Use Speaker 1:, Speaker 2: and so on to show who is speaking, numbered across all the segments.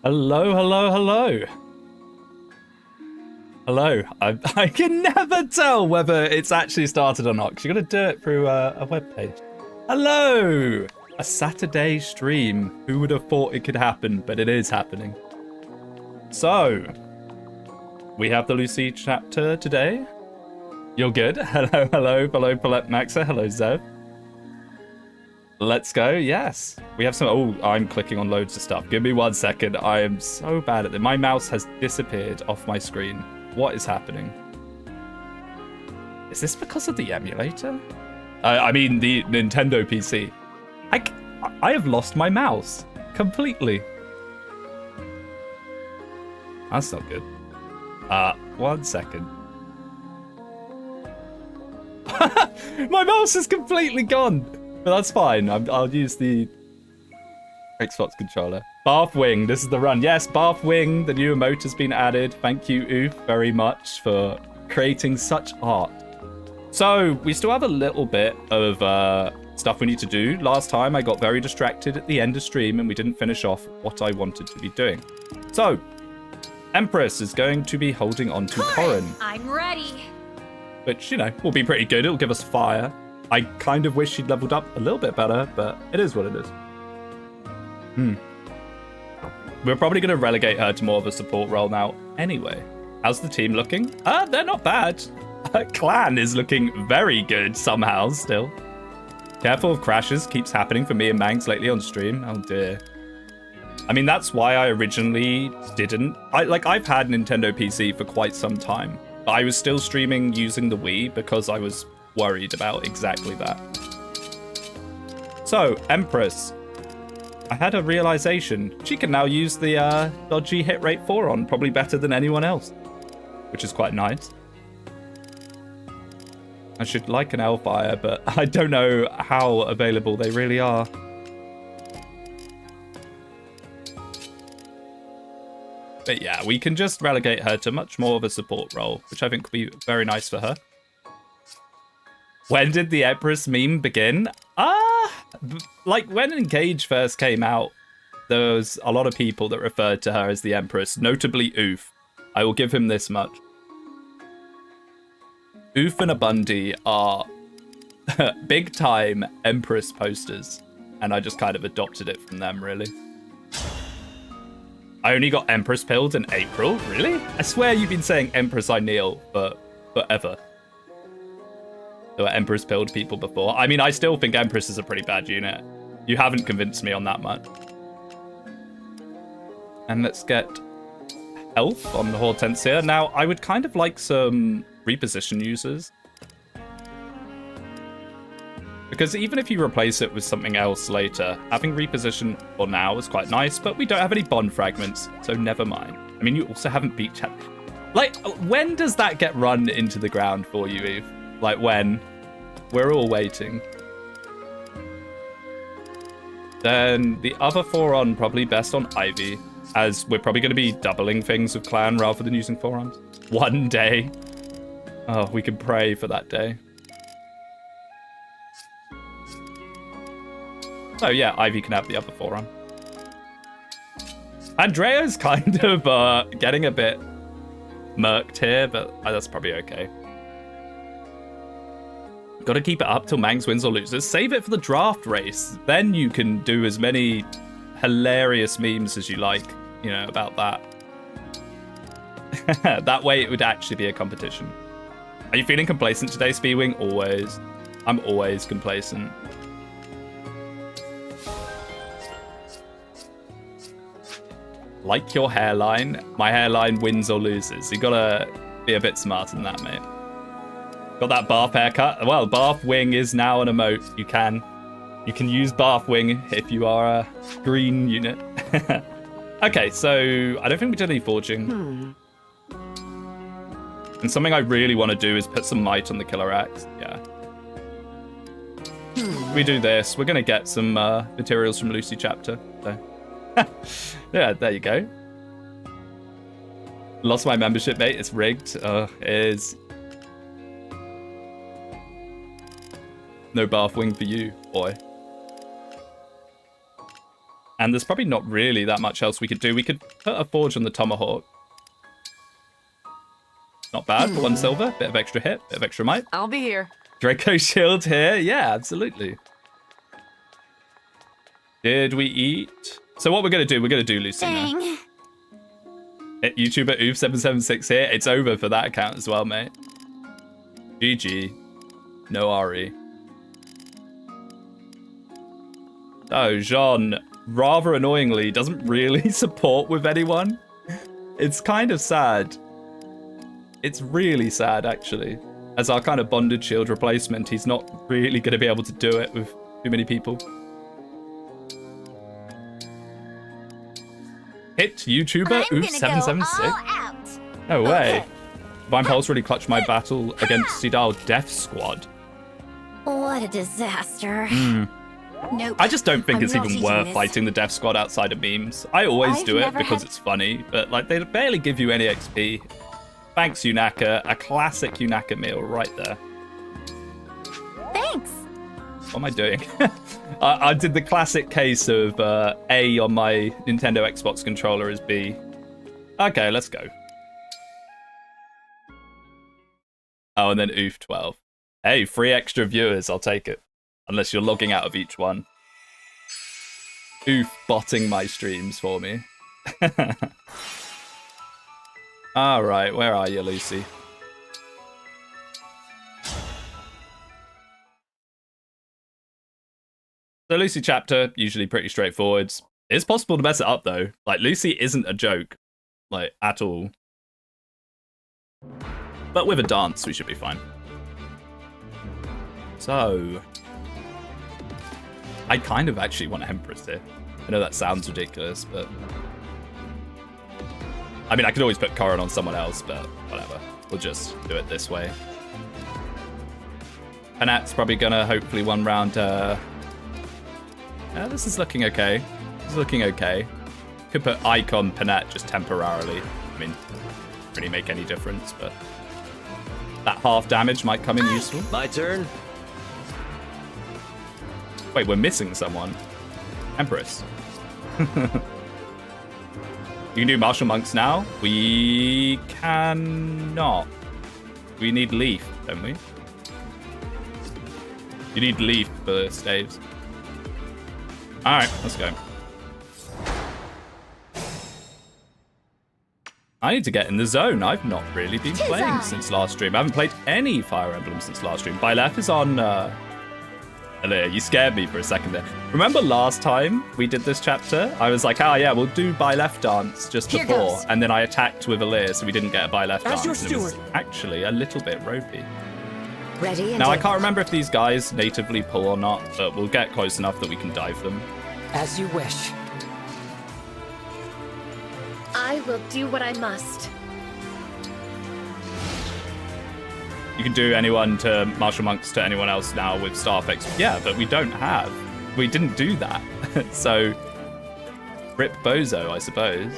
Speaker 1: Hello, hello, hello. Hello. I can never tell whether it's actually started or not, because you've got to do it through a web page. Hello! A Saturday stream. Who would have thought it could happen, but it is happening. So, we have the Lucy chapter today. You're good. Hello, hello, hello, Paulette Maxa. Hello, Zev. Let's go. Yes. We have some... Oh, I'm clicking on loads of stuff. Give me 1 second. I am so bad at it. My mouse has disappeared off my screen. What is happening? Is this because of the emulator? I mean, the Nintendo PC. I have lost my mouse completely. That's not good. 1 second. My mouse is completely gone. But that's fine. I'll use the Xbox controller. Bath Wing. This is the run. Yes, Bath Wing. The new emote has been added. Thank you, Oof, very much for creating such art. So, we still have a little bit of stuff we need to do. Last time, I got very distracted at the end of stream, and we didn't finish off what I wanted to be doing. So, Empress is going to be holding on to Corrin.
Speaker 2: I'm ready.
Speaker 1: Which, you know, will be pretty good. It'll give us fire. I kind of wish she'd leveled up a little bit better, but it is what it is. We're probably going to relegate her to more of a support role now anyway. How's the team looking? They're not bad. Clan is looking very good somehow still. Careful of crashes keeps happening for me and Mangs lately on stream. Oh dear. I mean, that's why I originally didn't. I've had Nintendo PC for quite some time. But I was still streaming using the Wii because I was worried about exactly that. So, Empress. I had a realization. She can now use the dodgy hit rate 4 on, probably better than anyone else. Which is quite nice. I should like an Hellfire, but I don't know how available they really are. But yeah, we can just relegate her to much more of a support role, which I think would be very nice for her. When did the Empress meme begin? Like when Engage first came out, there was a lot of people that referred to her as the Empress, notably Oof. I will give him this much. Oof and Abundi are big time Empress posters, and I just kind of adopted it from them, really. I only got Empress pilled in April? Really? I swear you've been saying Empress I kneel for forever. There were Empress pilled people before. I mean, I still think Empress is a pretty bad unit. You haven't convinced me on that much. And let's get health on the Hortensia. Now, I would kind of like some reposition users. Because even if you replace it with something else later, having reposition for now is quite nice, but we don't have any bond fragments, so never mind. I mean, you also haven't beat chat. Like, when does that get run into the ground for you, Eve? Like, when? We're all waiting. Then the other 4 on, probably best on Ivy, as we're probably going to be doubling things with Clan rather than using 4-ons. One day. Oh, we can pray for that day. So yeah, Ivy can have the other 4-on. Andrea's kind of getting a bit murked here, but that's probably okay. Got to keep it up till Mangs wins or loses. Save it for the draft race. Then you can do as many hilarious memes as you like, you know, about that. That way it would actually be a competition. Are you feeling complacent today, Speedwing? Always. I'm always complacent. Like your hairline. My hairline wins or loses. You gotta be a bit smarter than that, mate. Got that Bath haircut? Well, Bath Wing is now an emote. You can use Bath Wing if you are a green unit. Okay, so I don't think we did any forging. And something I really want to do is put some might on the killer axe. Yeah. We do this. We're gonna get some materials from Lucy chapter. So. Yeah, there you go. Lost my membership, mate. It's rigged. It is. No Bath Wing for you, boy. And there's probably not really that much else we could do. We could put a forge on the tomahawk. Not bad for 1 silver. Bit of extra hit, bit of extra might.
Speaker 2: I'll be here. Draco
Speaker 1: shield here. Yeah, absolutely. Did we eat? So what we're going to do, we're going to do Lucy now. YouTuber Oof776 here. It's over for that account as well, mate. GG. No RE. Oh, Jean, rather annoyingly, doesn't really support with anyone. It's kind of sad. It's really sad, actually. As our kind of bonded shield replacement, he's not really going to be able to do it with too many people. Hit YouTuber Oof776. No way. Okay. Divine Pulse really clutched my battle against Sidal Death Squad.
Speaker 3: What a disaster. Nope.
Speaker 1: I just don't think it's even worth fighting the Death Squad outside of memes. I always do it because it's funny, but like they barely give you any XP. Thanks, Yunaka. A classic Yunaka meal right there.
Speaker 3: Thanks.
Speaker 1: What am I doing? I did the classic case of A on my Nintendo Xbox controller is B. Okay, let's go. Oh, and then Oof 12. Hey, 3 extra viewers, I'll take it. Unless you're logging out of each one. Oof botting my streams for me. Alright, where are you, Lucy? So Lucy chapter, usually pretty straightforward. It's possible to mess it up though. Like, Lucy isn't a joke. Like, at all. But with a dance, we should be fine. So... I kind of actually want Empress here. I know that sounds ridiculous, but... I mean, I could always put Corrin on someone else, but whatever. We'll just do it this way. Panat's probably gonna hopefully one round... Yeah, this is looking okay. This is looking okay. Could put Icon Panat just temporarily. I mean, really make any difference, but... That half damage might come in useful.
Speaker 4: My turn.
Speaker 1: Wait, we're missing someone. Empress. You can do Martial Monks now. We cannot. We need Leaf, don't we? You need Leaf for staves. Alright, let's go. I need to get in the zone. I've not really been playing since last stream. I haven't played any Fire Emblem since last stream. Byleth is on... You scared me for a second there. Remember last time we did this chapter? I was like, oh yeah, we'll do Byleth dance just before. And then I attacked with Alir, so we didn't get a Byleth dance. And it was actually a little bit ropey.
Speaker 3: Ready?
Speaker 1: Now, I can't remember if these guys natively pull or not, but we'll get close enough that we can dive them.
Speaker 2: As you wish.
Speaker 3: I will do what I must.
Speaker 1: You can do anyone to Martial Monks to anyone else now with Staff X. Yeah, but we don't have. We didn't do that. So, rip Bozo, I suppose.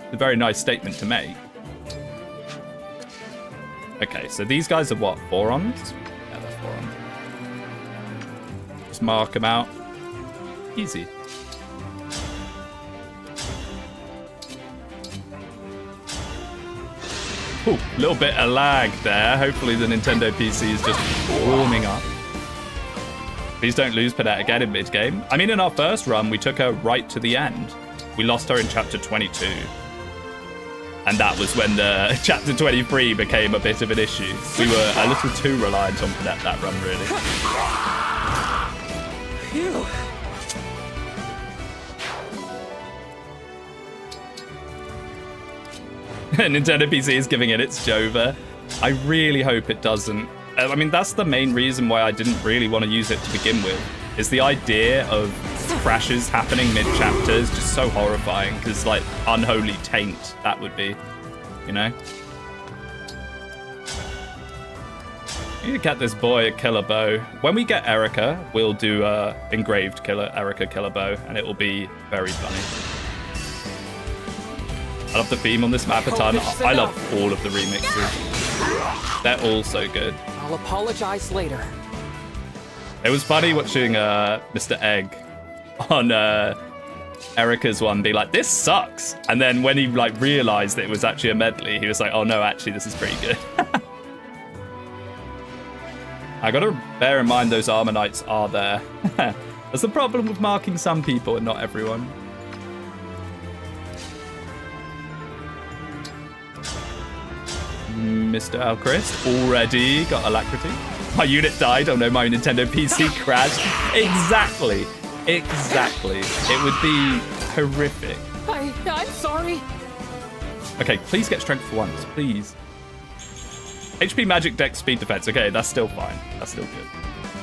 Speaker 1: It's a very nice statement to make. Okay, so these guys are what? 4-ons? Yeah, they're 4-ons. Just mark them out. Easy. Ooh, a little bit of lag there. Hopefully the Nintendo PC is just warming up. Please don't lose Padet again in mid-game. I mean, in our first run, we took her right to the end. We lost her in Chapter 22. And that was when the Chapter 23 became a bit of an issue. We were a little too reliant on Padet that run, really.
Speaker 2: Phew.
Speaker 1: Nintendo PC is giving it its Jova. I really hope it doesn't. I mean, that's the main reason why I didn't really want to use it to begin with. Is the idea of crashes happening mid-chapter is just so horrifying, because, like, unholy taint, that would be, you know? We need to get this boy a killer bow. When we get Erica, we'll do engraved Erica killer bow, and it will be very funny. I love the theme on this map a ton. I love all of the remixes. They're all so good.
Speaker 2: I'll apologize later.
Speaker 1: It was funny watching Mr. Egg on Erica's one, be like, this sucks. And then when he like realized that it was actually a medley, he was like, oh no, actually this is pretty good. I gotta bear in mind those armor knights are there. That's the problem with marking some people and not everyone. Mr. Alchrist already got alacrity. My unit died. Oh no, my Nintendo PC crashed. Exactly. Exactly. It would be horrific.
Speaker 2: I'm sorry.
Speaker 1: Okay, please get strength for once, please. HP, magic, dex, speed, defense. Okay, that's still fine. That's still good.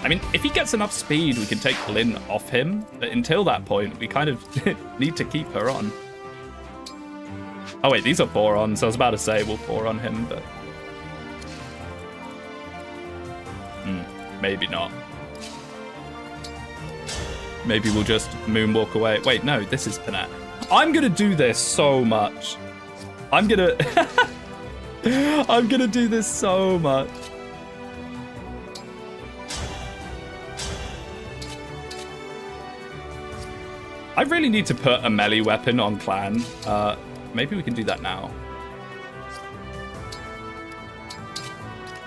Speaker 1: I mean, if he gets enough speed, we can take Lynn off him. But until that point, we kind of need to keep her on. Oh wait, these are 4 on, so I was about to say we'll 4 on him, but... maybe not. Maybe we'll just moonwalk away. Wait, no, this is Panat. I'm gonna do this so much. I'm gonna do this so much. I really need to put a melee weapon on Clan. Maybe we can do that now.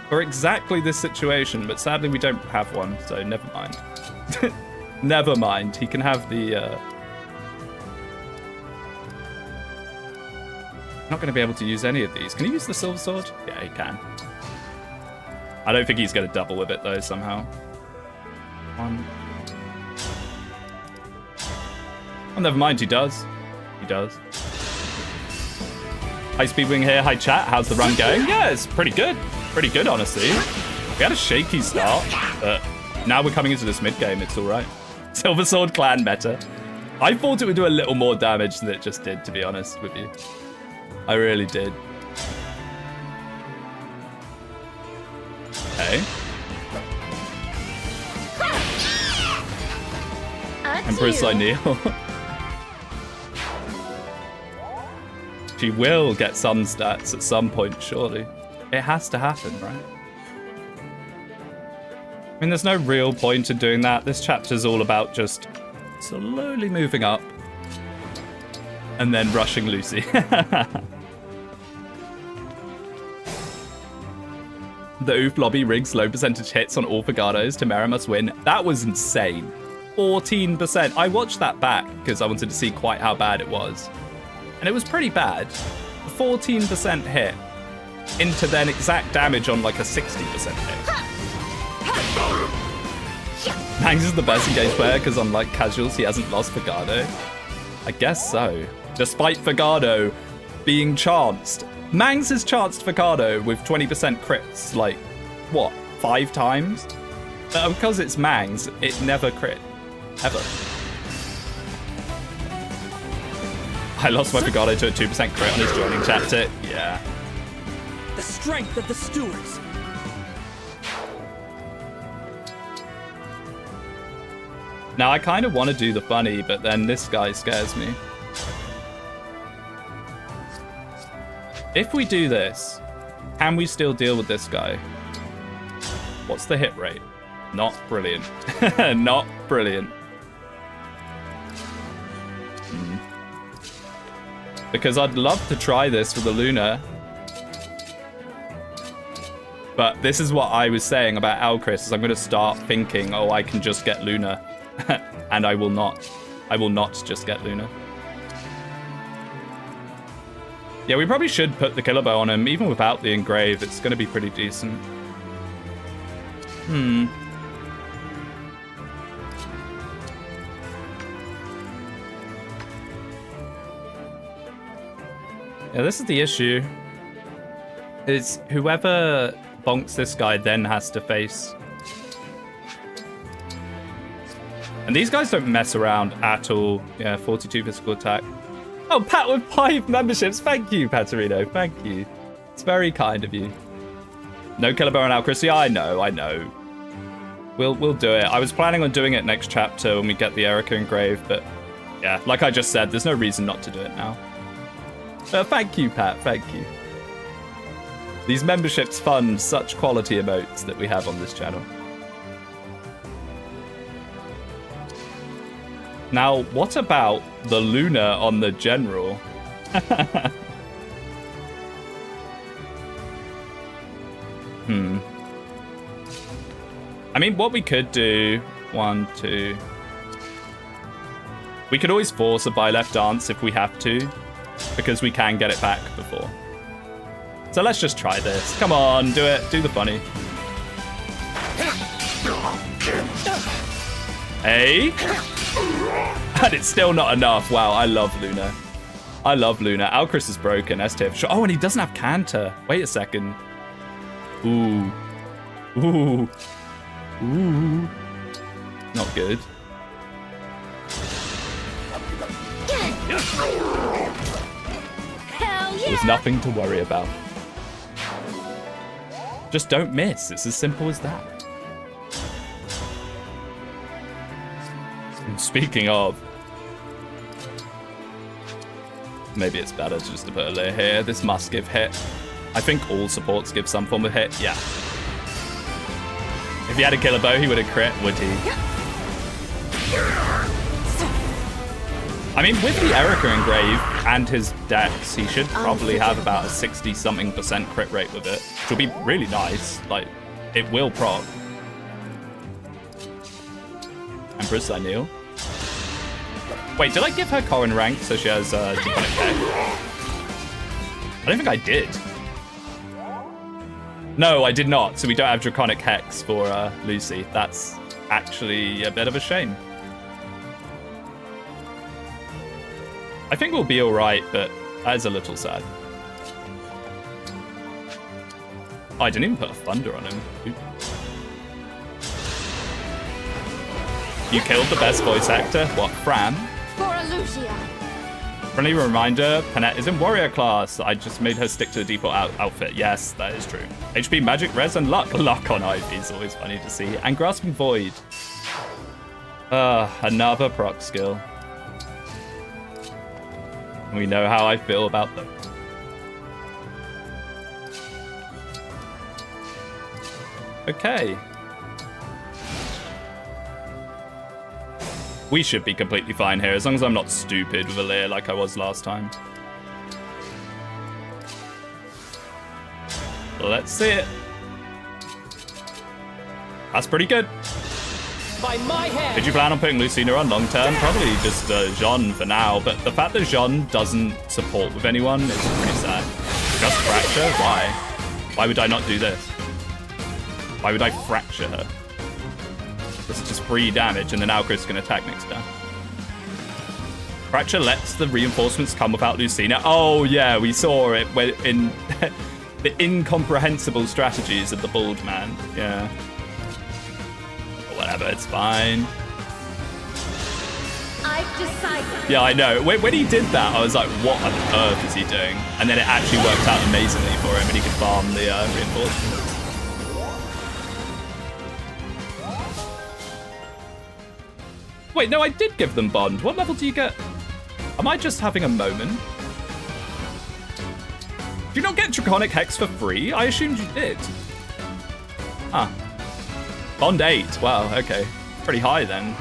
Speaker 1: For exactly this situation, but sadly we don't have one, so never mind. Never mind. He can have the... Not going to be able to use any of these. Can he use the silver sword? Yeah, he can. I don't think he's going to double with it, though, somehow. One. Oh, never mind. He does. He does. Hi, Speedwinghere. Hi, chat. How's the run going? Yeah, it's pretty good. Pretty good, honestly. We had a shaky start, but now we're coming into this mid-game. It's all right. Silver Sword Clan meta. I thought it would do a little more damage than it just did, to be honest with you. I really did. Okay. Empress O'Neill. She will get some stats at some point, surely. It has to happen, right? I mean, there's no real point in doing that. This chapter's all about just slowly moving up and then rushing Lucy. The oof lobby rigs low percentage hits on all Fagados. Tamara must win. That was insane. 14%. I watched that back because I wanted to see quite how bad it was. And it was pretty bad. 14% hit into then exact damage on like a 60% hit. Mangs is the best engaged player because unlike casuals, he hasn't lost Fagado. I guess so. Despite Fagado being chanced. Mangs has chanced Fagado with 20% crits, like, what, 5 times? But because it's Mangs, it never crit. Ever. I lost my Fagado to a 2% crit on his joining chapter. Yeah.
Speaker 2: The strength of the stewards.
Speaker 1: Now, I kind of want to do the funny, but then this guy scares me. If we do this, can we still deal with this guy? What's the hit rate? Not brilliant. Not brilliant. Because I'd love to try this with the Luna. But this is what I was saying about Alchrist, is I'm going to start thinking, oh, I can just get Luna. And I will not. I will not just get Luna. Yeah, we probably should put the killer bow on him. Even without the engrave, it's going to be pretty decent. Yeah, this is the issue. Is whoever bonks this guy then has to face. And these guys don't mess around at all. Yeah, 42 physical attack. Oh, Pat with 5 memberships. Thank you, Paterino. Thank you. It's very kind of you. No killer bow on Alchrist. Yeah, I know. We'll do it. I was planning on doing it next chapter when we get the Erica engrave, but yeah, like I just said, there's no reason not to do it now. Thank you, Pat. Thank you. These memberships fund such quality emotes that we have on this channel. Now, what about the Luna on the general? I mean, what we could do... 1, 2... We could always force a buy left dance if we have to, because we can get it back before. So let's just try this. Come on, do it. Do the funny. Hey? And it's still not enough. Wow, I love Luna. I love Luna. Alcris is broken. S-tier. Oh, and he doesn't have Canter. Wait a second. Ooh. Ooh. Ooh. Not good.
Speaker 3: Hell yeah!
Speaker 1: There's nothing to worry about. Just don't miss. It's as simple as that. And speaking of, maybe it's better just to put a layer here. This must give hit. I think all supports give some form of hit. Yeah. If he had a killer bow, he would have crit, would he? I mean, with the Erica engrave and his dex, he should probably have about a 60-something% crit rate with it, which will be really nice. Like, it will proc. Empress, I kneel. Wait, did I give her Corrin rank so she has Draconic Hex? I don't think I did. No, I did not. So we don't have Draconic Hex for Lucy. That's actually a bit of a shame. I think we'll be all right, but that is a little sad. Oh, I didn't even put a thunder on him. Oops. You killed the best voice actor. What, Fran?
Speaker 3: For Lucia.
Speaker 1: Friendly reminder, Panette is in warrior class. I just made her stick to the default outfit. Yes, that is true. HP, magic, res, and luck. Luck on Ivy is always funny to see. And grasping void. Another proc skill. We know how I feel about them. Okay. We should be completely fine here, as long as I'm not stupid with a layer like I was last time. Let's see it. That's pretty good.
Speaker 2: By my hand.
Speaker 1: Did you plan on putting Lucina on long term? Probably just Jean for now, but the fact that Jean doesn't support with anyone is pretty sad. Just fracture? Why? Why would I not do this? Why would I fracture her? This is just free damage, and then Alcris can attack next turn. Fracture lets the reinforcements come without Lucina. Oh yeah, we saw it in the incomprehensible strategies of the bald man. Yeah. Whatever, it's fine.
Speaker 3: I've decided.
Speaker 1: Yeah, I know. When he did that, I was like, what on earth is he doing? And then it actually worked out amazingly for him, and he could farm the reinforcements. Wait, no, I did give them Bond. What level do you get? Am I just having a moment? Do you not get Draconic Hex for free? I assumed you did. Huh. Bond 8. Wow, okay. Pretty high then.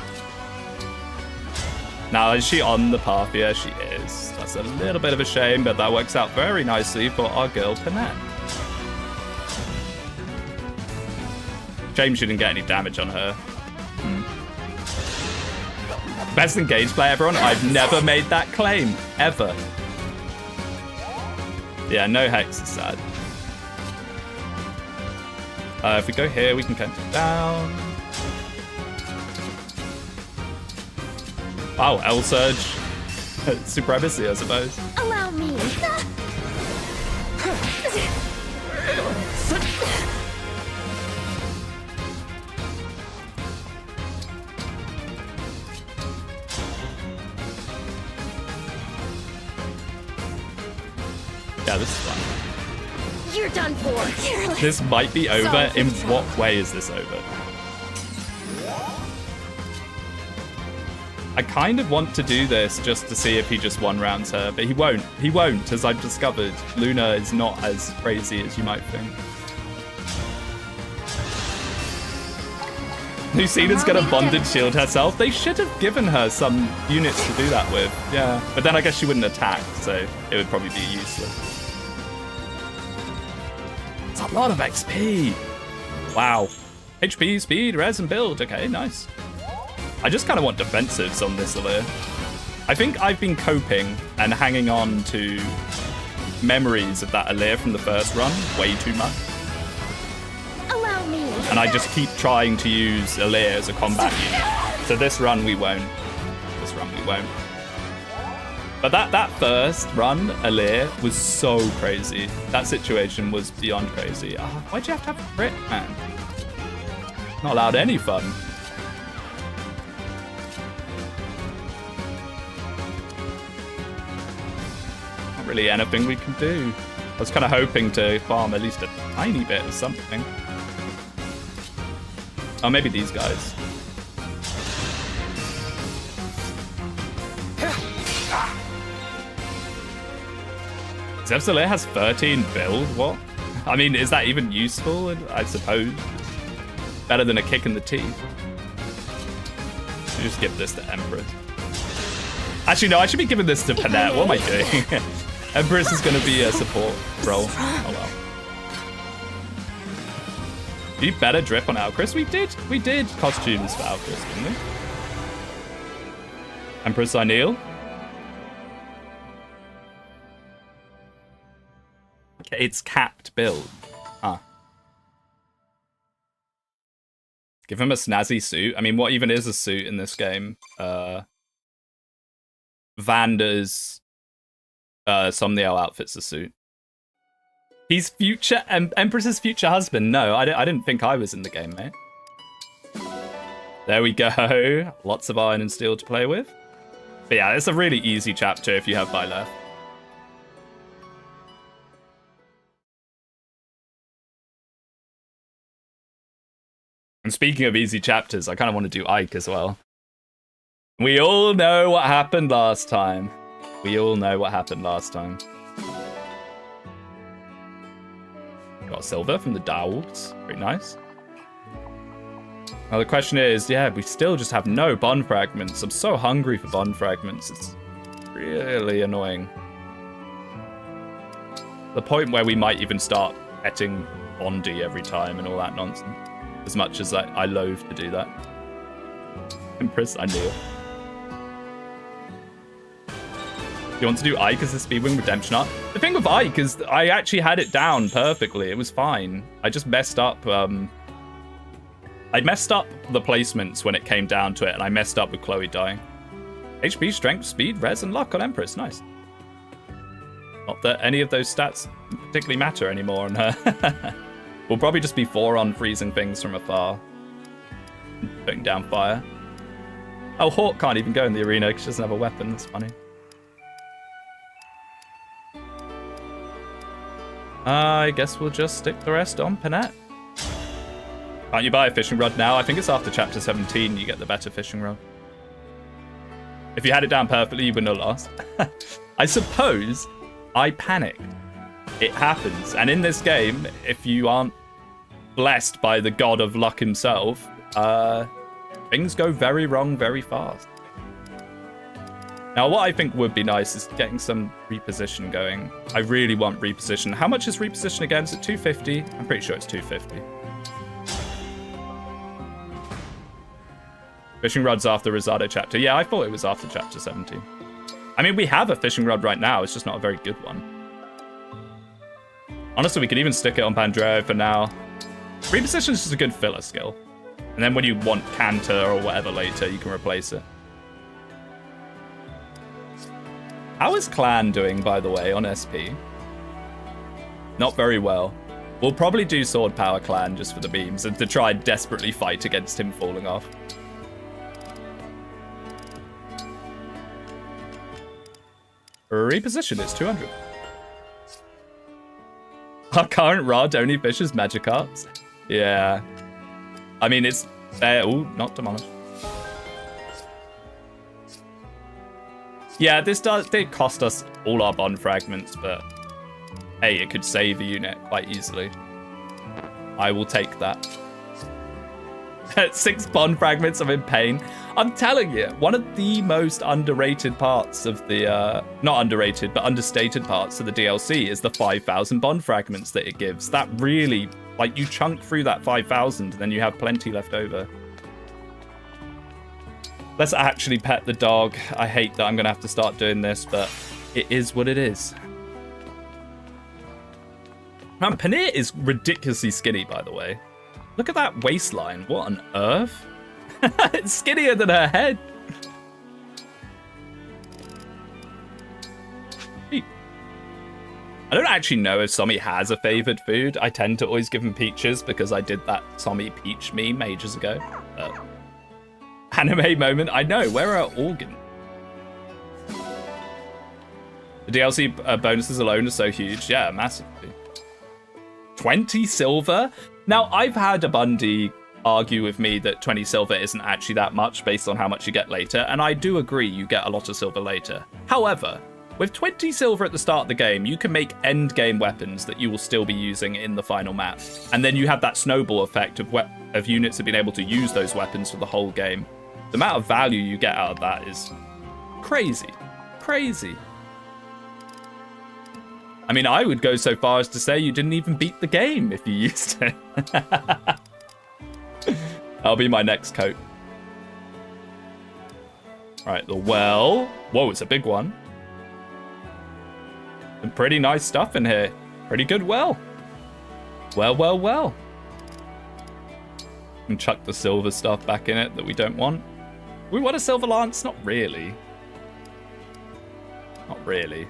Speaker 1: Now, is she on the path? Yeah, she is. That's a little bit of a shame, but that works out very nicely for our girl, Panette. Shame she didn't get any damage on her. Best engaged player ever on? I've never made that claim. Ever. Yeah, no Hex is sad. If we go here, we can count it down. Wow, L Surge. Supremacy, I suppose.
Speaker 3: Allow me.
Speaker 1: Yeah, this is fun.
Speaker 3: You're done for. Careless.
Speaker 1: This might be over. In what way is this over? I kind of want to do this just to see if he just one-rounds her, but he won't. He won't, as I've discovered. Luna is not as crazy as you might think. Lucina's got a bonded shield herself. They should have given her some units to do that with. Yeah. But then I guess she wouldn't attack, so it would probably be useless. It's a lot of XP. Wow. HP, speed, res, and build. Okay, nice. I just kind of want defensives on this Alear. I think I've been coping and hanging on to memories of that Alear from the first run way too much.
Speaker 3: Allow me.
Speaker 1: And I just keep trying to use Alear as a combat unit. So this run we won't. This run we won't. But that first run, Alear, was so crazy. That situation was beyond crazy. Why'd you have to have a crit, man? Not allowed any fun. Not really anything we can do. I was kind of hoping to farm at least a tiny bit of something. Oh, maybe these guys. Zevzalair has 13 build? What? I mean, is that even useful? I suppose. Better than a kick in the teeth. Just give this to Empress. Actually, no, I should be giving this to Panette. What am I doing? Empress is going to be a support role. Oh, well. Did you better drip on Alcris? We did costumes for Alcris, didn't we? Empress Ineal. Okay, it's capped build. Huh. Give him a snazzy suit. I mean, what even is a suit in this game? Vander's Somniel outfit's a suit. He's future Empress's future husband. No, I didn't think I was in the game, mate. There we go. Lots of iron and steel to play with. But yeah, it's a really easy chapter if you have Byleth. And speaking of easy chapters, I kind of want to do Ike as well. We all know what happened last time. We all know what happened last time. Got silver from the Direwolves. Pretty nice. Now the question is, yeah, we still just have no bond fragments. I'm so hungry for bond fragments. It's really annoying. The point where we might even start petting Bondi every time and all that nonsense. As much as I loathe to do that. Empress, I knew. You want to do Ike as the Speedwing Redemption arc? The thing with Ike is I actually had it down perfectly. It was fine. I just messed up. I messed up the placements when it came down to it, and I messed up with Chloe dying. HP, strength, speed, res, and luck on Empress. Nice. Not that any of those stats particularly matter anymore on her. We'll probably just be 4 on freezing things from afar. Putting down fire. Oh, Hawk can't even go in the arena because she doesn't have a weapon. That's funny. I guess we'll just stick the rest on Panette. Can't you buy a fishing rod now? I think it's after chapter 17 you get the better fishing rod. If you had it down perfectly, you wouldn't have lost. I suppose I panicked. It happens. And in this game, if you aren't blessed by the god of luck himself, things go very wrong very fast. Now, what I think would be nice is getting some reposition going. I really want reposition. How much is reposition again? Is it 250? I'm pretty sure it's 250. Fishing rod's after Rosado chapter. Yeah, I thought it was after chapter 17. I mean, we have a fishing rod right now. It's just not a very good one. Honestly, we could even stick it on Pandreo for now. Reposition is just a good filler skill. And then when you want Canter or whatever later, you can replace it. How is Clan doing, by the way, on SP? Not very well. We'll probably do Sword Power Clan just for the beams and to try and desperately fight against him falling off. Reposition is 200. Our current rod only fishes Magikarps. Yeah. I mean, it's... ooh, not demolished. Yeah, this did cost us all our bond fragments, but... Hey, it could save a unit quite easily. I will take that. 6 bond fragments. I'm in pain. I'm telling you, one of the most underrated parts of the, not underrated, but understated parts of the DLC is the 5,000 bond fragments that it gives. That really, like, you chunk through that 5,000 and then you have plenty left over. Let's actually pet the dog. I hate that I'm going to have to start doing this, but it is what it is. Man, Paneer is ridiculously skinny, by the way. Look at that waistline. What on earth? It's skinnier than her head. I don't actually know if Somi has a favoured food. I tend to always give him peaches because I did that Somi peach meme ages ago. Anime moment. I know. Where are organs? The DLC bonuses alone are so huge. Yeah, massively. 20 silver? Now, I've had a Bundy argue with me that 20 silver isn't actually that much based on how much you get later, and I do agree you get a lot of silver later. However, with 20 silver at the start of the game, you can make end game weapons that you will still be using in the final map. And then you have that snowball effect of units that have been able to use those weapons for the whole game. The amount of value you get out of that is crazy. Crazy. I mean, I would go so far as to say you didn't even beat the game if you used it. That'll be my next coat. Alright, the well. Whoa, it's a big one. Some pretty nice stuff in here. Pretty good well. Well. And chuck the silver stuff back in it that we don't want. We want a silver lance? Not really. Not really.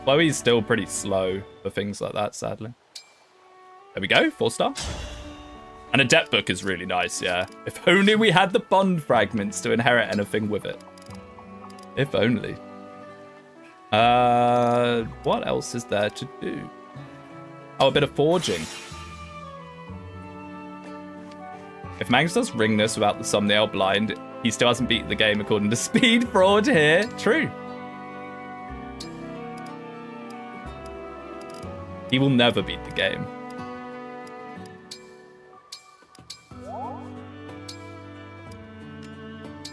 Speaker 1: Chloe's still pretty slow for things like that, sadly. There we go, 4-star. And a debt book is really nice, yeah. If only we had the bond fragments to inherit anything with it. If only. What else is there to do? Oh, a bit of forging. If Magnus does ring this without the thumbnail blind, he still hasn't beaten the game according to Speed Fraud here. True. He will never beat the game.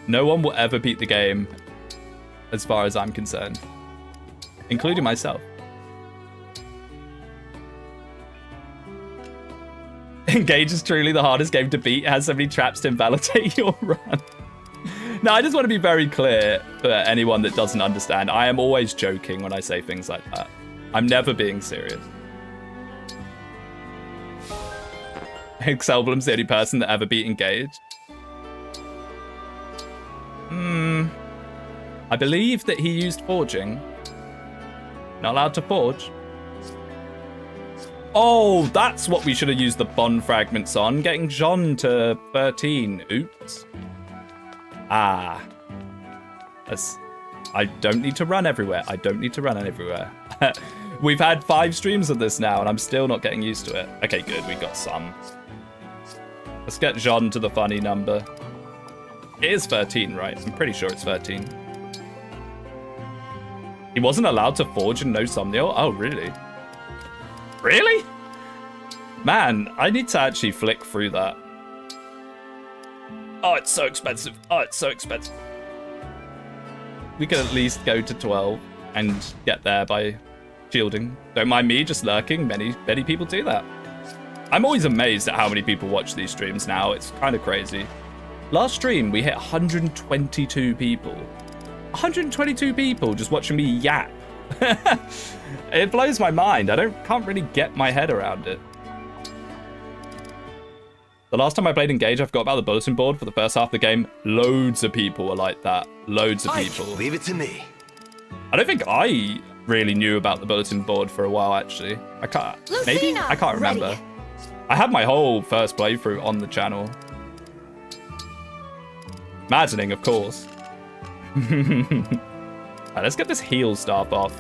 Speaker 1: No one will ever beat the game, as far as I'm concerned. Including myself. Engage is truly the hardest game to beat. It has so many traps to invalidate your run. No, I just want to be very clear for anyone that doesn't understand. I am always joking when I say things like that. I'm never being serious. Xelblem's the only person that ever beat Engage. I believe that he used forging. Not allowed to forge. Oh, that's what we should have used the bond fragments on. Getting Jean to 13. Oops. Ah. I don't need to run everywhere. We've had 5 streams of this now, and I'm still not getting used to it. Okay, good. We got some. Let's get Jean to the funny number. It is 13, right? I'm pretty sure it's 13. He wasn't allowed to forge and no thumbnail? Oh, really? Really? Man, I need to actually flick through that. Oh, it's so expensive. We could at least go to 12 and get there by shielding. Don't mind me just lurking. Many people do that. I'm always amazed at how many people watch these streams now. It's kind of crazy. Last stream, we hit 122 people. 122 people just watching me yap. It blows my mind. Can't really get my head around it. The last time I played Engage, I forgot about the bulletin board for the first half of the game. Loads of people were like that. Loads of people.
Speaker 4: Leave it to me.
Speaker 1: I don't think I really knew about the bulletin board for a while, actually. I can't remember.
Speaker 3: Ready.
Speaker 1: I had my whole first playthrough on the channel. Maddening, of course. Alright, let's get this heal staff off.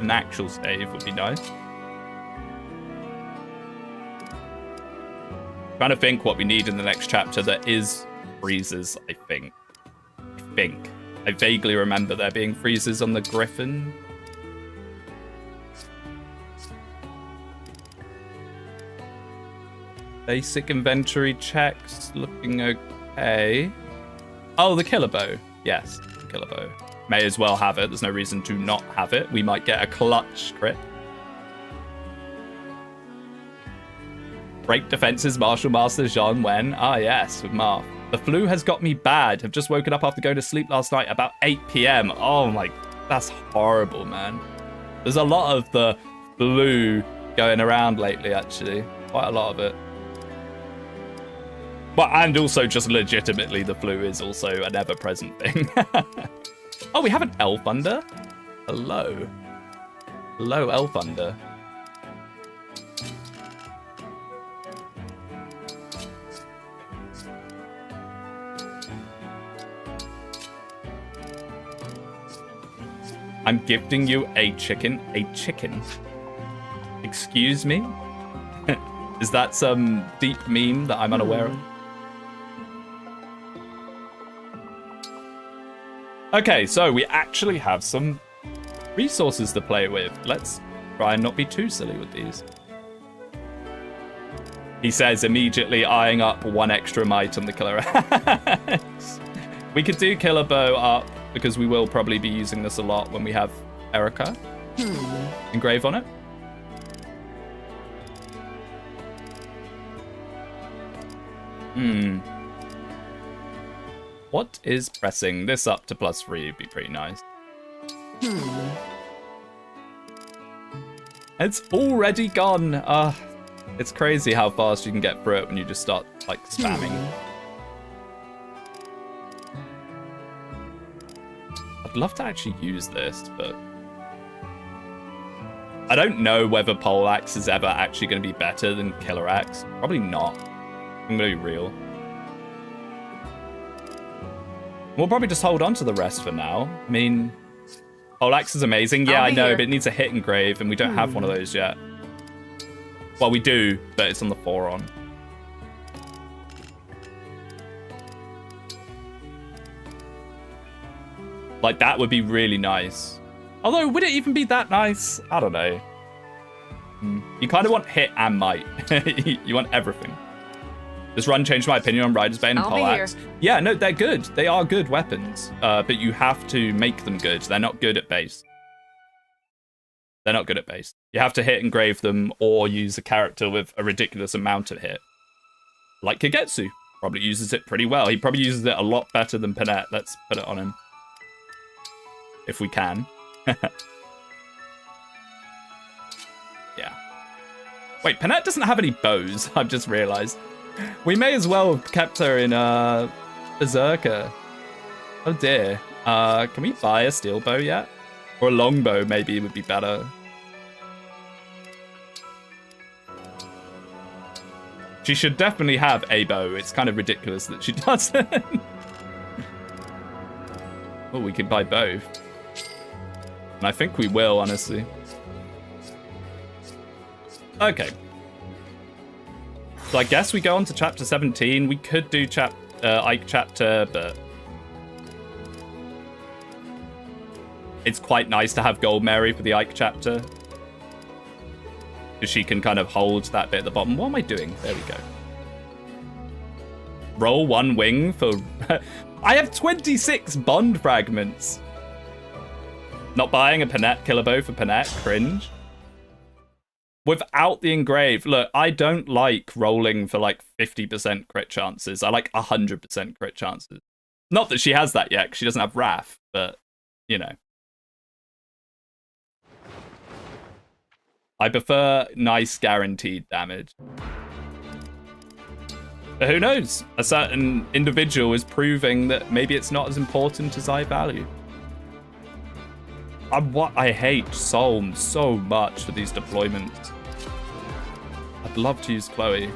Speaker 1: An actual save would be nice. Trying to think what we need in the next chapter. There is freezes, I think. I vaguely remember there being freezes on the Griffin. Basic inventory checks looking okay. Oh, the killer bow. Yes, the killer bow. May as well have it. There's no reason to not have it. We might get a clutch crit. Break defenses, Martial Master Jean Wen. Ah, yes, with Marth. The flu has got me bad. Have just woken up after going to sleep last night about 8 p.m. Oh my, that's horrible, man. There's a lot of the flu going around lately, actually. Quite a lot of it. Well, and also just legitimately the flu is also an ever-present thing. Oh, we have an elf under? Hello. Hello, elf under. I'm gifting you a chicken. A chicken? Excuse me? Is that some deep meme that I'm unaware of? Okay, so we actually have some resources to play with. Let's try and not be too silly with these. He says, immediately eyeing up one extra mite on the killer axe. We could do killer bow up, because we will probably be using this a lot when we have Erica engrave on it. What is pressing? This up to +3 would be pretty nice. It's already gone. It's crazy how fast you can get through it when you just start, like, spamming. I'd love to actually use this, but I don't know whether pole axe is ever actually going to be better than killer axe. Probably not. I'm going to be real. We'll probably just hold on to the rest for now. I mean, pole axe is amazing. Yeah, I know, but it needs a hit engrave, and we don't have one of those yet. Well, we do, but it's on the 4-on. Like, that would be really nice. Although, would it even be that nice? I don't know. You kind of want hit and might. You want everything. This run changed my opinion on Rider's Bane and Poleaxe. Yeah, no, they're good. They are good weapons. But you have to make them good. They're not good at base. They're not good at base. You have to hit engrave them or use a character with a ridiculous amount of hit. Like Kagetsu. Probably uses it pretty well. He probably uses it a lot better than Panette. Let's put it on him. If we can. Yeah. Wait, Panette doesn't have any bows. I've just realized. We may as well have kept her in Berserker. Oh dear. Can we buy a steel bow yet? Or a longbow maybe would be better. She should definitely have a bow. It's kind of ridiculous that she doesn't. Oh, we could buy both. And I think we will, honestly. Okay. So I guess we go on to chapter 17. We could do Ike chapter, but it's quite nice to have Gold Mary for the Ike chapter. Because she can kind of hold that bit at the bottom. What am I doing? There we go. Roll 1 wing for... I have 26 bond fragments. Not buying a Panette killer bow for Panette. Cringe. Without the engrave. Look, I don't like rolling for like 50% crit chances. I like 100% crit chances. Not that she has that yet, because she doesn't have Wrath, but, you know. I prefer nice guaranteed damage. But who knows? A certain individual is proving that maybe it's not as important as I value. I hate Solm so much for these deployments. I'd love to use Chloe.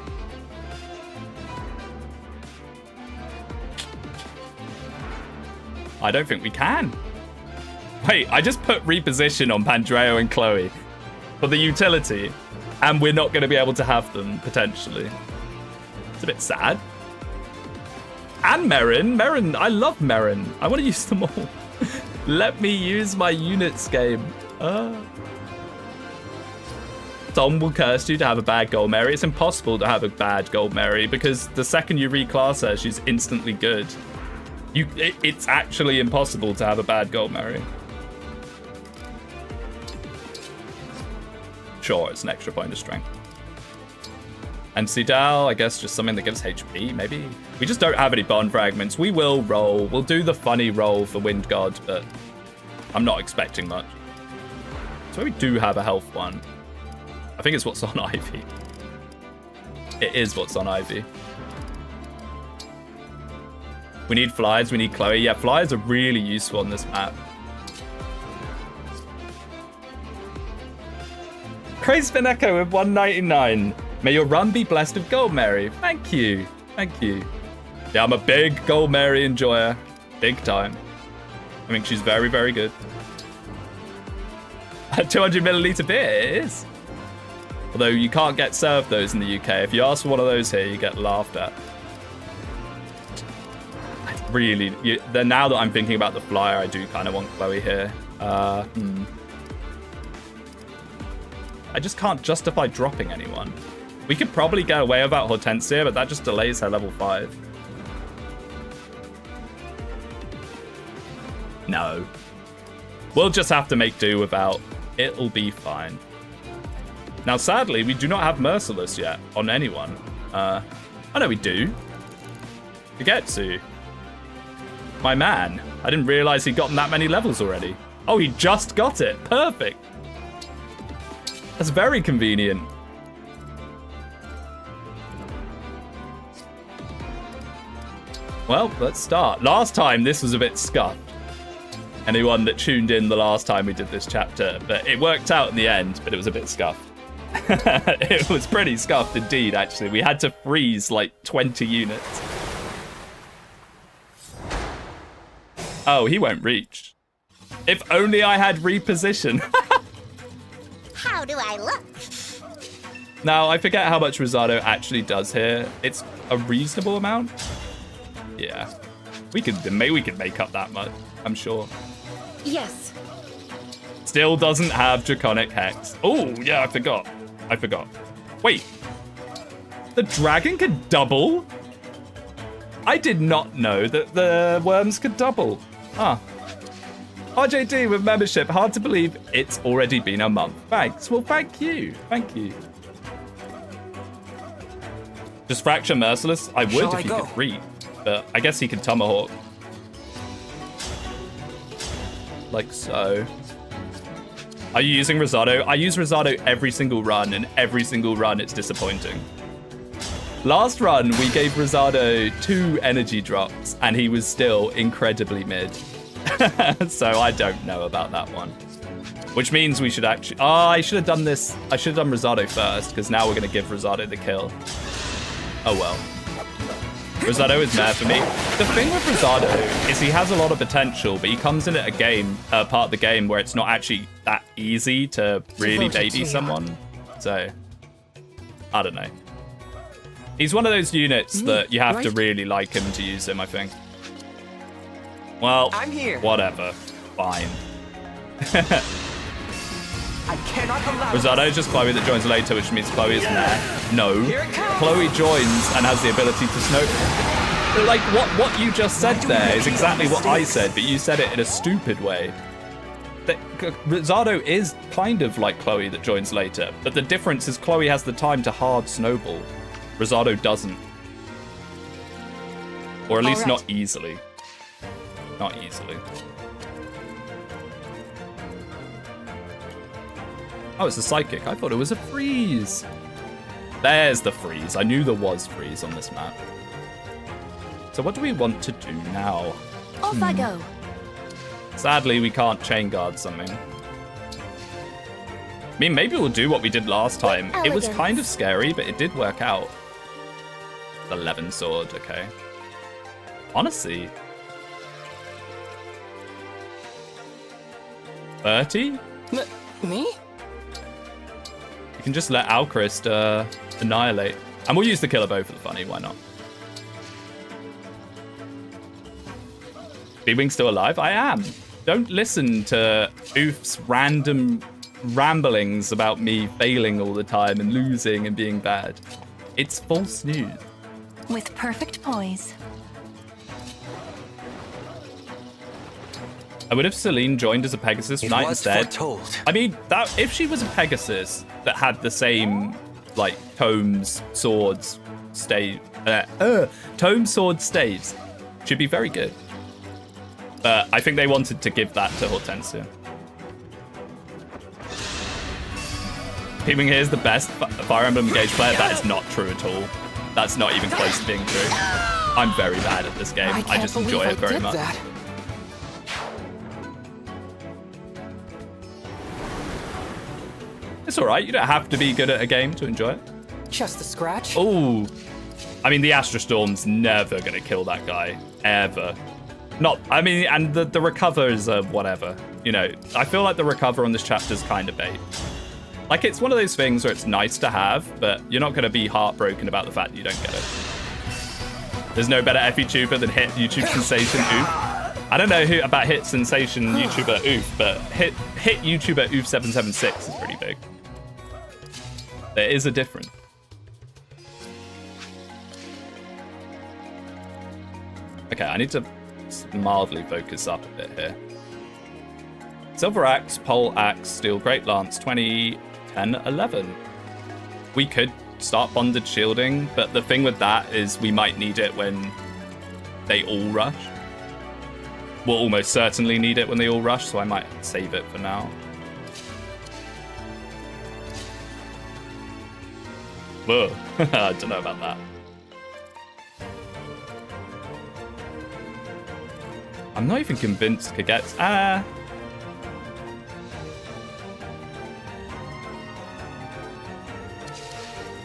Speaker 1: I don't think we can. Wait, I just put reposition on Pandreo and Chloe for the utility, and we're not going to be able to have them, potentially. It's a bit sad. And Merrin, I love Merrin. I want to use them all. Let me use my units game. Thom will curse you to have a bad Gold Mary. It's impossible to have a bad Gold Mary because the second you reclass her, she's instantly good. It's actually impossible to have a bad Gold Mary. Sure, it's an extra point of strength. And Sidal, I guess just something that gives HP, maybe? We just don't have any bond fragments. We will roll. We'll do the funny roll for Wind God, but I'm not expecting much. So we do have a health one. I think it's what's on Ivy. It is what's on Ivy. We need flyers, we need Chloe. Yeah, flyers are really useful on this map. Crazy Spin Echo with 199. May your run be blessed with Gold Mary. Thank you. Thank you. Yeah, I'm a big Gold Mary enjoyer. Big time. I think she's very, very good. A 200 milliliter beer, it is. Although you can't get served those in the UK. If you ask for one of those here, you get laughed at. Really, now that I'm thinking about the flyer, I do kind of want Chloe here. I just can't justify dropping anyone. We could probably get away without Hortensia, but that just delays her level 5. No. We'll just have to make do without. It'll be fine. Now, sadly, we do not have Merciless yet on anyone. I know we do. Kagetsu. My man. I didn't realize he'd gotten that many levels already. Oh, he just got it. Perfect. That's very convenient. Well, let's start. Last time, this was a bit scuffed. Anyone that tuned in the last time we did this chapter, but it worked out in the end, but it was a bit scuffed. It was pretty scuffed indeed, actually. We had to freeze like 20 units. Oh, he won't reach. If only I had reposition.
Speaker 3: How do I look?
Speaker 1: Now, I forget how much Rosado actually does here. It's a reasonable amount. Yeah. Maybe we could make up that much, I'm sure.
Speaker 3: Yes.
Speaker 1: Still doesn't have Draconic Hex. Oh, yeah, I forgot. Wait. The dragon could double? I did not know that the worms could double. Ah. RJD with membership. Hard to believe it's already been a month. Thanks. Well, thank you. Thank you. Just Fracture Merciless? I would if he could reach. But I guess he can Tomahawk. Like so. Are you using Rosado? I use Rosado every single run, and every single run it's disappointing. Last run, we gave Rosado 2 energy drops, and he was still incredibly mid. So I don't know about that one. Which means we should actually... Oh, I should have done this. I should have done Rosado first, because now we're going to give Rosado the kill. Oh well. Rosado is mad for me. The thing with Rosado is he has a lot of potential, but he comes in at a part of the game where it's not actually that easy to really baby someone. So, I don't know. He's one of those units that you have to really like him to use him, I think. Well,
Speaker 2: I'm here.
Speaker 1: Whatever. Fine.
Speaker 2: I cannot allow
Speaker 1: Rosado is just Chloe that joins later, which means Chloe isn't there. No. Chloe joins and has the ability to snow. Like, what you just said there is exactly what I said, but you said it in a stupid way. Rosado is kind of like Chloe that joins later, but the difference is Chloe has the time to hard snowball. Rosado doesn't. Or at least not easily. Not easily. Oh, it's a psychic. I thought it was a freeze. There's the freeze. I knew there was freeze on this map. So what do we want to do now?
Speaker 3: Off I go.
Speaker 1: Sadly, we can't chain guard something. I mean, maybe we'll do what we did last time. It was kind of scary, but it did work out. The Levin sword, okay. Honestly. 30?
Speaker 2: Me?
Speaker 1: You can just let Alchrist annihilate. And we'll use the killer bow for the funny, why not? Speedwing's still alive? I am. Don't listen to Oof's random ramblings about me failing all the time and losing and being bad. It's false news.
Speaker 4: With perfect poise.
Speaker 1: I would have Celine joined as a Pegasus
Speaker 2: It
Speaker 1: knight
Speaker 2: was
Speaker 1: instead.
Speaker 2: foretold.
Speaker 1: I mean, that if she was a Pegasus that had the same, like, tomes, swords, tome, sword, staves, she'd be very good. But I think they wanted to give that to Hortensia. Speedwinghere is the best Fire Emblem Engage player. That is not true at all. That's not even close to being true. I'm very bad at this game. I just enjoy it very much.
Speaker 2: That.
Speaker 1: It's alright, you don't have to be good at a game to enjoy it.
Speaker 2: Just a scratch.
Speaker 1: Oh, I mean, the Astra Storm's never going to kill that guy, ever. Not, I mean, and the recover is whatever. You know, I feel like the recover on this chapter is kind of bait. Like, it's one of those things where it's nice to have, but you're not going to be heartbroken about the fact that you don't get it. There's no better FE tuber than Hit YouTube Sensation Oof. I don't know who about Hit Sensation YouTuber Oof, but Hit YouTuber Oof776 is pretty big. There is a difference. Okay, I need to mildly focus up a bit here. Silver Axe, Pole Axe, Steel Great Lance, 20, 10, 11. We could start bonded shielding, but the thing with that is we might need it when they all rush. We'll almost certainly need it when they all rush, so I might save it for now. Whoa, I don't know about that. I'm not even convinced Kaget's...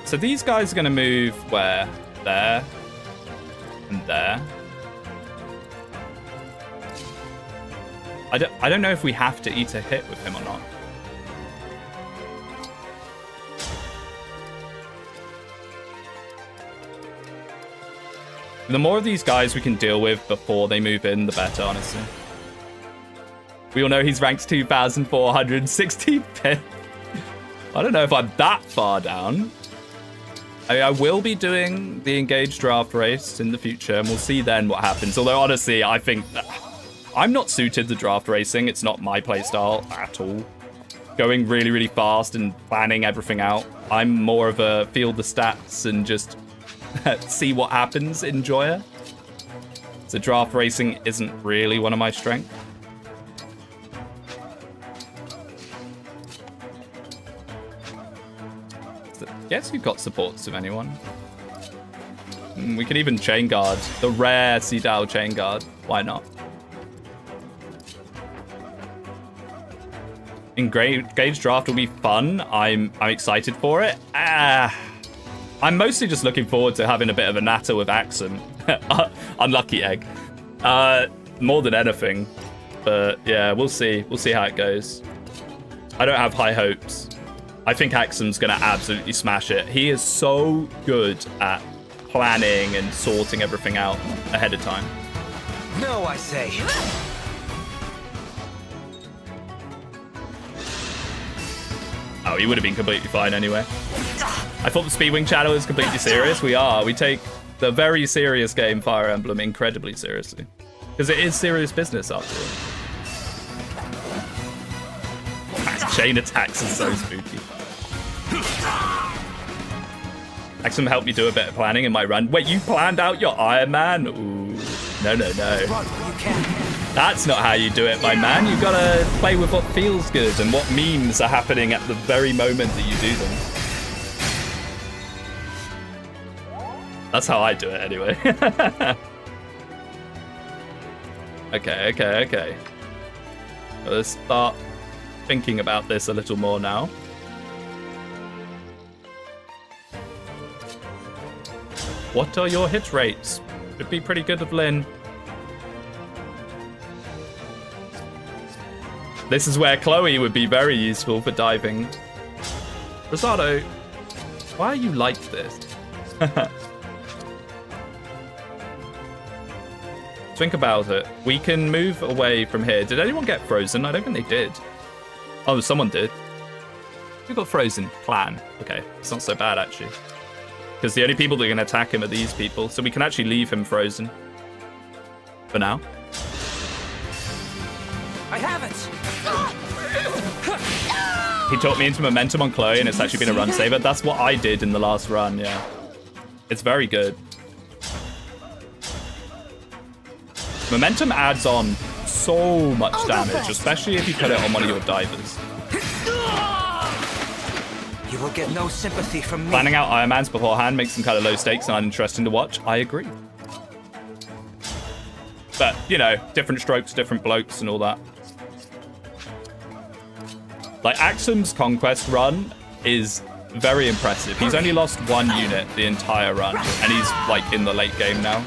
Speaker 1: So these guys are going to move where? There. And there. I don't know if we have to eat a hit with him or not. The more of these guys we can deal with before they move in, the better, honestly. We all know he's ranked 2,465th. I don't know if I'm that far down. I mean, I will be doing the Engage draft race in the future, and we'll see then what happens. Although, honestly, I think that I'm not suited to draft racing. It's not my playstyle at all. Going really, really fast and planning everything out. I'm more of a feel the stats and just see what happens enjoyer. So draft racing isn't really one of my strengths. Guess we've got supports of anyone. We could even chain guard. The rare Seedal chain guard. Why not? Engage draft will be fun. I'm excited for it. I'm mostly just looking forward to having a bit of a natter with Axum. Unlucky egg. More than anything. But yeah, we'll see. We'll see how it goes. I don't have high hopes. I think Axum's going to absolutely smash it. He is so good at planning and sorting everything out ahead of time.
Speaker 2: No, I say.
Speaker 1: Oh, he would have been completely fine anyway. I thought the Speedwing channel was completely serious. We are. We take the very serious game Fire Emblem incredibly seriously. Because it is serious business after all. Chain attacks are so spooky. Axum helped me do a bit of planning in my run. Wait, you planned out your Ironman? Ooh. No.
Speaker 2: Run where you can.
Speaker 1: That's not how you do it, my man. You gotta play with what feels good and what memes are happening at the very moment that you do them. That's how I do it anyway. Okay. Let's start thinking about this a little more now. What are your hit rates? Should be pretty good with Lynn. This is where Chloe would be very useful for diving. Rosado, why are you like this? Think about it. We can move away from here. Did anyone get frozen? I don't think they did. Oh, someone did. We've got Frozen. Plan. Okay, it's not so bad, actually. Because the only people that can attack him are these people, so we can actually leave him frozen. For now.
Speaker 2: I have it!
Speaker 1: He taught me into momentum on Chloe, and it's actually been a run saver. That's what I did in the last run, yeah. It's very good. Momentum adds on so much damage, especially if you put it on one of your divers.
Speaker 2: You will get no sympathy from me.
Speaker 1: Planning out Ironmans beforehand makes them kind of low stakes and uninteresting to watch. I agree. But, you know, different strokes, different blokes and all that. Like, Axum's Conquest run is very impressive. He's only lost one unit the entire run, and he's, like, in the late game now.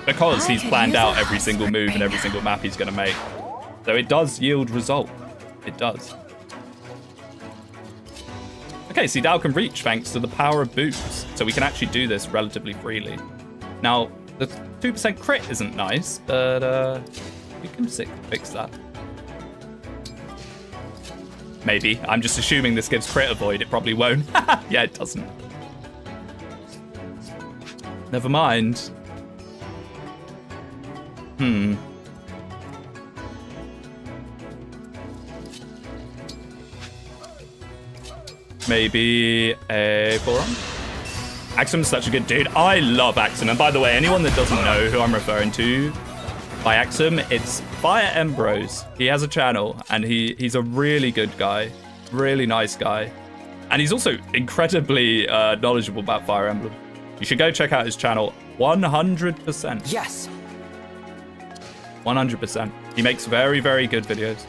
Speaker 1: Because he's planned out every single move and every single map he's going to make. So it does yield result. It does. Okay, see, Dao can reach thanks to the power of boots. So we can actually do this relatively freely. Now, the 2% crit isn't nice, but we can fix that. Maybe. I'm just assuming this gives crit avoid. It probably won't. Yeah, it doesn't. Never mind. Maybe a forearm? Axum's such a good dude. I love Axum. And by the way, anyone that doesn't know who I'm referring to by Axum, it's Fire Embros. He has a channel, and he's a really good guy. Really nice guy. And he's also incredibly knowledgeable about Fire Emblem. You should go check out his channel 100%.
Speaker 2: Yes.
Speaker 1: 100%. He makes very, very good videos.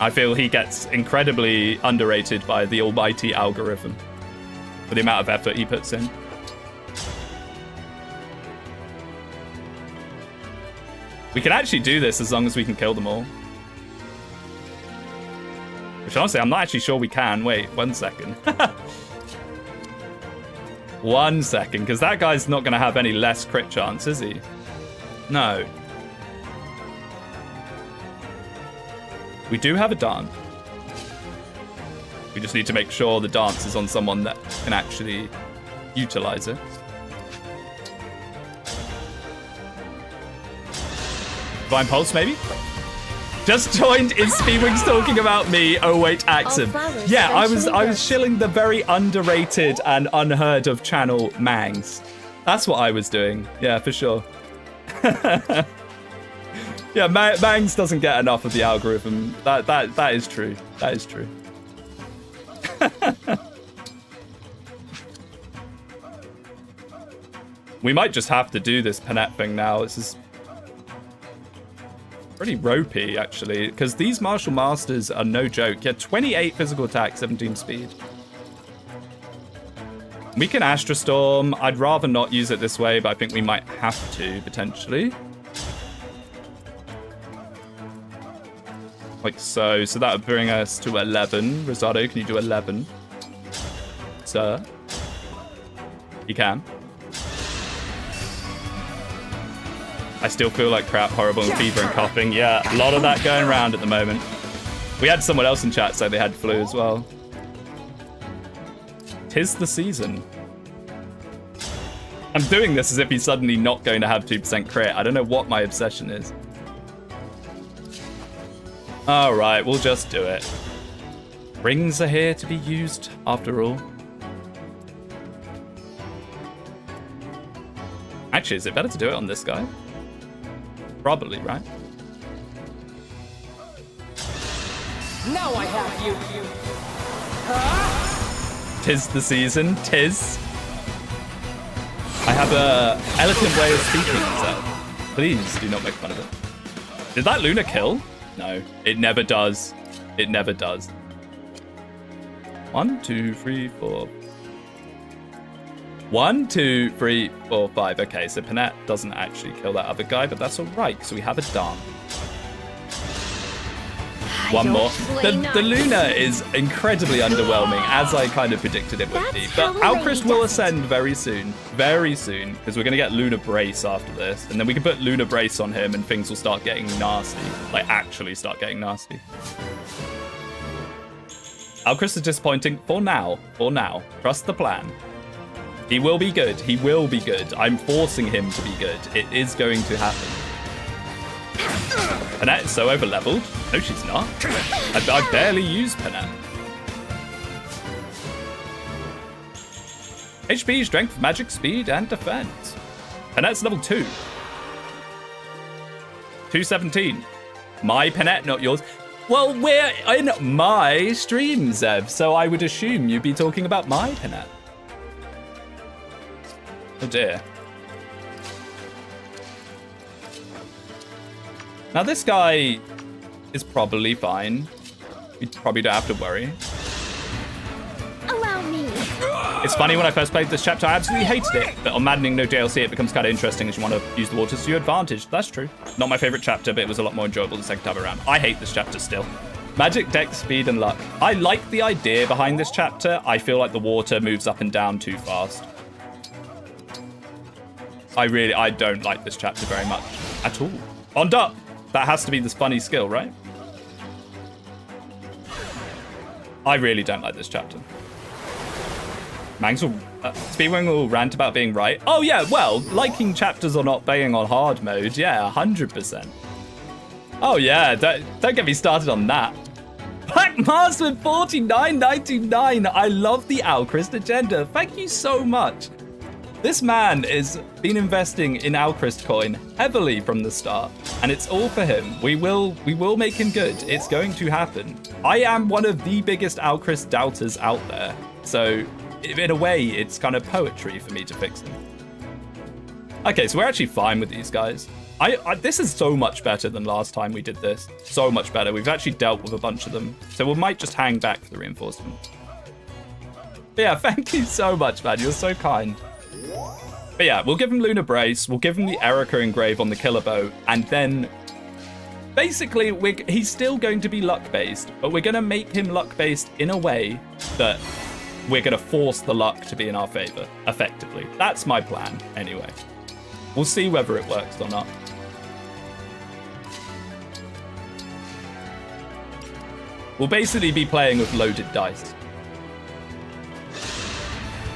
Speaker 1: I feel he gets incredibly underrated by the almighty algorithm for the amount of effort he puts in. We can actually do this as long as we can kill them all. Which honestly, I'm not actually sure we can. Wait, 1 second. 1 second, because that guy's not going to have any less crit chance, is he? No. We do have a dance. We just need to make sure the dance is on someone that can actually utilize it. Divine Pulse, maybe? Just joined. Is Speedwing's talking about me? Oh wait, Axum. Yeah, I was shilling the very underrated and unheard of channel Mangs. That's what I was doing. Yeah, for sure. Yeah, Mangs doesn't get enough of the algorithm. That is true. That is true. We might just have to do this Panette thing now. This is pretty ropey, actually, because these Martial Masters are no joke. Yeah, 28 physical attack, 17 speed. We can Astra Storm. I'd rather not use it this way, but I think we might have to, potentially. Like so. So that would bring us to 11. Rosado, can you do 11? Sir? You can. I still feel like crap, horrible, and fever and coughing. Yeah, a lot of that going around at the moment. We had someone else in chat say they had flu as well. 'Tis the season. I'm doing this as if he's suddenly not going to have 2% crit. I don't know what my obsession is. Alright, we'll just do it. Rings are here to be used, after all. Actually, is it better to do it on this guy? Probably, right?
Speaker 2: Now I have you.
Speaker 1: Tis the season. Tis. I have a eloquent way of speaking, so please do not make fun of it. Did that Luna kill? No, it never does. It never does. 1, 2, 3, 4. 1, 2, 3, 4, 5. Okay, so Panette doesn't actually kill that other guy, but that's all right, so we have a dance. One more. The Luna is incredibly underwhelming, as I kind of predicted it would be. But Alchrist will ascend very soon. Very soon, because we're going to get Luna Brace after this. And then we can put Luna Brace on him and things will start getting nasty. Like, actually start getting nasty. Alcryst is disappointing for now. For now. Trust the plan. He will be good. He will be good. I'm forcing him to be good. It is going to happen. Panette is so over-leveled. No, she's not. I barely use Panette. HP, strength, magic, speed, and defense. Panette's level 2. 217. My Panette, not yours. Well, we're in my stream, Zeb, so I would assume you'd be talking about my Panette. Oh dear. Now this guy is probably fine. We probably don't have to worry.
Speaker 3: Allow me.
Speaker 1: It's funny, when I first played this chapter, I absolutely hated it. But on Maddening No DLC, it becomes kind of interesting as you want to use the waters to your advantage. That's true. Not my favorite chapter, but it was a lot more enjoyable the second time around. I hate this chapter still. Magic, dex, speed, and luck. I like the idea behind this chapter. I feel like the water moves up and down too fast. I don't like this chapter very much at all. On up. That has to be this funny skill, right? I really don't like this chapter. Mangs will, Speedwinghere will rant about being right. Oh yeah, well, liking chapters or not being on hard mode, yeah, 100%. Oh yeah, don't get me started on that. Black Mars with 49.99. I love the Alcryst agenda. Thank you so much. This man has been investing in Alcryst coin heavily from the start, and it's all for him. We will make him good. It's going to happen. I am one of the biggest Alcryst doubters out there, so in a way, it's kind of poetry for me to fix him. Okay, so we're actually fine with these guys. This is so much better than last time we did this. So much better. We've actually dealt with a bunch of them, so we might just hang back for the reinforcement. But yeah, thank you so much, man. You're so kind. But yeah, we'll give him Lunar Brace, we'll give him the Erica Engrave on the Killer Bow, and then basically he's still going to be luck-based, but we're going to make him luck-based in a way that we're going to force the luck to be in our favor, effectively. That's my plan, anyway. We'll see whether it works or not. We'll basically be playing with loaded dice.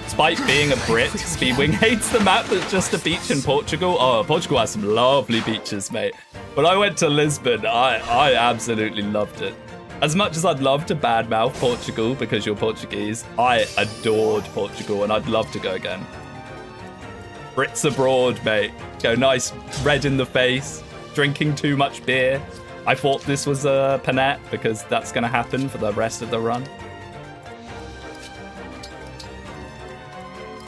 Speaker 1: Despite being a Brit, Speedwing hates the map that's just a beach in Portugal. Oh, Portugal has some lovely beaches, mate. When I went to Lisbon, I absolutely loved it. As much as I'd love to badmouth Portugal because you're Portuguese, I adored Portugal and I'd love to go again. Brits abroad, mate. Go nice red in the face, drinking too much beer. I thought this was a Panette because that's going to happen for the rest of the run.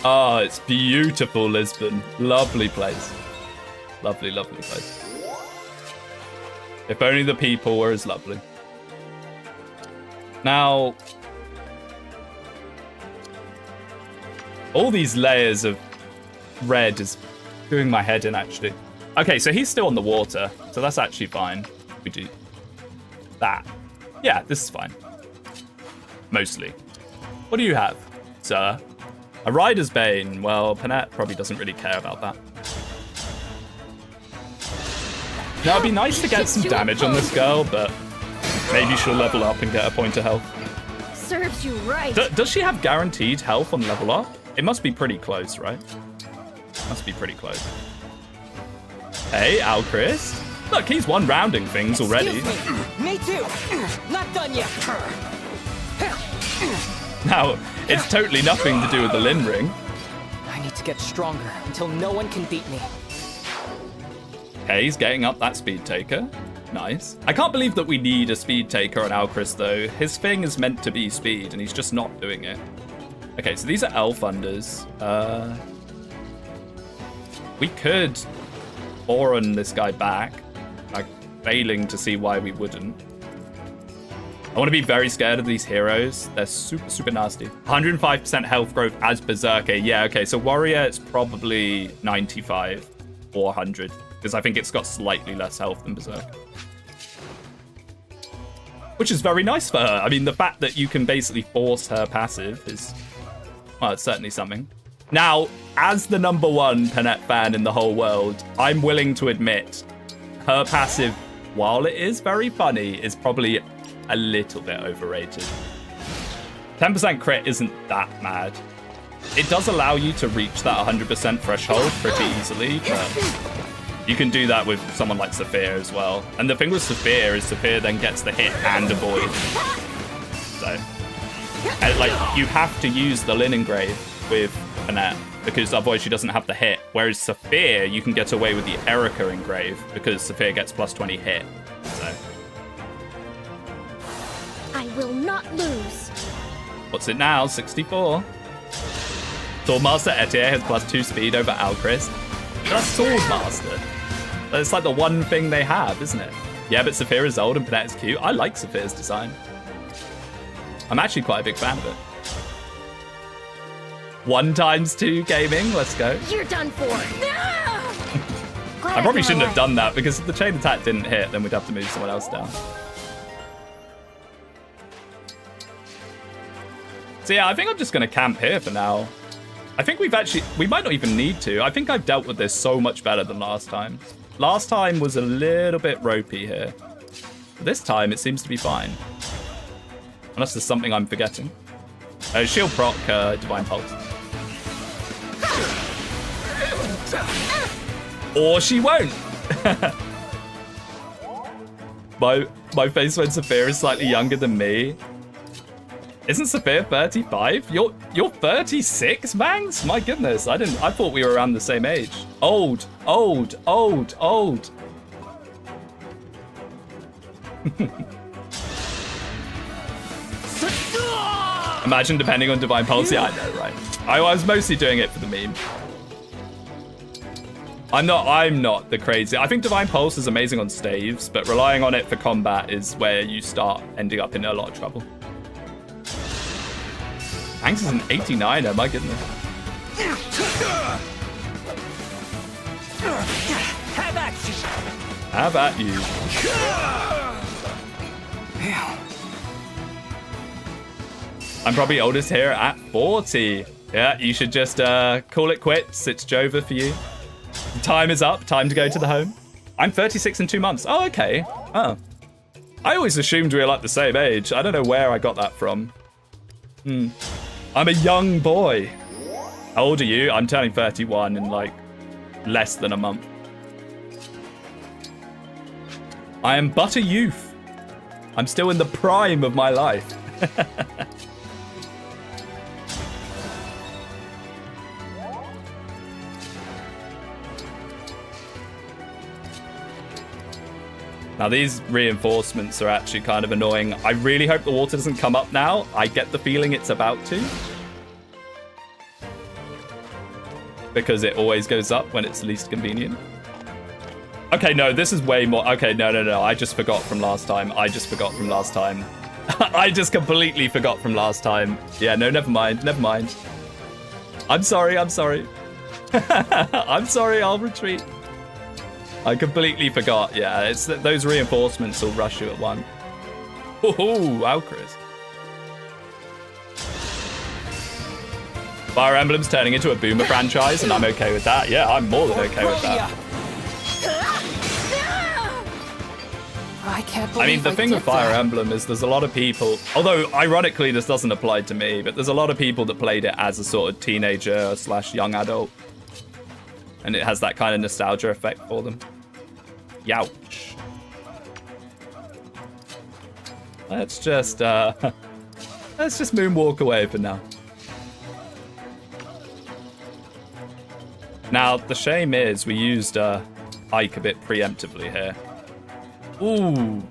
Speaker 1: Oh, it's beautiful, Lisbon. Lovely place. Lovely, lovely place. If only the people were as lovely. Now, all these layers of red is doing my head in, actually. Okay, so he's still on the water, so that's actually fine. We do that. Yeah, this is fine. Mostly. What do you have, sir? A Rider's Bane. Well, Panette probably doesn't really care about that. Now, it'd be nice to get some damage on this girl, but maybe she'll level up and get a point of health.
Speaker 3: Serves you right.
Speaker 1: Does she have guaranteed health on level up? It must be pretty close, right? Must be pretty close. Hey, Alcryst. Look, he's one-rounding things already.
Speaker 2: Me too. Not done yet.
Speaker 1: Now, it's totally nothing to do with the Lin Ring.
Speaker 2: I need to get stronger until no one can beat me.
Speaker 1: Okay, he's getting up that Speed Taker. Nice. I can't believe that we need a Speed Taker on Alcryst, though. His thing is meant to be speed, and he's just not doing it. Okay, so these are Elf Unders. We could Boron this guy back. Like, failing to see why we wouldn't. I want to be very scared of these heroes. They're super, super nasty. 105% health growth as Berserker. Yeah, okay, so Warrior, it's probably 95 or 100. Because I think it's got slightly less health than Berserker. Which is very nice for her. I mean, the fact that you can basically force her passive is... well, it's certainly something. Now, as the #1 Panette fan in the whole world, I'm willing to admit her passive, while it is very funny, is probably a little bit overrated. 10% crit isn't that mad. It does allow you to reach that 100% threshold pretty easily, but you can do that with someone like Saphir as well. And the thing with Saphir is Saphir then gets the hit and avoid. So, and, like, you have to use the Linen Grave with Annette because otherwise she doesn't have the hit. Whereas Saphir, you can get away with the Erica Engrave because Saphir gets plus 20 hit. So,
Speaker 3: I will not lose.
Speaker 1: what's it now? 64. Swordmaster Etier has plus 2 speed over Alchrist. That's Swordmaster. It's like the one thing they have, isn't it? Yeah, but Saphir is old and Panette is cute. I like Saphir's design. I'm actually quite a big fan of it. 1x2 gaming, let's go.
Speaker 3: You're done for.
Speaker 1: I probably shouldn't have done that because if the chain attack didn't hit, then we'd have to move someone else down. So yeah, I think I'm just going to camp here for now. I think we might not even need to. I think I've dealt with this so much better than last time. Last time was a little bit ropey here. But this time it seems to be fine. Unless there's something I'm forgetting. Shield proc, Divine Pulse. Or she won't. my face when Saphir is slightly younger than me. Isn't Saphir 35? You're 36, Bangs? My goodness, I thought we were around the same age. Old. Imagine depending on Divine Pulse. Yeah, I know, right? I was mostly doing it for the meme. I'm not the crazy. I think Divine Pulse is amazing on staves, but relying on it for combat is where you start ending up in a lot of trouble. Banks is an 89er, my goodness. Have at you. I'm probably oldest here at 40. Yeah, you should just call it quits. It's Jova for you. Time is up. Time to go to the home. I'm 36 in 2 months. Oh, okay. Oh. I always assumed we were like the same age. I don't know where I got that from. I'm a young boy. How old are you? I'm turning 31 in like less than a month. I am but a youth. I'm still in the prime of my life. Now these reinforcements are actually kind of annoying. I really hope the water doesn't come up now. I get the feeling it's about to. Because it always goes up when it's least convenient. Okay, no, this is way more. Okay, no. I just forgot from last time. I just completely forgot from last time. Yeah, no, never mind. I'm sorry. I'm sorry, I'll retreat. I completely forgot. Yeah, it's those reinforcements will rush you at one. Oh, wow, Chris. Fire Emblem's turning into a boomer franchise, and I'm okay with that. Yeah, I'm more than okay with that. I mean, the thing with Fire Emblem is there's a lot of people, although ironically this doesn't apply to me, but there's a lot of people that played it as a sort of teenager / young adult. And it has that kind of nostalgia effect for them. Youch. Let's just moonwalk away for now. Now, the shame is we used Ike a bit preemptively here. Ooh.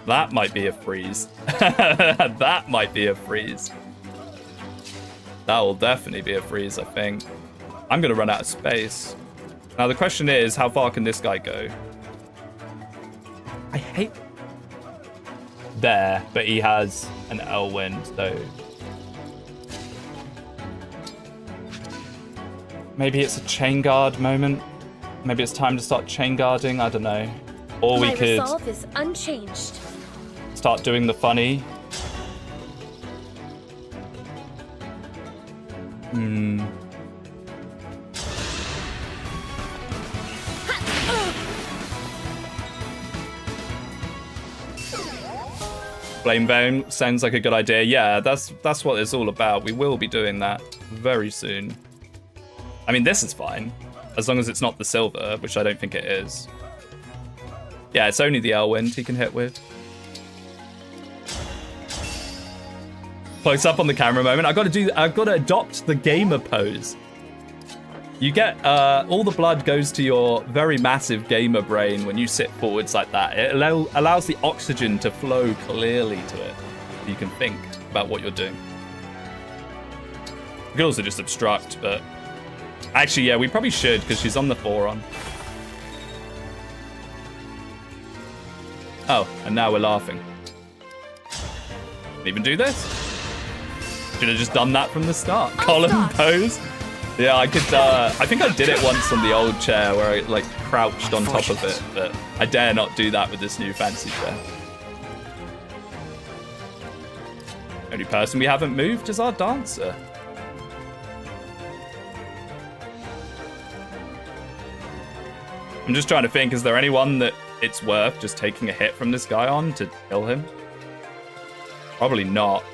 Speaker 1: That might be a freeze. That might be a freeze. That will definitely be a freeze, I think. I'm going to run out of space. Now, the question is, how far can this guy go? I hate... There, but he has an Elwind, so... Maybe it's a chain guard moment. Maybe it's time to start chain guarding, I don't know. Or we could...
Speaker 3: My resolve is unchanged.
Speaker 1: Start doing the funny. Flame Vein sounds like a good idea. Yeah, that's what it's all about. We will be doing that very soon. I mean, this is fine. As long as it's not the silver, which I don't think it is. Yeah, it's only the Elwind he can hit with. Close up on the camera moment. I've got to adopt the gamer pose. You get, all the blood goes to your very massive gamer brain when you sit forwards like that. It allows the oxygen to flow clearly to it. So you can think about what you're doing. You can also just obstruct, but... Actually, yeah, we probably should, because she's on the forearm. Oh, and now we're laughing. Didn't even do this. Should have just done that from the start. Column pose. Yeah, I could, I think I did it once on the old chair where I, like, crouched on top of it, but I dare not do that with this new fancy chair. Only person we haven't moved is our dancer. I'm just trying to think, is there anyone that it's worth just taking a hit from this guy on to kill him? Probably not.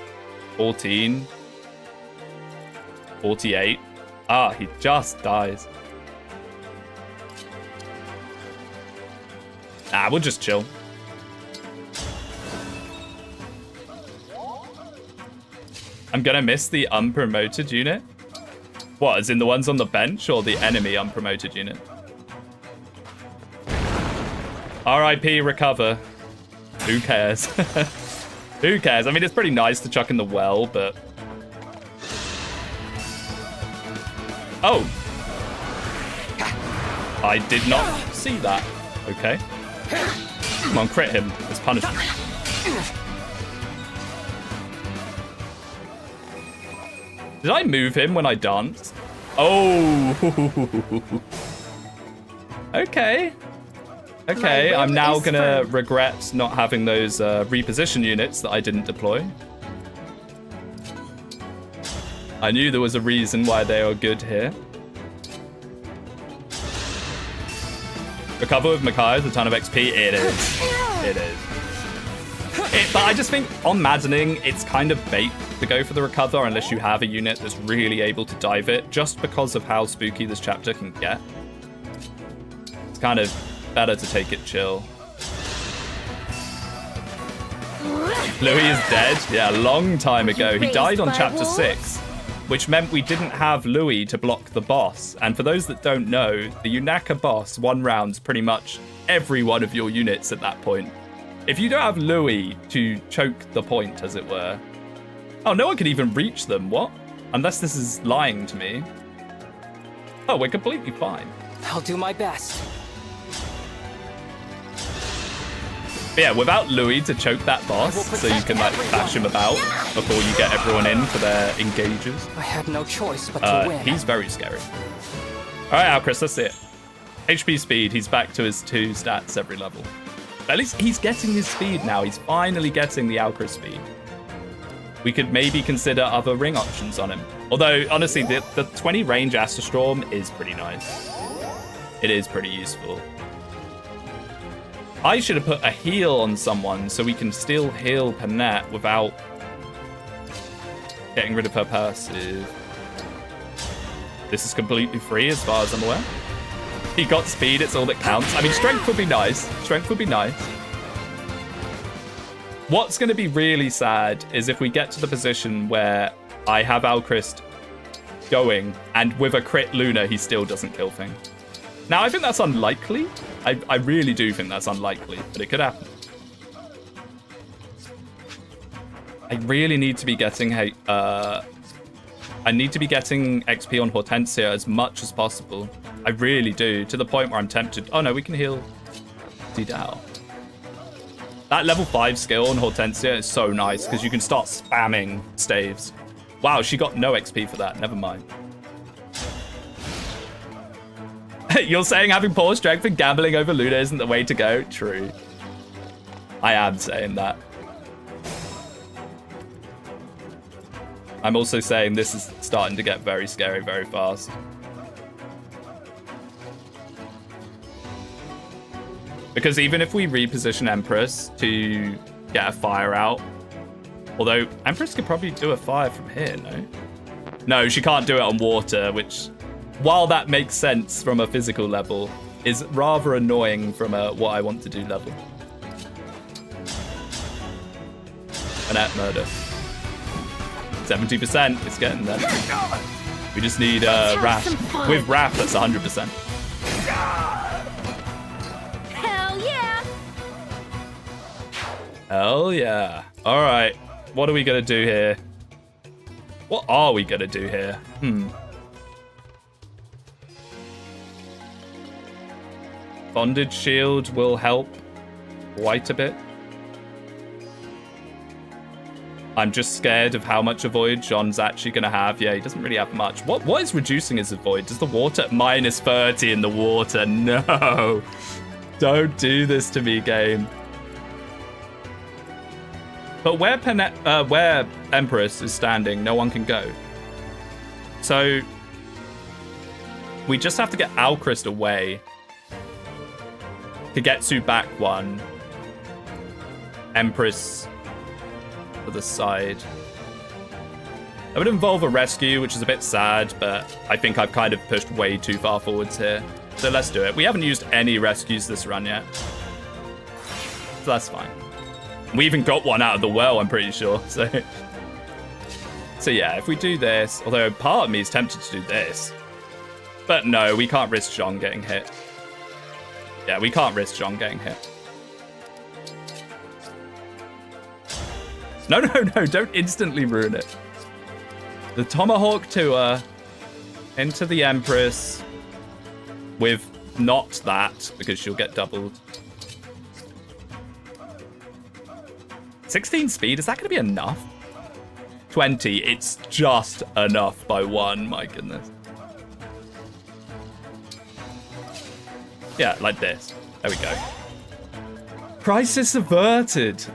Speaker 1: 14. 48. Ah, he just dies. Ah, we'll just chill. I'm gonna miss the unpromoted unit. What, as in the ones on the bench or the enemy unpromoted unit? RIP recover. Who cares? Who cares? I mean, it's pretty nice to chuck in the well, but... Oh! I did not see that. Okay. Come on, crit him as punishment. Did I move him when I danced? Oh! Okay. Okay, I'm now gonna regret not having those reposition units that I didn't deploy. I knew there was a reason why they were good here. Recover with Makai is a ton of XP. It is. It is. But I just think on Maddening, it's kind of bait to go for the recover unless you have a unit that's really able to dive it, just because of how spooky this chapter can get. It's kind of better to take it chill. Louis is dead. Yeah, a long time ago. He died on chapter 6, which meant we didn't have Louis to block the boss. And for those that don't know, the Unaka boss one rounds pretty much every one of your units at that point. If you don't have Louis to choke the point, as it were. Oh, no one can even reach them. What? Unless this is lying to me. Oh, we're completely fine.
Speaker 2: I'll do my best.
Speaker 1: But yeah, without Louis to choke that boss, so you can like bash him about before you get everyone in for their engages.
Speaker 2: I had no choice but to win.
Speaker 1: He's very scary. All right, Alchris, let's see it. HP speed, he's back to his 2 stats every level. At least he's getting his speed now. He's finally getting the Alchris speed. We could maybe consider other ring options on him. Although, honestly, the 20 range Asterstorm is pretty nice. It is pretty useful. I should have put a heal on someone so we can still heal Panette without getting rid of her passive. This is completely free as far as I'm aware. He got speed, it's all that counts. I mean, strength would be nice. Strength would be nice. What's going to be really sad is if we get to the position where I have Alchrist going and with a crit Luna, he still doesn't kill things. Now, I think that's unlikely. I really do think that's unlikely, but it could happen. I really need to be getting I need to be getting XP on Hortensia as much as possible. I really do, to the point where I'm tempted. Oh no, we can heal Didao. That level 5 skill on Hortensia is so nice because you can start spamming staves. Wow, she got no XP for that. Never mind. You're saying having poor strength and gambling over Luna isn't the way to go? True. I am saying that. I'm also saying this is starting to get very scary very fast. Because even if we reposition Empress to get a fire out, Although, Empress could probably do a fire from here, no? No, she can't do it on water, which, while that makes sense from a physical level, is rather annoying from a what I want to do level. Annette murder. 70%, it's getting there. We just need Wrath. With Wrath, that's 100%.
Speaker 3: Hell yeah!
Speaker 1: Hell yeah. All right, what are we gonna do here? What are we gonna do here? Bondage shield will help quite a bit. I'm just scared of how much avoid John's actually going to have. Yeah, he doesn't really have much. What is reducing his avoid? Does the water... minus 30 in the water. No. Don't do this to me, game. But where Empress is standing, no one can go. So... we just have to get Alchrist away. Kagetsu back one. Empress... to the side. That would involve a rescue, which is a bit sad, but I think I've kind of pushed way too far forwards here. So let's do it. We haven't used any rescues this run yet. So that's fine. We even got one out of the well, I'm pretty sure. So yeah, if we do this, although part of me is tempted to do this. But no, we can't risk Jean getting hit. Yeah, we can't risk Jean getting hit. No, don't instantly ruin it. The Tomahawk to her, into the Empress, with not that, because she'll get doubled. 16 speed, is that going to be enough? 20, it's just enough by 1, my goodness. Yeah, like this. There we go. Crisis averted.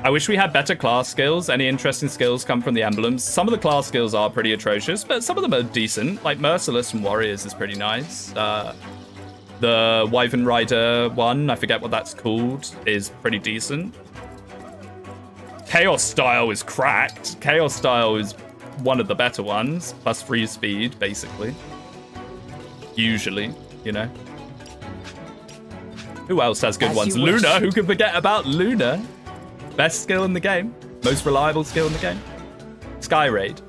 Speaker 1: I wish we had better class skills. Any interesting skills come from the emblems. Some of the class skills are pretty atrocious, but some of them are decent. Like Merciless from Warriors is pretty nice. The Wyvern Rider one, I forget what that's called, is pretty decent. Chaos Style is cracked. Chaos Style is one of the better ones, plus free speed, basically. Usually, you know. Who else has good ones? Luna, who can forget about Luna? Best skill in the game. Most reliable skill in the game. Sky Raid.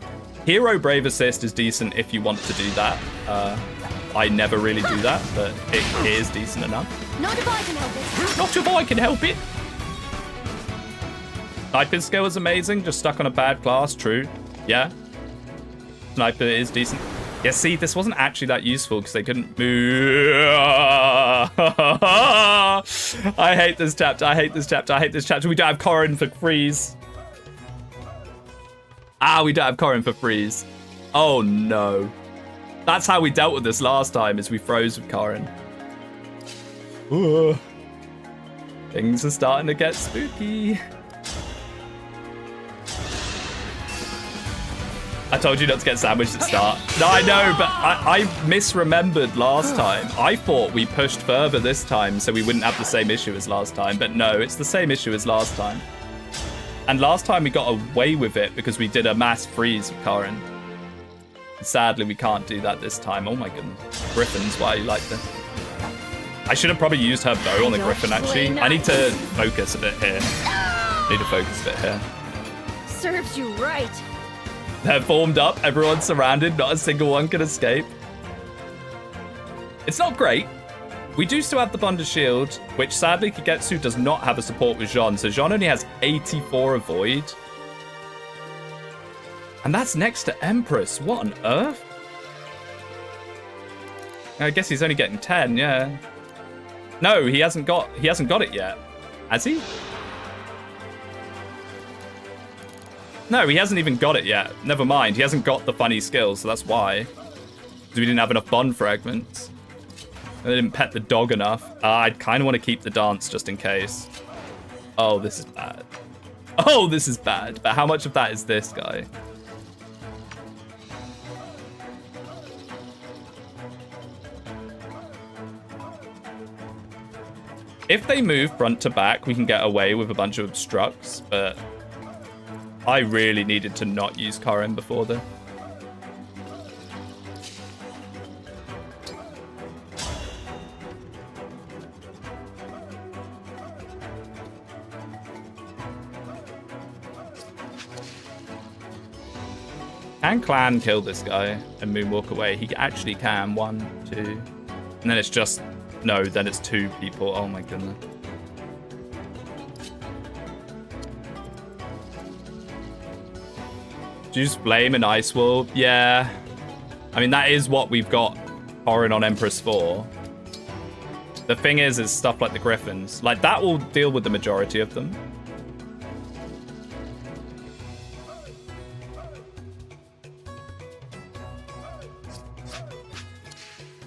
Speaker 1: Hero Brave Assist is decent if you want to do that. I never really do that, but it is decent enough.
Speaker 3: Not if I can help it.
Speaker 1: Not if I can help it. Sniper skill is amazing, just stuck on a bad class. True. Yeah. Sniper is decent. Yeah, see, this wasn't actually that useful because they couldn't move. I hate this chapter. I hate this chapter. I hate this chapter. We don't have Corrin for freeze. We don't have Corrin for freeze. Oh, no. That's how we dealt with this last time, is we froze with Corrin. Ooh. Things are starting to get spooky. I told you not to get sandwiched at start. No, I know, but I misremembered last time. I thought we pushed further this time so we wouldn't have the same issue as last time, but no, it's the same issue as last time. And last time we got away with it because we did a mass freeze with Corrin. Sadly, we can't do that this time. Oh my goodness. Griffins, why are you like this? I should have probably used her bow on the Griffin, actually. I need to focus a bit here.
Speaker 3: Serves you right.
Speaker 1: They're formed up, everyone's surrounded, not a single one can escape. It's not great. We do still have the Bonded Shield, which sadly Kagetsu does not have a support with Jean, so Jean only has 84 avoid. And that's next to Empress. What on earth? I guess he's only getting 10, yeah. No, he hasn't got it yet. Has he? No, he hasn't even got it yet. Never mind. He hasn't got the funny skills, so that's why. Because we didn't have enough bond fragments. And they didn't pet the dog enough. I kind of want to keep the dance just in case. Oh, this is bad. Oh, this is bad. But how much of that is this guy? If they move front to back, we can get away with a bunch of obstructs, but I really needed to not use Karin before though. Can Clan kill this guy and moonwalk away? He actually can. 1, 2. And then it's just... No, then it's 2 people. Oh my goodness. Use Flame and Ice Wall. Yeah. I mean, that is what we've got Orin on Empress for. The thing is stuff like the Griffins. Like, that will deal with the majority of them.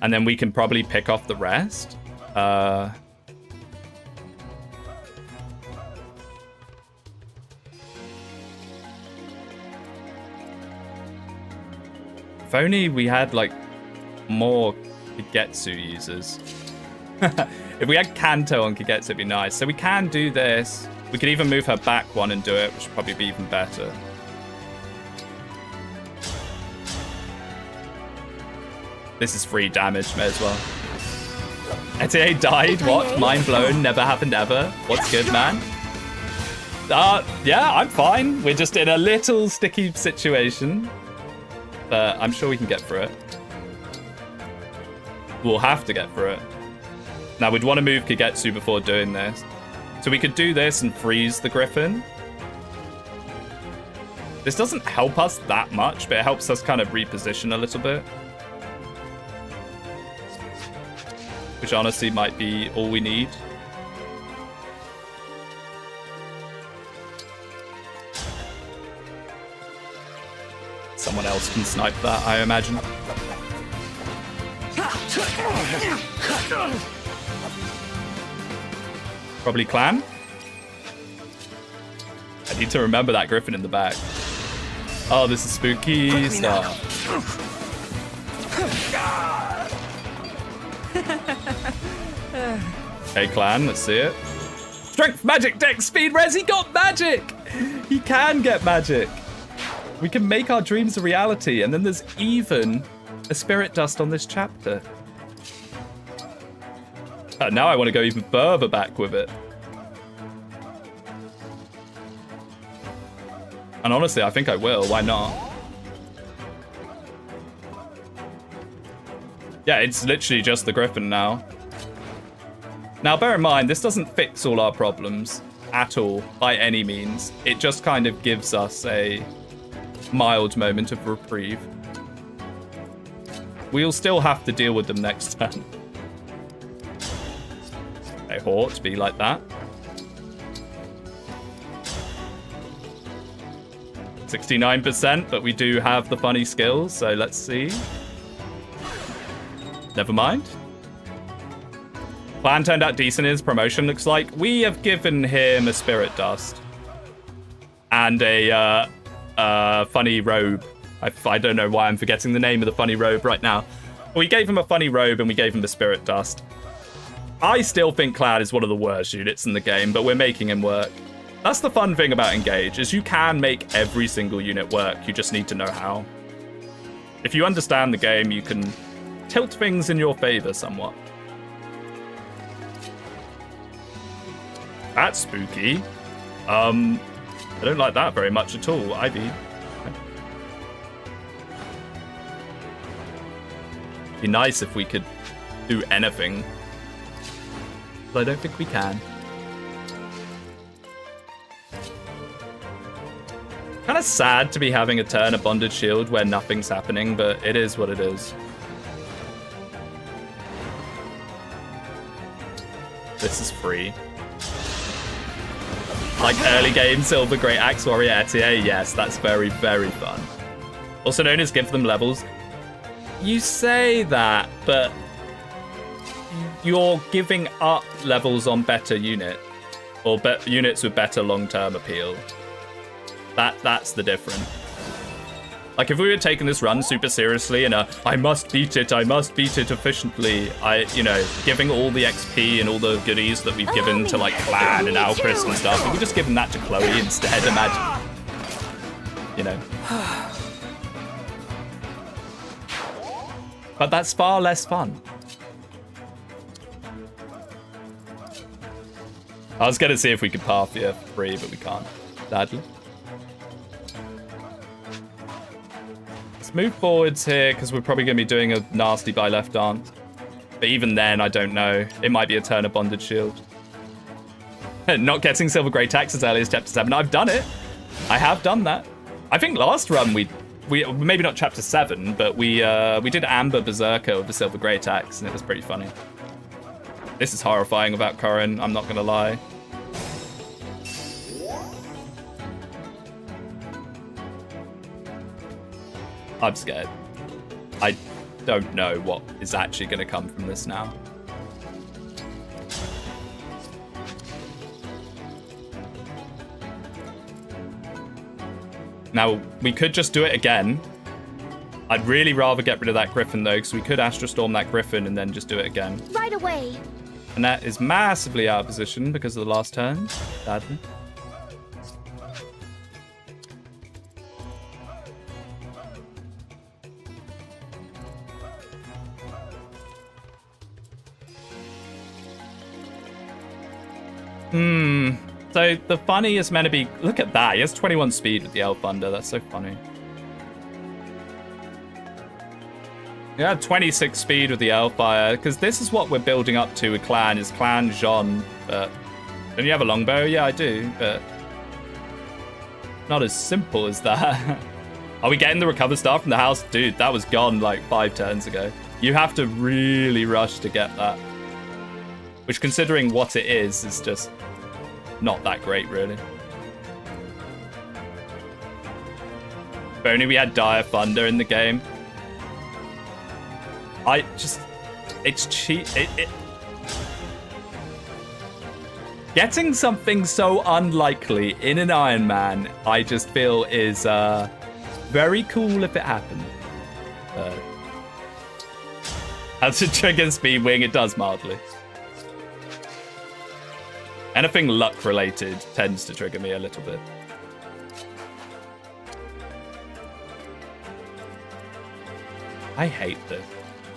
Speaker 1: And then we can probably pick off the rest. If only we had, like, more Kagetsu users. If we had Kanto on Kagetsu, it'd be nice. So we can do this. We could even move her back 1 and do it, which would probably be even better. This is free damage, may as well. ETA died, what? Mind blown, never happened ever. What's good, man? Yeah, I'm fine. We're just in a little sticky situation. But I'm sure we can get through it. We'll have to get through it. Now, we'd want to move Kagetsu before doing this. So we could do this and freeze the Griffin. This doesn't help us that much, but it helps us kind of reposition a little bit. Which honestly might be all we need. Someone else can snipe that, I imagine. Probably Clan. I need to remember that Griffin in the back. Oh, this is spooky stuff. Okay, Clan, let's see it. Strength, magic, dex, speed, res. He got magic. He can get magic. We can make our dreams a reality, and then there's even a spirit dust on this chapter. Now I want to go even further back with it. And honestly, I think I will. Why not? Yeah, it's literally just the Griffin now. Now, bear in mind, this doesn't fix all our problems at all, by any means. It just kind of gives us a mild moment of reprieve. We'll still have to deal with them next turn. They ought to be like that. 69%, but we do have the funny skills, so let's see. Never mind. Plan turned out decent in his promotion, looks like. We have given him a spirit dust. And a funny robe. I don't know why I'm forgetting the name of the funny robe right now. We gave him a funny robe and we gave him the spirit dust. I still think Cloud is one of the worst units in the game, but we're making him work. That's the fun thing about Engage, is you can make every single unit work. You just need to know how. If you understand the game, you can tilt things in your favor somewhat. That's spooky. I don't like that very much at all, Ivy. Be nice if we could do anything. But I don't think we can. Kind of sad to be having a turn a Bonded Shield where nothing's happening, but it is what it is. This is free. Like early game Silver Great Axe Warrior ETA, yes, that's very, very fun. Also known as Give Them Levels. You say that, but you're giving up levels on better unit, or units with better long-term appeal. That's the difference. Like if we were taking this run super seriously and I must beat it efficiently, giving all the XP and all the goodies that we've given to like Clan and Alchris and stuff, we could just give them that to Chloe instead, imagine. you know. But that's far less fun. I was going to see if we could path here for free, but we can't, sadly. Let's move forwards here, because we're probably going to be doing a nasty by left dance. But even then, I don't know. It might be a turn of Bonded Shield. Not getting Silver Grey Tax as early as Chapter 7. I've done it. I have done that. I think last run we maybe not Chapter 7, but we did Amber Berserker with the Silver Grey Tax, and it was pretty funny. This is horrifying about Corrin, I'm not going to lie. I'm scared. I don't know what is actually going to come from this now. Now, we could just do it again. I'd really rather get rid of that Griffin, though, because we could Astral Storm that Griffin and then just do it again.
Speaker 3: Right away.
Speaker 1: And that is massively out of position because of the last turn, sadly. So the funny is meant to be... Look at that. He has 21 speed with the Elf Thunder. That's so funny. Yeah, 26 speed with the Elfire. Because this is what we're building up to with Clan. Is Clan Jean. But... Don't you have a longbow? Yeah, I do. But... Not as simple as that. Are we getting the Recover Star from the house? Dude, that was gone like 5 turns ago. You have to really rush to get that. Which, considering what it is just... not that great, really. If only we had Dire Thunder in the game. It's cheap. Getting something so unlikely in an Ironman, I just feel is very cool if it happened. As it triggers Speedwing, it does mildly. Anything luck related tends to trigger me a little bit. I hate this.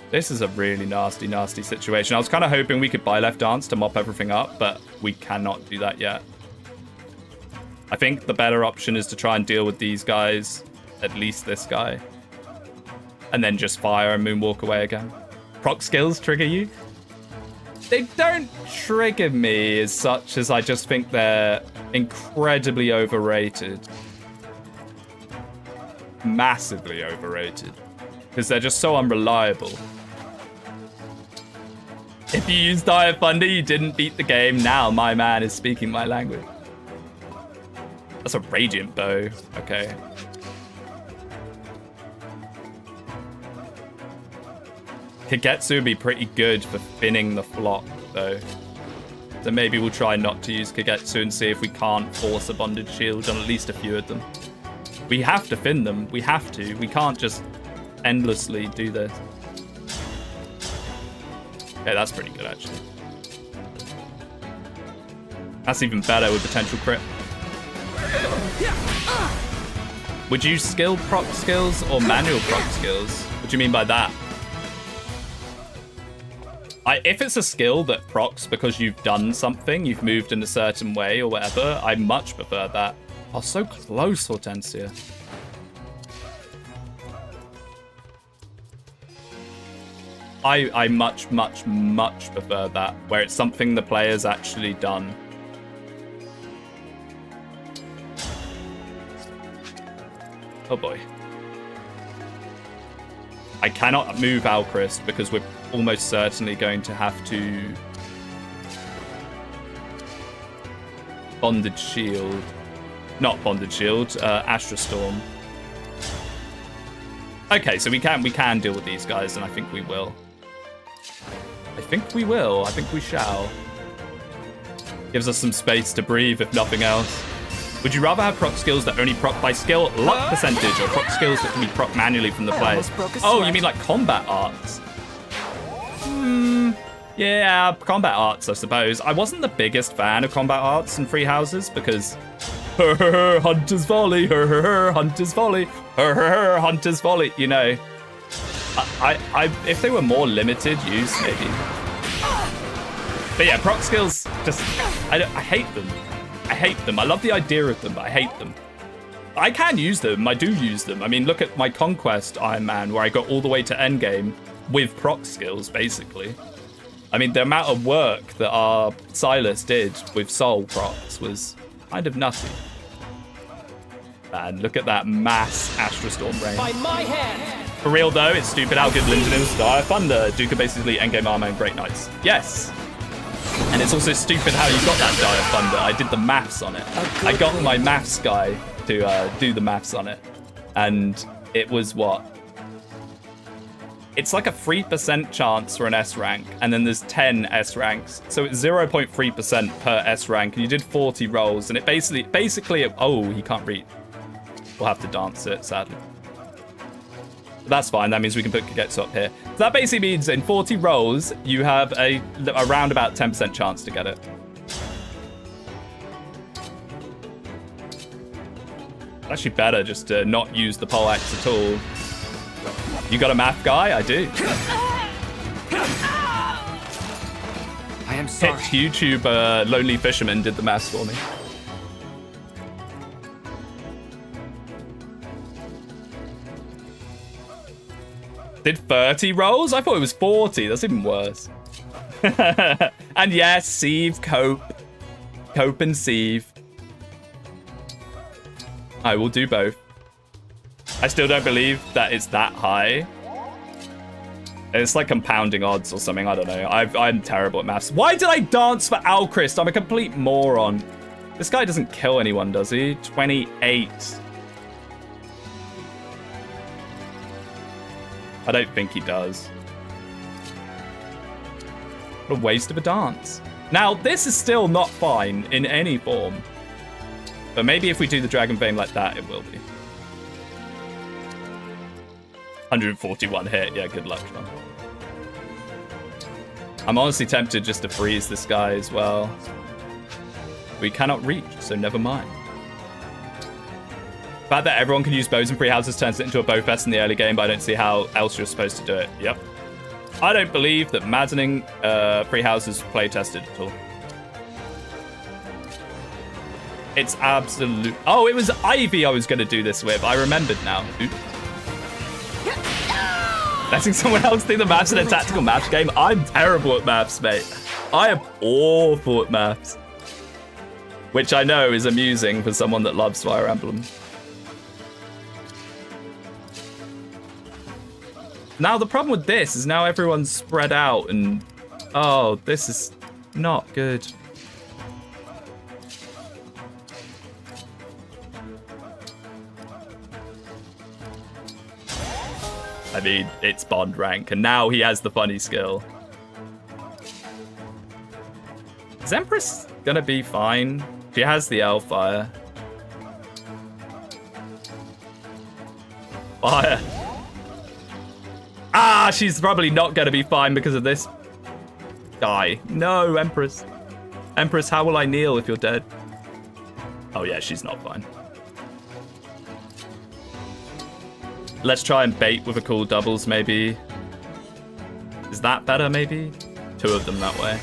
Speaker 1: This is a really nasty, nasty situation. I was kind of hoping we could buy left dance to mop everything up, but we cannot do that yet. I think the better option is to try and deal with these guys, at least this guy, and then just fire and moonwalk away again. Proc skills trigger you? They don't trigger me as such as I just think they're incredibly overrated. Massively overrated. Because they're just so unreliable. If you use Dire Thunder, you didn't beat the game. Now my man is speaking my language. That's a Radiant Bow. Okay. Kagetsu would be pretty good for thinning the flock, though. So maybe we'll try not to use Kagetsu and see if we can't force a Bonded Shield on at least a few of them. We have to thin them. We have to. We can't just endlessly do this. Okay, that's pretty good, actually. That's even better with potential crit. Would you skill proc skills or manual proc skills? What do you mean by that? If it's a skill that procs because you've done something, you've moved in a certain way or whatever, I much prefer that. Oh, so close, Hortensia. I much, much, much prefer that, where it's something the player's actually done. Oh boy. I cannot move Alchrist because we're almost certainly going to have to Bonded Shield. Not Bonded Shield, Astral Storm. Okay, so we can deal with these guys, and I think we will. I think we will. I think we shall. Gives us some space to breathe, if nothing else. Would you rather have proc skills that only proc by skill, luck percentage, or proc skills that can be proc manually from the player? Oh, you mean like combat arts? Yeah, combat arts, I suppose. I wasn't the biggest fan of combat arts and free houses because Hunter's volley, hunter's volley, hunter's volley. You know, I if they were more limited use, maybe. But yeah, proc skills, just, I hate them. I hate them. I love the idea of them, but I hate them. I can use them. I do use them. I mean, look at my Conquest Ironman, where I got all the way to endgame with proc skills, basically. I mean, the amount of work that our Silas did with Soul procs was kind of nutty. Man, look at that mass Astrostorm rain.
Speaker 2: By my hand!
Speaker 1: For real, though, it's stupid how good Linden is. Dire Thunder. Duke basically endgame armor and Great Knights. Yes. And it's also stupid how you got that Dire Thunder. I did the maths on it. I got my maths guy to do the maths on it. And it was what? It's like a 3% chance for an S rank, and then there's 10 S ranks. So it's 0.3% per S rank, and you did 40 rolls, and it basically, oh, he can't reach. We'll have to dance it, sadly. But that's fine, that means we can put Kagetsu up here. So that basically means in 40 rolls, you have around about 10% chance to get it. Actually better just to not use the poleaxe at all. You got a math guy? I do.
Speaker 2: I am sorry.
Speaker 1: YouTube Lonely Fisherman did the maths for me. Did 30 rolls? I thought it was 40. That's even worse. And yes, Sieve, Cope. Cope and Sieve. I will do both. I still don't believe that it's that high. It's like compounding odds or something. I don't know. I'm terrible at maths. Why did I dance for Alchrist? I'm a complete moron. This guy doesn't kill anyone, does he? 28. I don't think he does. What a waste of a dance. Now, this is still not fine in any form. But maybe if we do the Dragon Vein like that, it will be. 141 hit. Yeah, good luck, John. I'm honestly tempted just to freeze this guy as well. We cannot reach, so never mind. The fact that everyone can use bows and free houses turns it into a bow fest in the early game, but I don't see how else you're supposed to do it. Yep. I don't believe that Maddening free houses play tested at all. It's absolute. Oh, it was Ivy I was going to do this with. I remembered now. Oops. Letting someone else do the maths in a tactical maths game. I'm terrible at maths, mate. I am awful at maths. Which I know is amusing for someone that loves Fire Emblem. Now, the problem with this is now everyone's spread out and... Oh, this is not good. I mean, it's Bond rank, and now he has the funny skill. Is Empress gonna be fine? She has the Hellfire. Fire. Ah, she's probably not gonna be fine because of this guy. No, Empress. Empress, how will I kneel if you're dead? Oh yeah, she's not fine. Let's try and bait with a cool doubles, maybe. Is that better, maybe? 2 of them that way.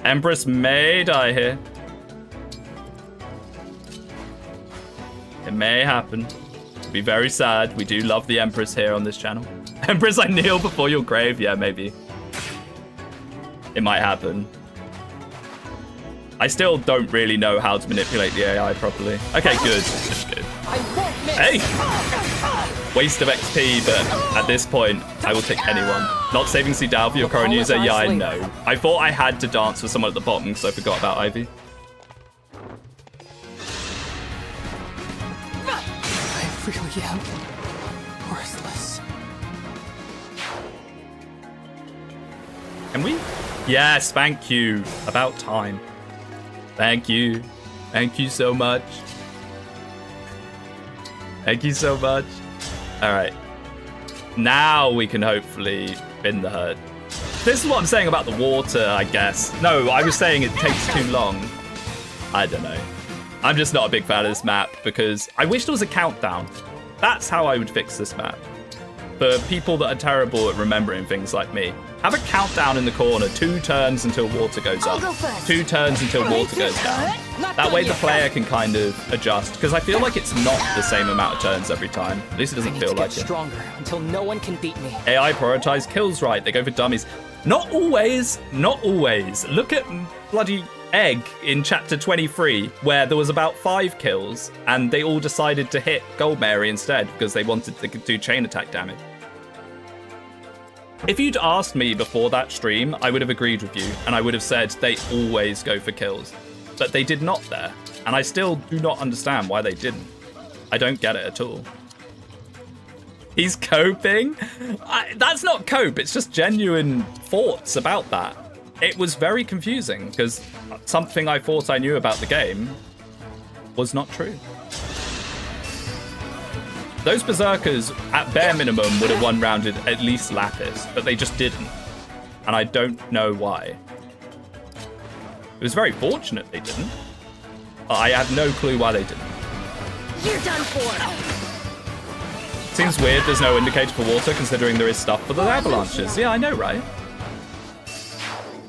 Speaker 1: Empress may die here. It may happen. It'd be very sad. We do love the Empress here on this channel. Empress, I kneel before your grave. Yeah, maybe. It might happen. I still don't really know how to manipulate the AI properly. Okay, good. Just good. Hey! Waste of XP, but at this point, I will take anyone. Not saving Seedal for your current user? Yeah, I know. I thought I had to dance with someone at the bottom because I forgot about Ivy.
Speaker 2: I really am worthless.
Speaker 1: Can we? Yes, thank you. About time. Thank you. Thank you so much. Thank you so much. All right. Now we can hopefully bin the herd. This is what I'm saying about the water, I guess. No, I was saying it takes too long. I don't know. I'm just not a big fan of this map because I wish there was a countdown. That's how I would fix this map. For people that are terrible at remembering things like me, have a countdown in the corner, 2 turns until water goes
Speaker 3: I'll
Speaker 1: up,
Speaker 3: go first.
Speaker 1: 2 turns until water goes down. That way the player can kind of adjust, because I feel like it's not the same amount of turns every time. At least it doesn't feel like it.
Speaker 2: Stronger until no one can beat me.
Speaker 1: AI prioritize kills right. They go for dummies. Not always. Not always. Look at bloody Egg in chapter 23, where there was about 5 kills, and they all decided to hit Gold Mary instead because they wanted to do chain attack damage. If you'd asked me before that stream, I would have agreed with you, and I would have said they always go for kills. But they did not there, and I still do not understand why they didn't. I don't get it at all. He's coping? That's not cope, it's just genuine thoughts about that. It was very confusing, because something I thought I knew about the game was not true. Those Berserkers, at bare minimum, would have one-rounded at least Lapis, but they just didn't. And I don't know why. It was very fortunate they didn't. I have no clue why they didn't.
Speaker 3: You're done for.
Speaker 1: Seems weird there's no indicator for water, considering there is stuff for the avalanches. Yeah, I know, right?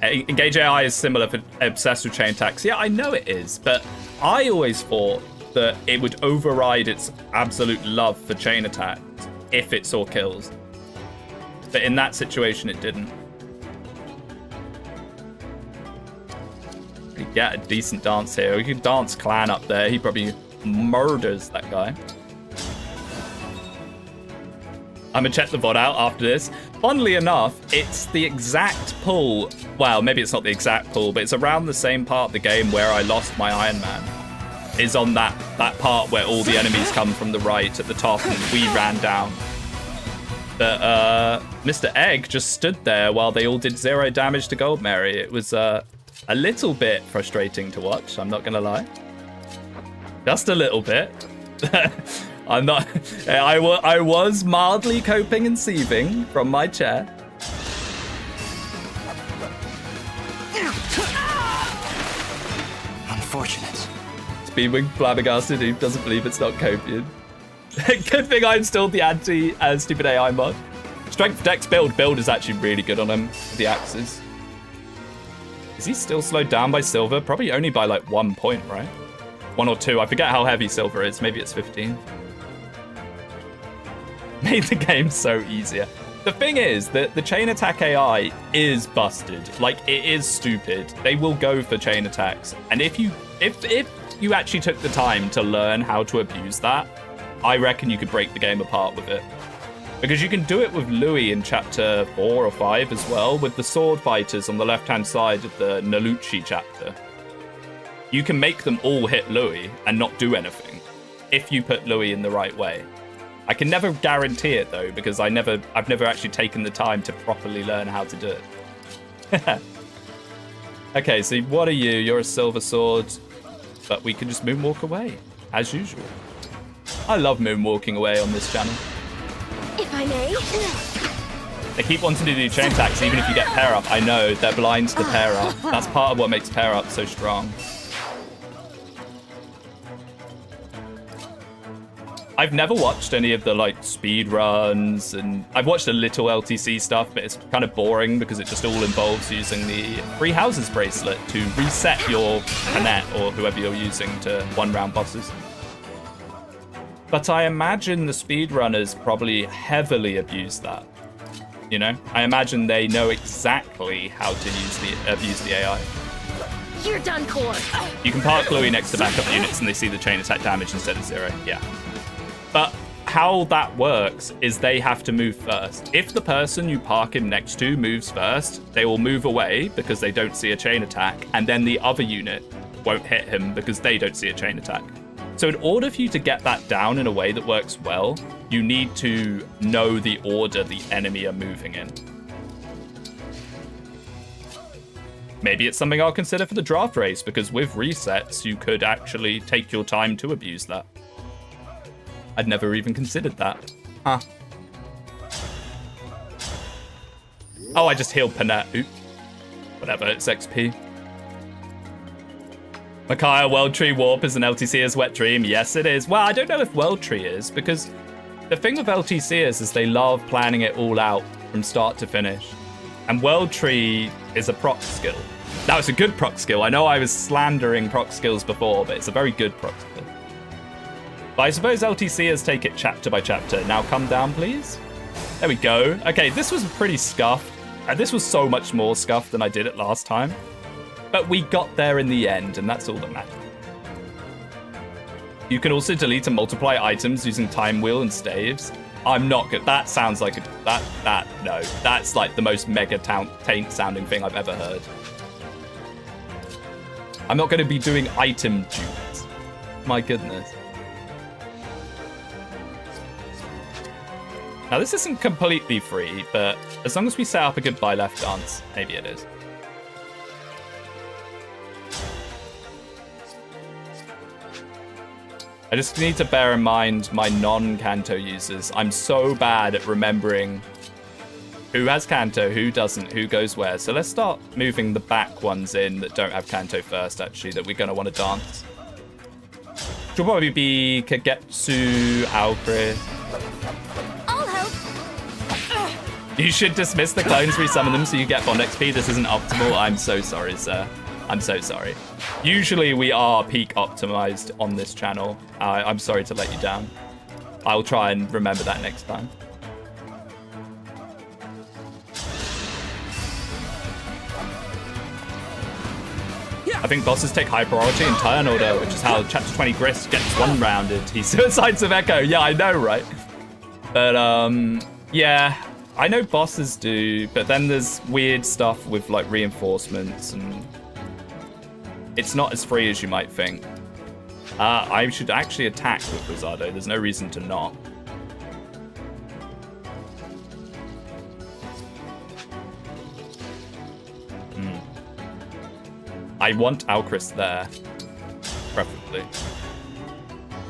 Speaker 1: Engage AI is similar for obsessed with chain attacks. Yeah, I know it is, but I always thought that it would override its absolute love for chain attacks if it saw kills. But in that situation, it didn't. You get a decent dance here. You could dance Clan up there. He probably murders that guy. I'm gonna check the VOD out after this. Funnily enough, it's the exact pull. Well, maybe it's not the exact pull, but it's around the same part of the game where I lost my Iron Man. Is on that part where all the enemies come from the right at the top and we ran down. But Mr. Egg just stood there while they all did 0 damage to Gold Mary. It was a little bit frustrating to watch, I'm not gonna lie. Just a little bit. I'm not. I was mildly coping and seething from my chair.
Speaker 2: Unfortunate.
Speaker 1: Speedwing flabbergasted, who doesn't believe it's not copied. Good thing I installed the anti-stupid AI mod. Strength Dex build is actually really good on him with the axes. Is he still slowed down by silver? Probably only by like 1 point, right? 1 or 2. I forget how heavy silver is. Maybe it's 15. Made the game so easier. The thing is that the chain attack AI is busted. Like, it is stupid. They will go for chain attacks. And if you actually took the time to learn how to abuse that, I reckon you could break the game apart with it. Because you can do it with Louis in chapter 4 or 5 as well, with the sword fighters on the left-hand side of the Nalucci chapter. You can make them all hit Louis and not do anything if you put Louis in the right way. I can never guarantee it though, because I've never actually taken the time to properly learn how to do it. Okay, so what are you? You're a silver sword, but we can just moonwalk away, as usual. I love moonwalking away on this channel.
Speaker 3: If I may.
Speaker 1: They keep wanting to do chain attacks even if you get pair up. I know, they're blind to pair up. That's part of what makes pair up so strong. I've never watched any of the like speed runs, and I've watched a little LTC stuff, but it's kind of boring because it just all involves using the Three Houses bracelet to reset your Annette or whoever you're using to 1-round bosses. But I imagine the speedrunners probably heavily abuse that. You know, I imagine they know exactly how to abuse the AI.
Speaker 3: You're done for.
Speaker 1: You can park Louis next to backup units and they see the chain attack damage instead of 0. Yeah. But how that works is they have to move first. If the person you park him next to moves first, they will move away because they don't see a chain attack, and then the other unit won't hit him because they don't see a chain attack. So in order for you to get that down in a way that works well, you need to know the order the enemy are moving in. Maybe it's something I'll consider for the draft race, because with resets, you could actually take your time to abuse that. I'd never even considered that. Huh. Oh, I just healed Panette. Oop. Whatever, it's XP. Micaiah, World Tree Warp is an LTCers wet dream. Yes, it is. Well, I don't know if World Tree is, because the thing with LTCers is they love planning it all out from start to finish. And World Tree is a proc skill. Now, it's a good proc skill. I know I was slandering proc skills before, but it's a very good proc skill. But I suppose LTCers take it chapter by chapter. Now come down, please. There we go. Okay, this was pretty scuffed. And this was so much more scuffed than I did it last time. But we got there in the end, and that's all that matters. You can also delete and multiply items using time wheel and staves. I'm not good. That sounds like no. That's like the most mega taint sounding thing I've ever heard. I'm not going to be doing item dupes. My goodness. Now, this isn't completely free, but as long as we set up a good buy left dance, maybe it is. I just need to bear in mind my non-Kanto users. I'm so bad at remembering who has Kanto, who doesn't, who goes where. So let's start moving the back ones in that don't have Kanto first, actually, that we're going to want to dance. She'll probably be Kagetsu, Alcris.
Speaker 3: I'll help.
Speaker 1: You should dismiss the clones, resummon them so you get Bond XP. This isn't optimal. I'm so sorry, sir. I'm so sorry. Usually we are peak optimized on this channel. I'm sorry to let you down. I'll try and remember that next time. I think bosses take high priority in turn order, which is how Chapter 20 Grist gets one-rounded. He suicides of Echo. Yeah, I know, right? But, yeah, I know bosses do, but then there's weird stuff with, like, reinforcements, and it's not as free as you might think. I should actually attack with Rosado. There's no reason to not. I want Alcris there, preferably.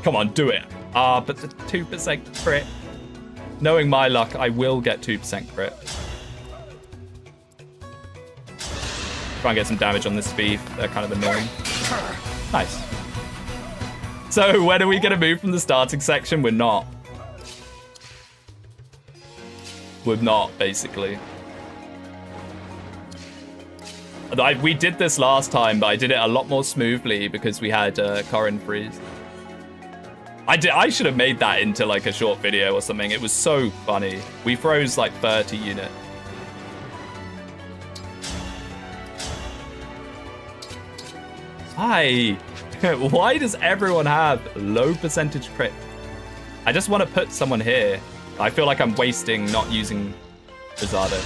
Speaker 1: Come on, do it. But the 2% crit. Knowing my luck, I will get 2% crit. Try and get some damage on this speed. They're kind of annoying. Nice. So when are we going to move from the starting section? We're not. We're not, basically. We did this last time, but I did it a lot more smoothly because we had Corrin freeze. I should have made that into like a short video or something. It was so funny. We froze like 30 units. Hi. Why does everyone have low percentage crit? I just want to put someone here. I feel like I'm wasting not using Rosado.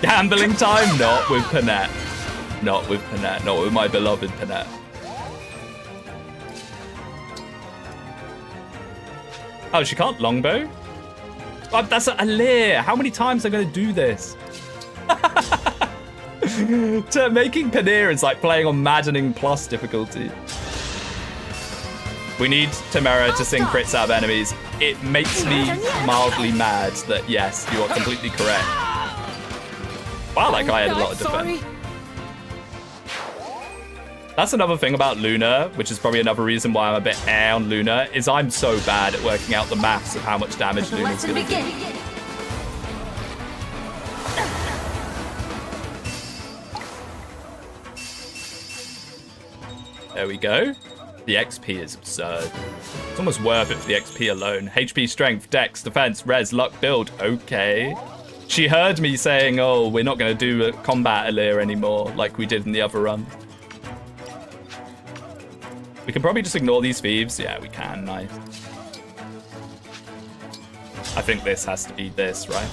Speaker 1: Gambling time? Not with Panette. Not with Panette. Not with my beloved Panette. Oh, she can't longbow? Oh, that's a leer. How many times am I going to do this? Making Paneer is like playing on Maddening Plus difficulty. We need Tamara to sing crits out of enemies. It makes me mildly mad that, yes, you are completely correct. Wow, that guy had a lot of defense. That's another thing about Luna, which is probably another reason why I'm a bit on Luna, is I'm so bad at working out the maths of how much damage Luna's going to do. There we go. The XP is absurd. It's almost worth it for the XP alone. HP, strength, dex, defense, res, luck, build. Okay. She heard me saying, oh, we're not going to do a combat Alir anymore like we did in the other run. We can probably just ignore these thieves. Yeah, we can. Nice. I think this has to be this, right?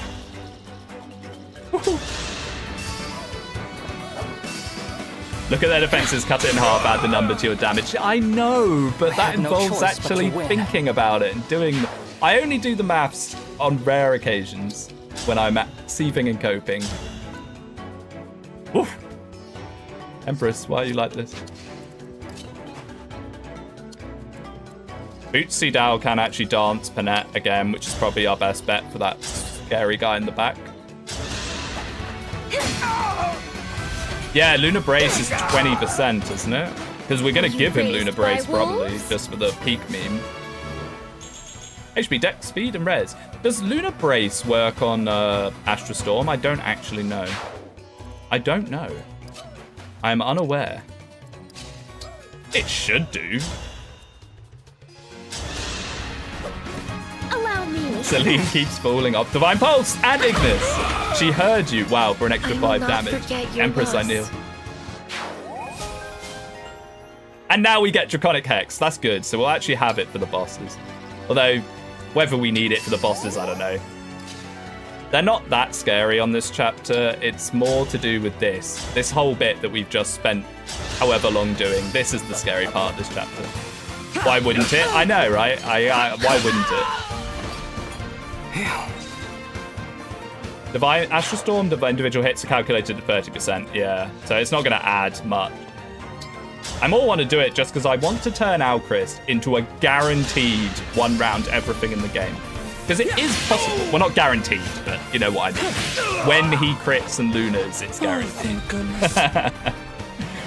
Speaker 1: Look at their defenses, cut it in half, add the number to your damage. I know, but that involves actually thinking about it and doing... I only do the maths on rare occasions when I'm seething and coping. Oof. Empress, why are you like this? Bootsy Dow can actually dance Panette again, which is probably our best bet for that scary guy in the back. Yeah, Lunar Brace is 20%, isn't it? Because we're going to give him Lunar Brace probably, just for the peak meme. HP, Dex, Speed, and Res. Does Lunar Brace work on Astra Storm? I don't actually know. I don't know. I am unaware. It should do.
Speaker 3: Allow me.
Speaker 1: Celine keeps falling off. Divine Pulse and Ignis. She heard you. Wow, for an extra 5 damage. Empress, I kneel. And now we get Draconic Hex. That's good. So we'll actually have it for the bosses. Although, whether we need it for the bosses, I don't know. They're not that scary on this chapter. It's more to do with this. This whole bit that we've just spent however long doing. This is the scary part of this chapter. Why wouldn't it? I know, right? Why wouldn't it? Divine Astral Storm, the individual hits are calculated at 30%. Yeah, so it's not going to add much. I more want to do it just because I want to turn Alchrist into a guaranteed one round everything in the game. Because it is possible. Well, not guaranteed, but you know what I mean. When he crits and lunars, it's guaranteed.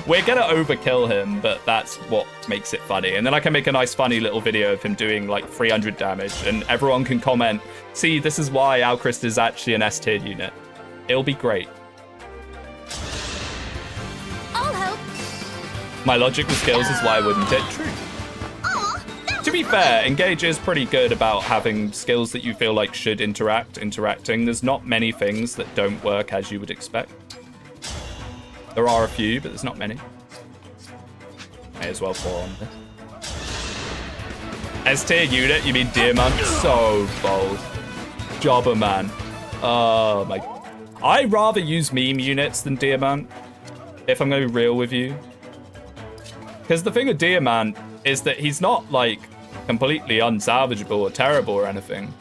Speaker 1: We're going to overkill him, but that's what makes it funny. And then I can make a nice funny little video of him doing like 300 damage and everyone can comment, see, this is why Alchrist is actually an S-tier unit. It'll be great.
Speaker 3: I'll help.
Speaker 1: My logic with skills is why wouldn't it? True. To be fair, Engage is pretty good about having skills that you feel like should interacting. There's not many things that don't work as you would expect. There are a few, but there's not many. May as well fall on this. S-tier unit, you mean Diamant? So bold. Jobber man. Oh my. I rather use meme units than Diamant, if I'm going to be real with you. Because the thing with Diamant is that he's not like completely unsalvageable or terrible or anything.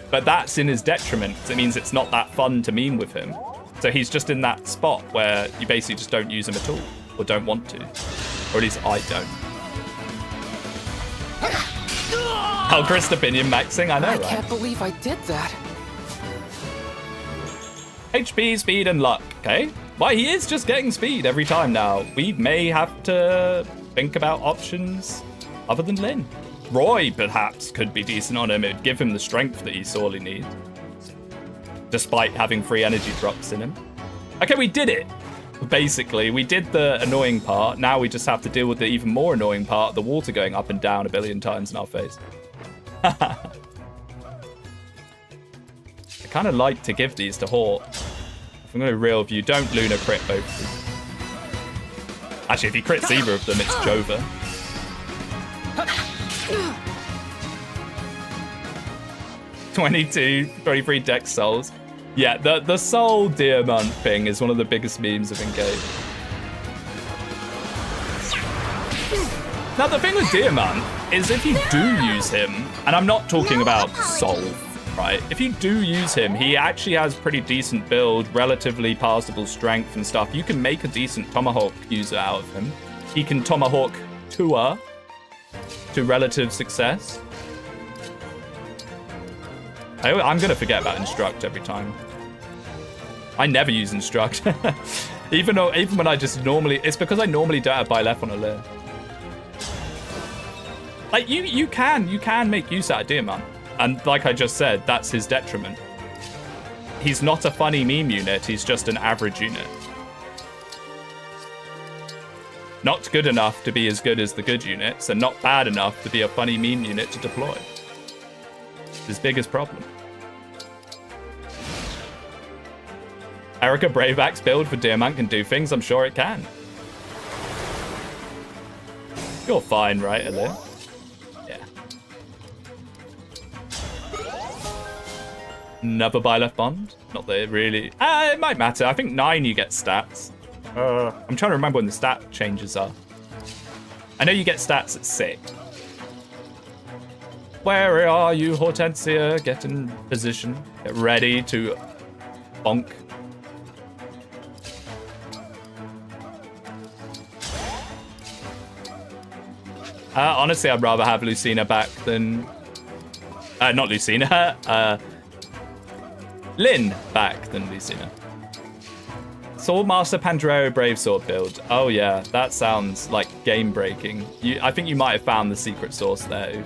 Speaker 1: But that's in his detriment, because it means it's not that fun to meme with him. So he's just in that spot where you basically just don't use him at all, or don't want to. Or at least I don't. Alchrist opinion maxing, I know, right?
Speaker 2: I can't believe I did that.
Speaker 1: HP, speed, and luck, okay? Why, he is just getting speed every time now. We may have to think about options other than Lyn. Roy, perhaps, could be decent on him. It would give him the strength that he sorely needs. Despite having 3 energy drops in him. Okay, we did it. Basically, we did the annoying part. Now we just have to deal with the even more annoying part, the water going up and down a billion times in our face. I kind of like to give these to Hort. If I'm going to be real with you, don't Lunar crit both of them. Actually, if he crits either of them, it's Jova. $23 Dex Souls. Yeah, the Soul Diamant thing is one of the biggest memes of Engage. Now, the thing with Diamant is if you do use him, and I'm not talking about Soul, right? If you do use him, he actually has pretty decent build, relatively passable strength and stuff. You can make a decent Tomahawk user out of him. He can Tomahawk Tua to relative success. I'm going to forget about Instruct every time. I never use Instruct. even when I just normally... It's because I normally don't have Byleth on a list. Like, you can make use out of Diamant. And like I just said, that's his detriment. He's not a funny meme unit, he's just an average unit. Not good enough to be as good as the good units, and not bad enough to be a funny meme unit to deploy. It's his biggest problem. Erica Braveback's build for Diamant can do things, I'm sure it can. You're fine, right, Alir? Yeah. Another Byleth Bond? Not that it really... it might matter. I think 9 you get stats. I'm trying to remember when the stat changes are. I know you get stats at 6. Where are you, Hortensia? Get in position. Get ready to bonk. Honestly, I'd rather have Lucina back than... not Lucina. Lyn back than Lucina. Swordmaster Pandrero Brave Sword build. Oh yeah, that sounds like game breaking. I think you might have found the secret sauce there.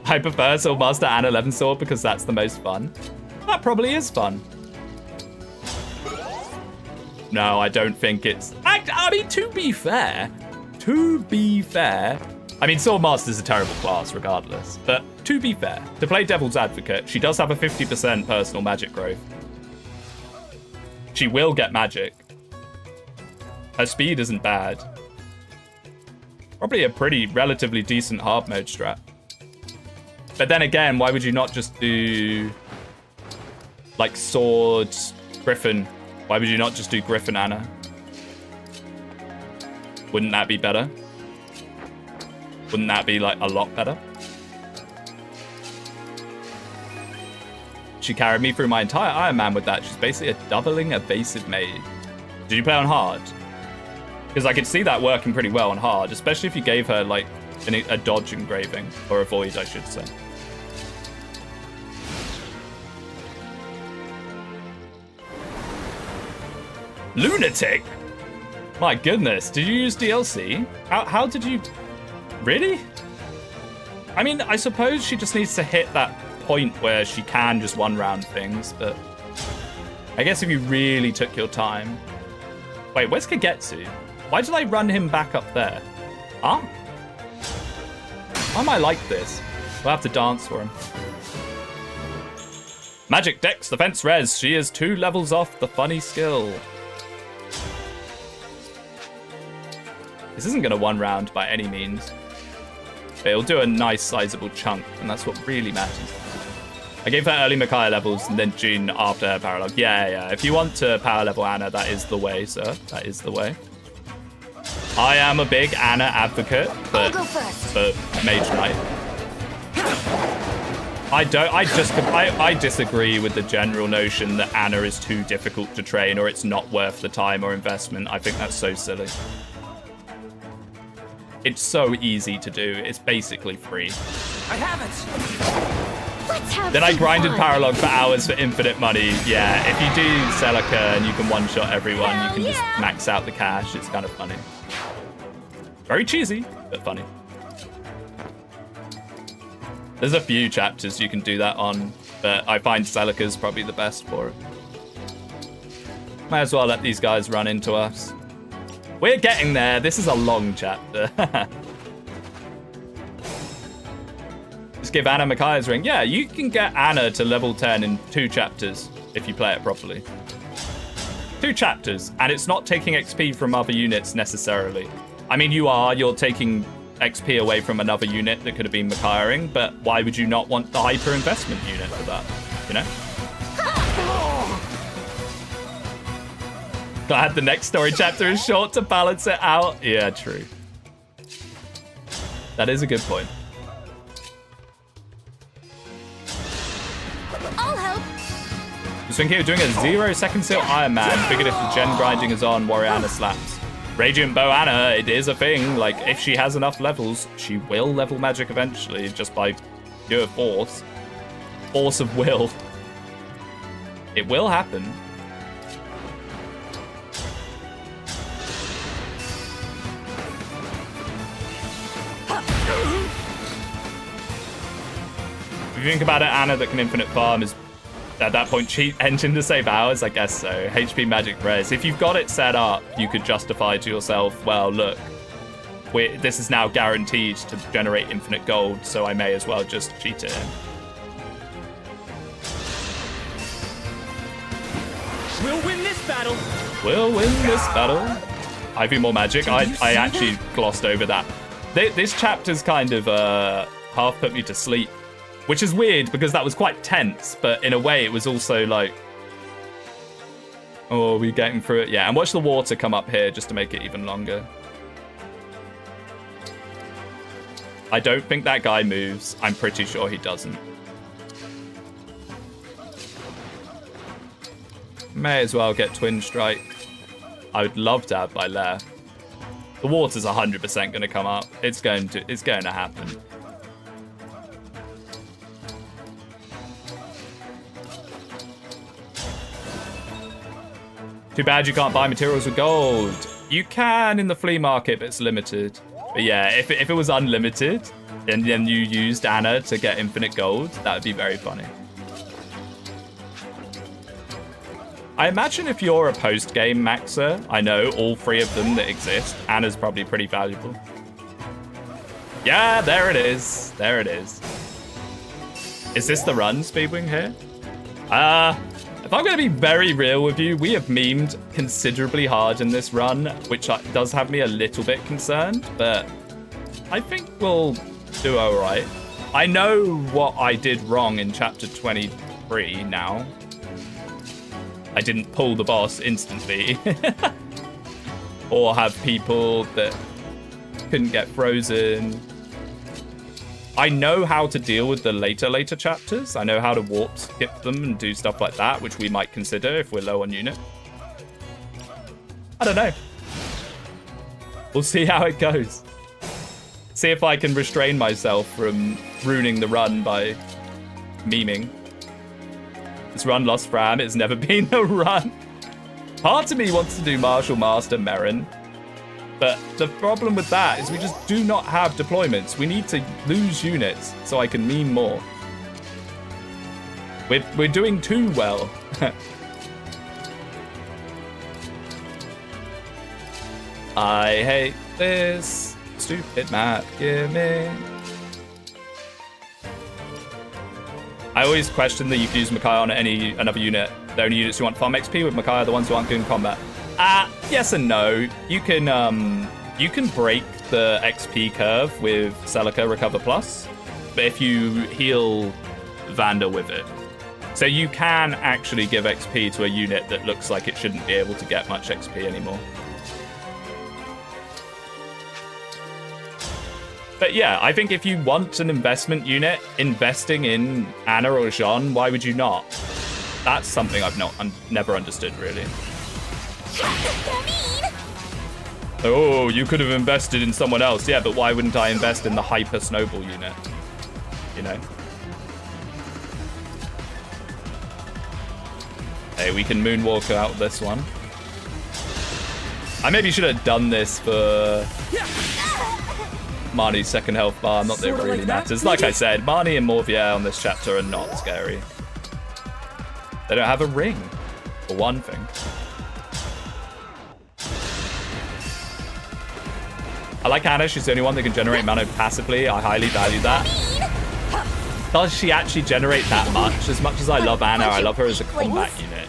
Speaker 1: I prefer Swordmaster and 11 Sword because that's the most fun. That probably is fun. No, I don't think it's... I mean, to be fair, I mean, Swordmaster's a terrible class regardless, but to be fair, to play Devil's Advocate, she does have a 50% personal magic growth. She will get magic. Her speed isn't bad. Probably a pretty relatively decent hard mode strat. But then again, why would you not just do like Sword Griffin? Why would you not just do Griffin Anna? Wouldn't that be better? Wouldn't that be like a lot better? She carried me through my entire Ironman with that. She's basically a doubling evasive maid. Did you play on hard? Because I could see that working pretty well on hard, especially if you gave her like a dodge engraving, or a void, I should say. Lunatic? My goodness, did you use DLC? How did you... Really? I mean, I suppose she just needs to hit that point where she can just one-round things, but... I guess if you really took your time... Wait, where's Kagetsu? Why did I run him back up there? Huh? Why am I like this? We'll have to dance for him. Magic Dex Defense Res. She is 2 levels off the funny skill. This isn't going to one round by any means. But it'll do a nice sizable chunk, and that's what really matters. I gave her early Micaiah levels and then June after her paralog. Yeah. If you want to power level Anna, that is the way, sir. That is the way. I am a big Anna advocate, but Mage Knight. I disagree with the general notion that Anna is too difficult to train or it's not worth the time or investment. I think that's so silly. It's so easy to do. It's basically free.
Speaker 2: I have it.
Speaker 3: Let's have
Speaker 1: Then I
Speaker 3: some
Speaker 1: grinded
Speaker 3: fun.
Speaker 1: Paralog for hours for infinite money. Yeah, if you do Celica and you can one-shot everyone, you can just max out the cash. It's kind of funny. Very cheesy, but funny. There's a few chapters you can do that on, but I find Celica's probably the best for it. Might as well let these guys run into us. We're getting there. This is a long chapter. Just give Anna Micaiah's ring. Yeah, you can get Anna to level 10 in 2 chapters if you play it properly. 2 chapters, and it's not taking XP from other units necessarily. I mean, you're taking XP away from another unit that could have been Micaiahing, but why would you not want the hyper investment unit for that, you know? Glad the next story chapter is short to balance it out. Yeah, true. That is a good point.
Speaker 3: I'll help.
Speaker 1: Just thinking of doing a 0-second seal Ironman. Figured if the gen grinding is on, Warrior Anna slaps. Radiant Bow Anna, it is a thing. Like, if she has enough levels, she will level magic eventually just by pure force. Force of will. It will happen. If you think about it, Anna that can infinite farm is at that point cheap engine to save hours, I guess so. HP magic res. If you've got it set up, you could justify to yourself, well, look, this is now guaranteed to generate infinite gold, so I may as well just cheat it in.
Speaker 2: We'll win this battle.
Speaker 1: We'll win this battle. I do more magic. I actually glossed over that. This chapter's kind of half put me to sleep. Which is weird because that was quite tense, but in a way it was also like, oh, are we getting through it? Yeah, and watch the water come up here just to make it even longer. I don't think that guy moves. I'm pretty sure he doesn't. May as well get Twin Strike. I would love to have by left. The water's 100% going to come up. It's going to happen. Too bad you can't buy materials with gold. You can in the flea market, but it's limited. But yeah, if it was unlimited, and then you used Anna to get infinite gold, that would be very funny. I imagine if you're a post-game maxer, I know all 3 of them that exist, Anna's probably pretty valuable. Yeah, there it is. There it is. Is this the run, Speedwinghere? If I'm going to be very real with you, we have memed considerably hard in this run, which does have me a little bit concerned, but I think we'll do all right. I know what I did wrong in chapter 23 now. I didn't pull the boss instantly. Or have people that couldn't get frozen. I know how to deal with the later chapters. I know how to warp skip them and do stuff like that, which we might consider if we're low on unit. I don't know. We'll see how it goes. See if I can restrain myself from ruining the run by memeing. This run lost Fram. It's never been a run. Part of me wants to do Martial Master Merrin. But the problem with that is we just do not have deployments. We need to lose units so I can meme more. We're doing too well. I hate this stupid map gimmick. I always question that you can use Makai on another unit. The only units who want farm XP with Makai are the ones who aren't good in combat. Yes and no. You can break the XP curve with Celica Recover Plus, but if you heal Vanda with it. So you can actually give XP to a unit that looks like it shouldn't be able to get much XP anymore. But yeah, I think if you want an investment unit, investing in Anna or Jean, why would you not? That's something I've never understood, really. Oh, you could have invested in someone else. Yeah, but why wouldn't I invest in the hyper snowball unit? You know? Hey, we can moonwalk out this one. I maybe should have done this for Marnie's second health bar. Not that it really matters. Like I said, Marnie and Morvier on this chapter are not scary. They don't have a ring, for one thing. I like Anna. She's the only one that can generate mana passively. I highly value that. Does she actually generate that much? As much as I love Anna, I love her as a combat unit.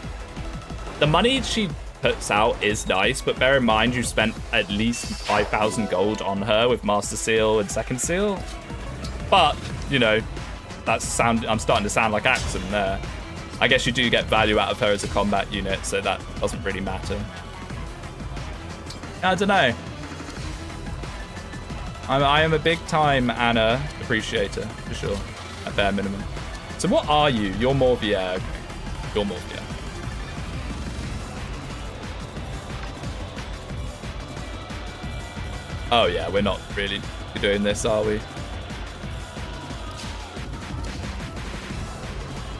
Speaker 1: The money she puts out is nice, but bear in mind you spent at least 5,000 gold on her with Master Seal and Second Seal. But, you know, I'm starting to sound like Axum there. I guess you do get value out of her as a combat unit, so that doesn't really matter. I don't know. I am a big time Anna appreciator, for sure, at bare minimum. So what are you? You're Morvier. Okay. You're Morvier. Oh yeah, we're not really doing this, are we?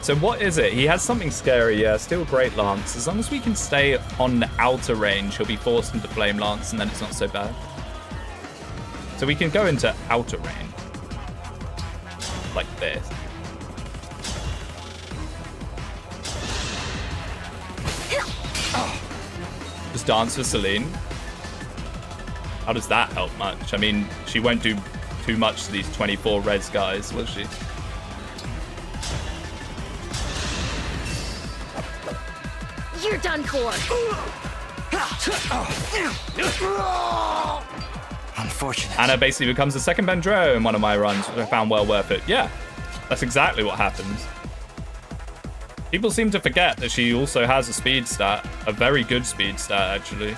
Speaker 1: So what is it? He has something scary, yeah. Still Great Lance. As long as we can stay on the outer range, he'll be forced into Flame Lance, and then it's not so bad. So we can go into outer range. Like this. Just dance for Celine. How does that help much? I mean, she won't do too much to these 24 res guys, will she?
Speaker 3: You're done for.
Speaker 2: Unfortunate.
Speaker 1: Anna basically becomes the second Bendro in one of my runs, which I found well worth it. Yeah, that's exactly what happens. People seem to forget that she also has a speed stat, a very good speed stat, actually.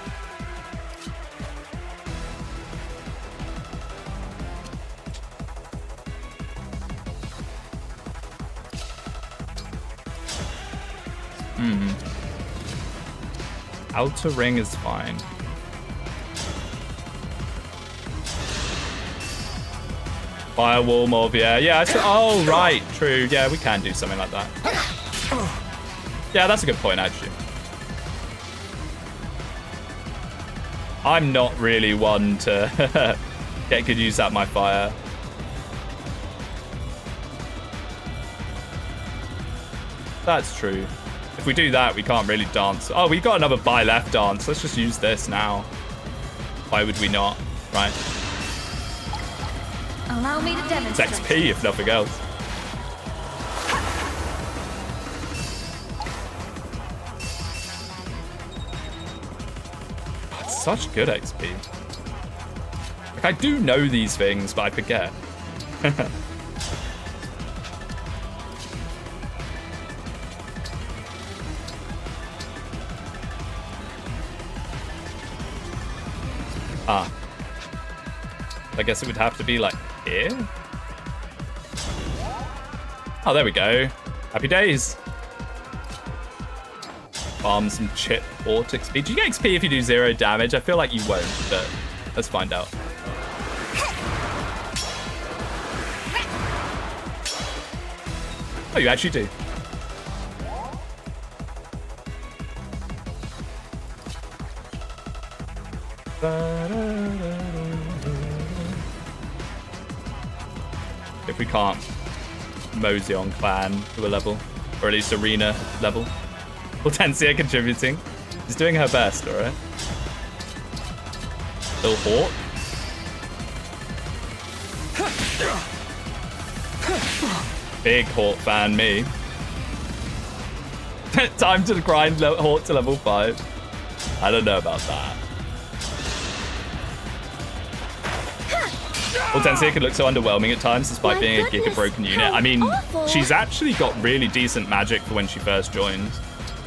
Speaker 1: Outer ring is fine. Firewall, Morvier. Yeah, oh, right, true. Yeah, we can do something like that. Yeah, that's a good point, actually. I'm not really one to get good use out of my fire. That's true. If we do that, we can't really dance. Oh, we got another buy left dance. Let's just use this now. Why would we not? Right.
Speaker 4: Allow me to
Speaker 1: It's
Speaker 4: demonstrate.
Speaker 1: XP, if nothing else. That's such good XP. Like, I do know these things, but I forget. Ah. I guess it would have to be like here? Oh, there we go. Happy days. Farm some chip or XP. Do you get XP if you do 0 damage? I feel like you won't, but let's find out. Oh, you actually do. If we can't mosey on clan to a level, or at least arena level. Hortensia contributing. She's doing her best, alright? Still Hawk. Big Hawk fan, me. Time to grind Hawk to level 5. I don't know about that. Hortensia could look so underwhelming at times despite being a giga broken unit. I mean, she's actually got really decent magic for when she first joined.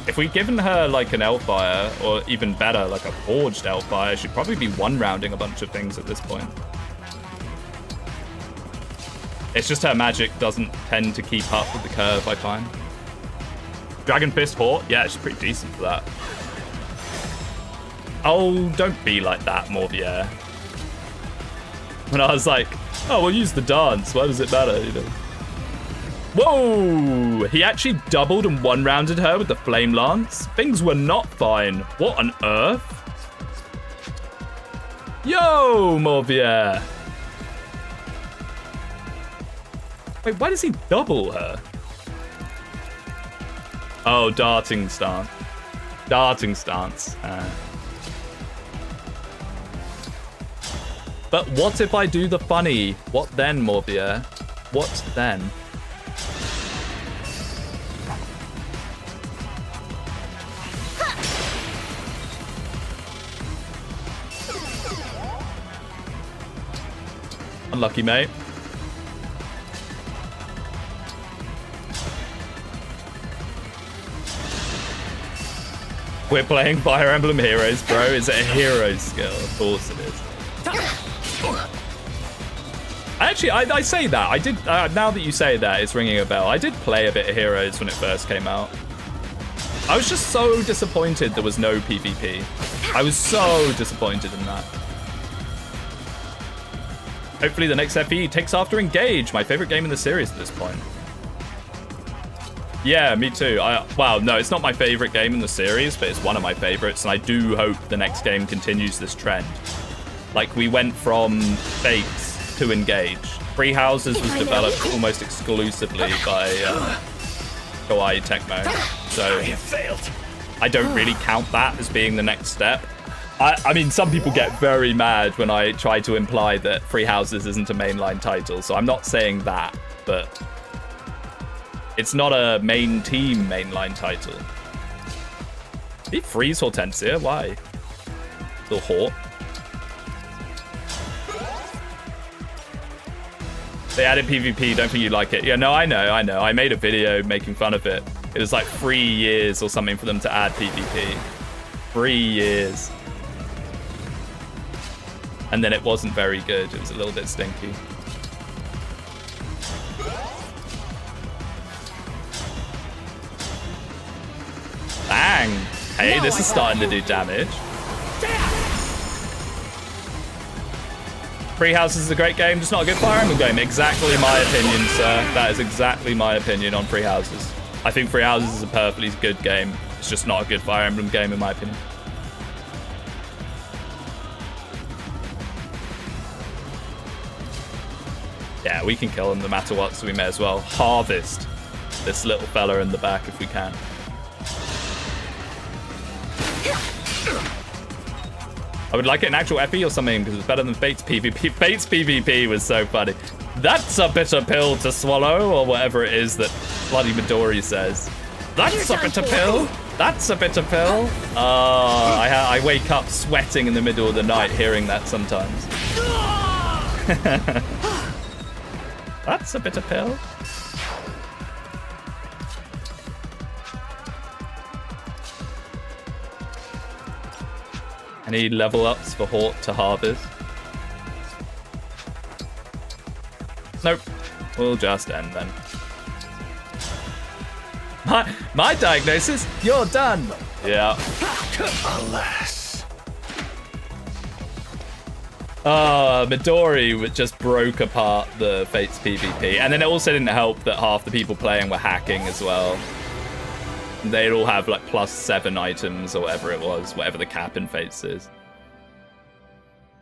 Speaker 1: If we'd given her like an Hellfire, or even better, like a forged Hellfire, she'd probably be one-rounding a bunch of things at this point. It's just her magic doesn't tend to keep up with the curve, I find. Dragon Fist Hawk? Yeah, she's pretty decent for that. Oh, don't be like that, Morbier. When I was like, oh, we'll use the dance. Why does it matter, you know? Whoa! He actually doubled and one-rounded her with the Flame Lance. Things were not fine. What on earth? Yo, Morbier! Wait, why does he double her? Oh, darting stance. Darting stance. But what if I do the funny? What then, Morbier? What then? Unlucky, mate. We're playing Fire Emblem Heroes, bro. Is it a hero skill? Of course it is. Actually, I say that. I did. Now that you say that, it's ringing a bell. I did play a bit of Heroes when it first came out. I was just so disappointed there was no PvP. I was so disappointed in that. Hopefully the next FE takes after Engage, my favorite game in the series at this point. Yeah, me too. Well, no, it's not my favorite game in the series, but it's one of my favorites, and I do hope the next game continues this trend. Like, we went from Fates to Engage. Free Houses was developed almost exclusively by Koei Tecmo, so I don't really count that as being the next step. I mean, some people get very mad when I try to imply that Free Houses isn't a mainline title, so I'm not saying that, but it's not a main team mainline title. Did he freeze Hortensia? Why? Little Hawk. They added PvP, don't think you like it. Yeah, no, I know. I made a video making fun of it. It was like 3 years or something for them to add PvP. 3 years. And then it wasn't very good. It was a little bit stinky. Bang! Hey, this is starting to do damage. Free Houses is a great game, just not a good Fire Emblem game. Exactly my opinion, sir. That is exactly my opinion on Free Houses. I think Free Houses is a perfectly good game. It's just not a good Fire Emblem game, in my opinion. Yeah, we can kill him no matter what, so we may as well harvest this little fella in the back if we can. I would like it in actual FE or something because it's better than Fate's PvP. Fate's PvP was so funny. That's a bitter pill to swallow, or whatever it is that bloody Midori says. That's a bitter pill. That's a bitter pill. I wake up sweating in the middle of the night hearing that sometimes. That's a bitter pill. Any level ups for Hort to harvest? Nope. We'll just end then. My diagnosis? You're done. Yeah.
Speaker 5: Alas.
Speaker 1: Midori just broke apart the Fates PvP. And then it also didn't help that half the people playing were hacking as well. They'd all have like +7 items or whatever it was, whatever the cap in Fates is.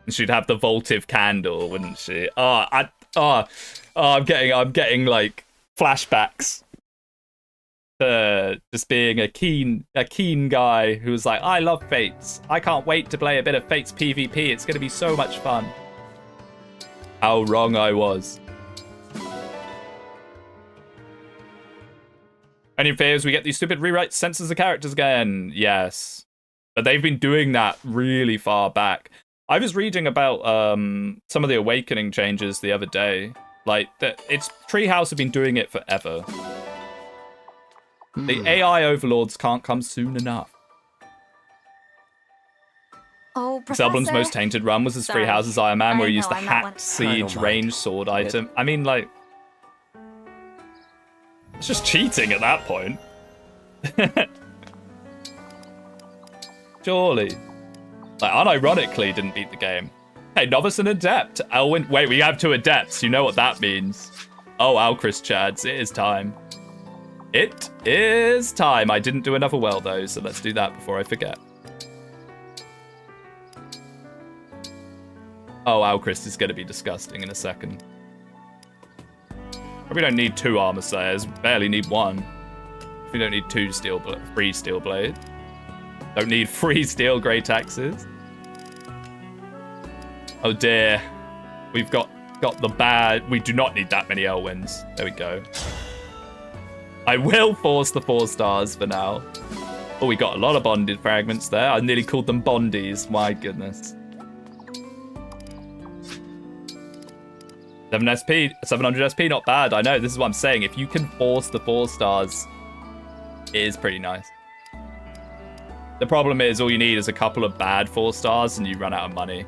Speaker 1: And she'd have the Voltive Candle, wouldn't she? I'm getting like flashbacks to just being a keen guy who was like, I love Fates. I can't wait to play a bit of Fates PvP. It's going to be so much fun. How wrong I was. Any fears we get these stupid rewrites censors of characters again? Yes. But they've been doing that really far back. I was reading about some of the Awakening changes the other day. Like, it's Treehouse have been doing it forever. The AI overlords can't come soon enough.
Speaker 4: Oh,
Speaker 1: This album's
Speaker 4: Professor.
Speaker 1: most tainted run was his
Speaker 4: Sorry.
Speaker 1: Treehouse's Iron Man, where
Speaker 4: I
Speaker 1: he used the
Speaker 4: know, I'm not one-
Speaker 1: hacked siege
Speaker 5: mind.
Speaker 1: range sword item. I mean, like, it's just cheating at that point. Surely. Like, unironically didn't beat the game. Hey, novice and adept. Elwin, wait, we have 2 adepts. You know what that means. Oh, Alchris Chads, it is time. It is time. I didn't do another well, though, so let's do that before I forget. Oh, Alchris is going to be disgusting in a second. Probably don't need 2 armor sayers. Barely need 1. We don't need 2 free steel blade. Don't need 3 steel great axes. Oh dear. We've got the bad. We do not need that many Elwins. There we go. I will force the 4 stars for now. Oh, we got a lot of bonded fragments there. I nearly called them bondies. My goodness. 700 SP, not bad. I know, this is what I'm saying. If you can force the 4 stars, it is pretty nice. The problem is all you need is a couple of bad 4 stars and you run out of money.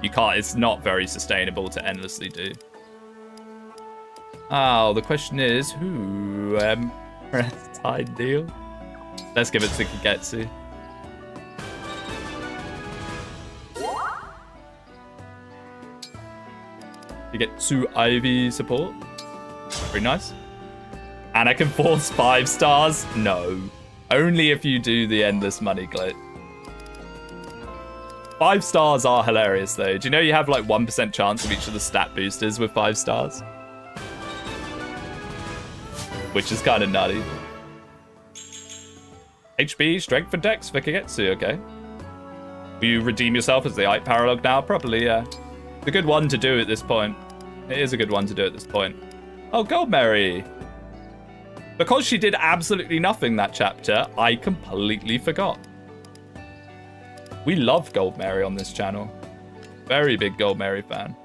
Speaker 1: You can't, it's not very sustainable to endlessly do. Oh, the question is, who tied deal? Let's give it to Kagetsu. You get 2 Ivy support. Pretty nice. And I can force 5 stars? No. Only if you do the endless money glitch. 5 stars are hilarious though. Do you know you have like 1% chance of each of the stat boosters with 5 stars? Which is kind of nutty. HP, strength for Dex for Kagetsu, okay. Will you redeem yourself as the Ike Paralog now? Probably, yeah. It's a good one to do at this point. It is a good one to do at this point. Oh, Goldberry. Because she did absolutely nothing that chapter, I completely forgot. We love Goldberry on this channel. Very big Goldberry fan.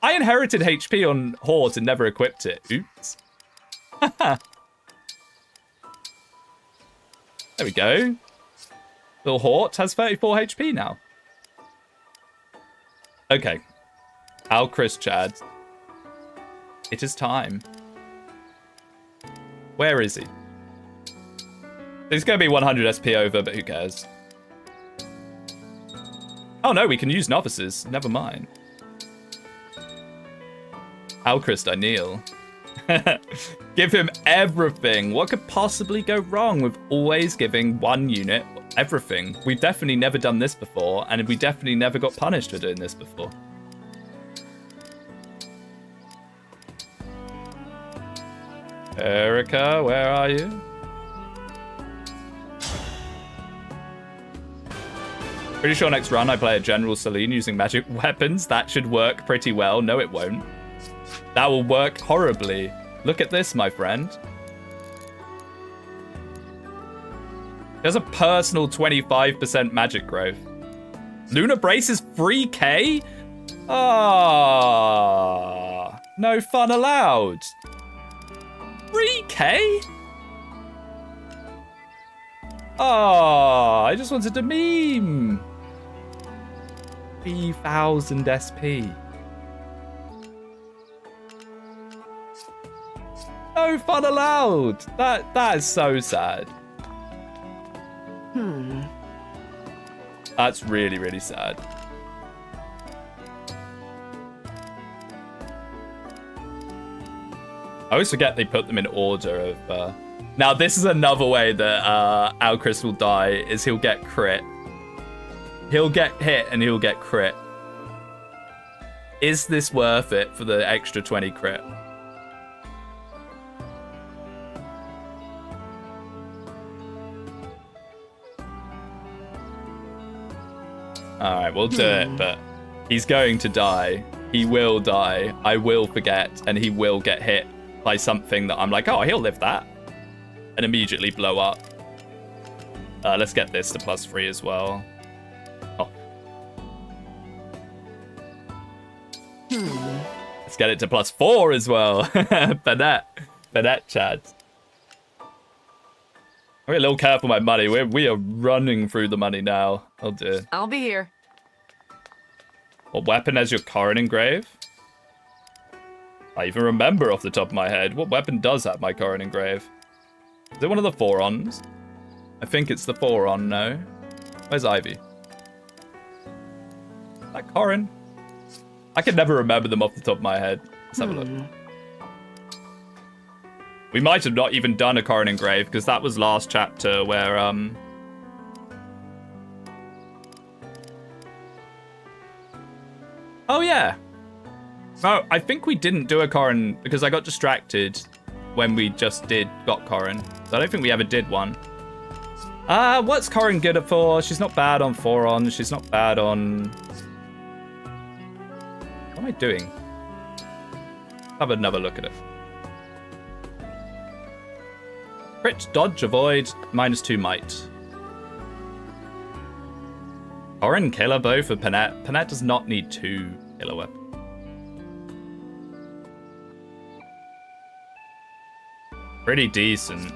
Speaker 1: I inherited HP on Hort and never equipped it. Oops. There we go. Little Hort has 34 HP now. Okay. Alchris Chad. It is time. Where is he? He's going to be 100 SP over, but who cares? Oh no, we can use novices. Never mind. Alchrist, I kneel. Give him everything. What could possibly go wrong with always giving 1 unit everything? We've definitely never done this before, and we definitely never got punished for doing this before. Erica, where are you? Pretty sure next run I play a General Celine using magic weapons. That should work pretty well. No, it won't. That will work horribly. Look at this, my friend. There's a personal 25% magic growth. Lunar Brace is 3k? Ah, no fun allowed. 3k? Oh, I just wanted to meme. 3,000 SP. No fun allowed. That is so sad. That's really, really sad. I always forget they put them in order of... Now, this is another way that Alcris will die, is he'll get crit. He'll get hit and he'll get crit. Is this worth it for the extra 20 crit? Alright, we'll do it, but he's going to die. He will die. I will forget, and he will get hit by something that I'm like, oh, he'll live that. And immediately blow up. Let's get this to +3 as well. Oh. Let's get it to +4 as well. Bennett Chad. We're a little careful with my money. We are running through the money now. Oh dear.
Speaker 6: I'll be here.
Speaker 1: What weapon has your Corrin engraved? I even remember off the top of my head. What weapon does have my Corrin engraved? Is it one of the 4-ons? I think it's the 4-on, no? Where's Ivy? Is that Corrin? I can never remember them off the top of my head. Let's have a look. We might have not even done a Corrin engrave, because that was last chapter where, Oh, yeah. No, I think we didn't do a Corrin, because I got distracted when we just got Corrin. So I don't think we ever did one. What's Corrin good at for? She's not bad on 4-on. She's not bad on... What am I doing? Have another look at it. Crit, dodge, avoid, -2 might. Corrin killer bow for Panette. Panette does not need 2 killer weapons. Pretty decent.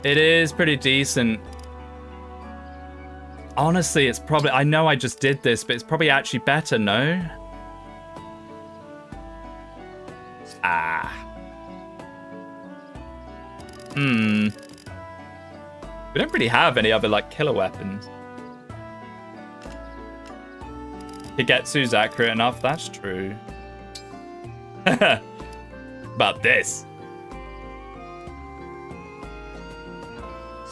Speaker 1: It is pretty decent. Honestly, it's probably... I know I just did this, but it's probably actually better, no? We don't really have any other, like, killer weapons. Higetsu's accurate enough, that's true. About this.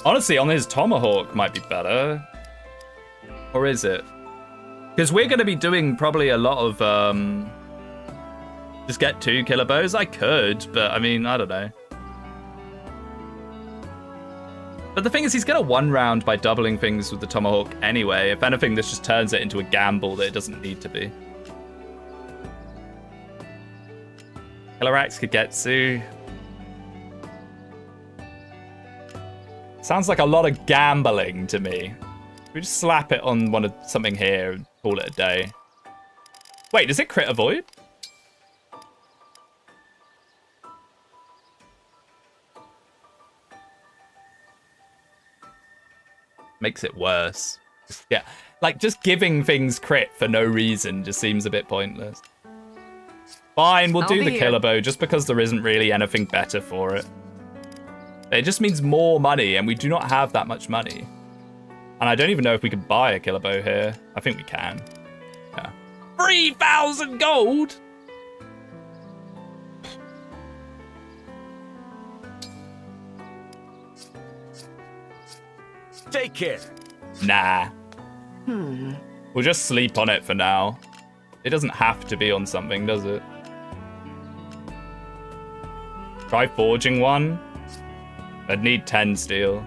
Speaker 1: Honestly, on his Tomahawk might be better. Or is it? Because we're going to be doing probably a lot of, just get 2 killer bows? I could, but I mean, I don't know. But the thing is, he's going to 1 round by doubling things with the Tomahawk anyway. If anything, this just turns it into a gamble that it doesn't need to be. Killer Axe Kagetsu. Sounds like a lot of gambling to me. We just slap it on something here and call it a day. Wait, does it crit avoid? Makes it worse. Yeah, like just giving things crit for no reason just seems a bit pointless. Fine, we'll do the killer bow just because there isn't really anything better for it. It just means more money, and we do not have that much money. And I don't even know if we can buy a killer bow here. I think we can. Yeah. 3,000 gold!
Speaker 5: Take care.
Speaker 1: Nah. We'll just sleep on it for now. It doesn't have to be on something, does it? Try forging one. I'd need 10 steel.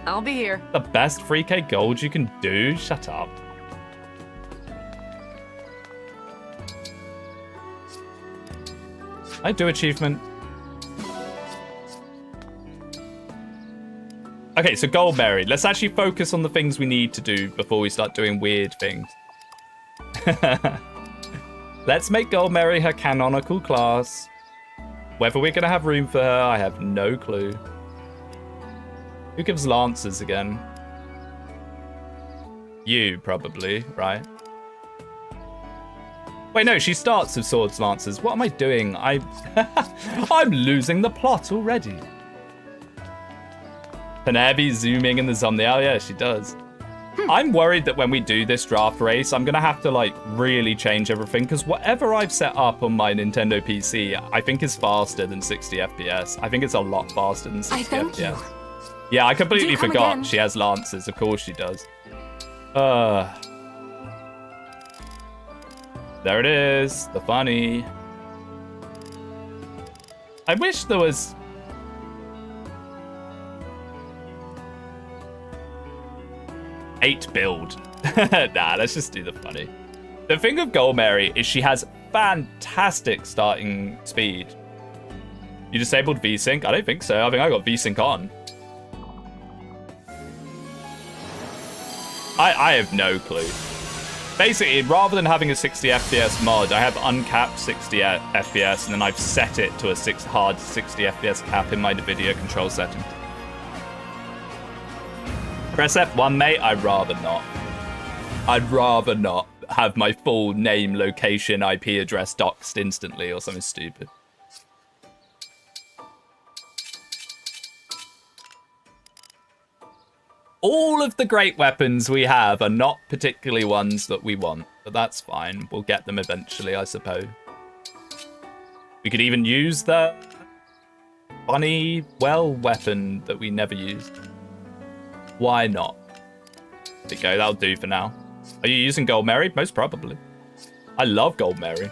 Speaker 6: I'll be here.
Speaker 1: The best 3k gold you can do? Shut up. I do achievement. Okay, so gold Mary. Let's actually focus on the things we need to do before we start doing weird things. Let's make gold Mary her canonical class. Whether we're going to have room for her, I have no clue. Who gives lances again? You, probably, right? Wait, no, she starts with swords lances. What am I doing? I'm losing the plot already. Penelope zooming in the thumbnail. Yeah, she does. I'm worried that when we do this draft race, I'm going to have to, like, really change everything, because whatever I've set up on my Nintendo PC, I think is faster than 60 FPS. I think it's a lot faster than 60
Speaker 4: thank
Speaker 1: FPS.
Speaker 4: you.
Speaker 1: Yeah, I completely
Speaker 4: Do come
Speaker 1: forgot
Speaker 4: again.
Speaker 1: she has lances. Of course she does. There it is. The funny. I wish there was... build. Nah, let's just do the funny. The thing with Gold Mary is she has fantastic starting speed. You disabled VSync? I don't think so. I think I got VSync on. I have no clue. Basically, rather than having a 60 FPS mod, I have uncapped 60 FPS, and then I've set it to a hard 60 FPS cap in my video control settings. Press F1, mate. I'd rather not. I'd rather not have my full name, location, IP address doxed instantly or something stupid. All of the great weapons we have are not particularly ones that we want, but that's fine. We'll get them eventually, I suppose. We could even use the funny, well, weapon that we never used. Why not? There you go, that'll do for now. Are you using Gold Mary? Most probably. I love Gold Mary.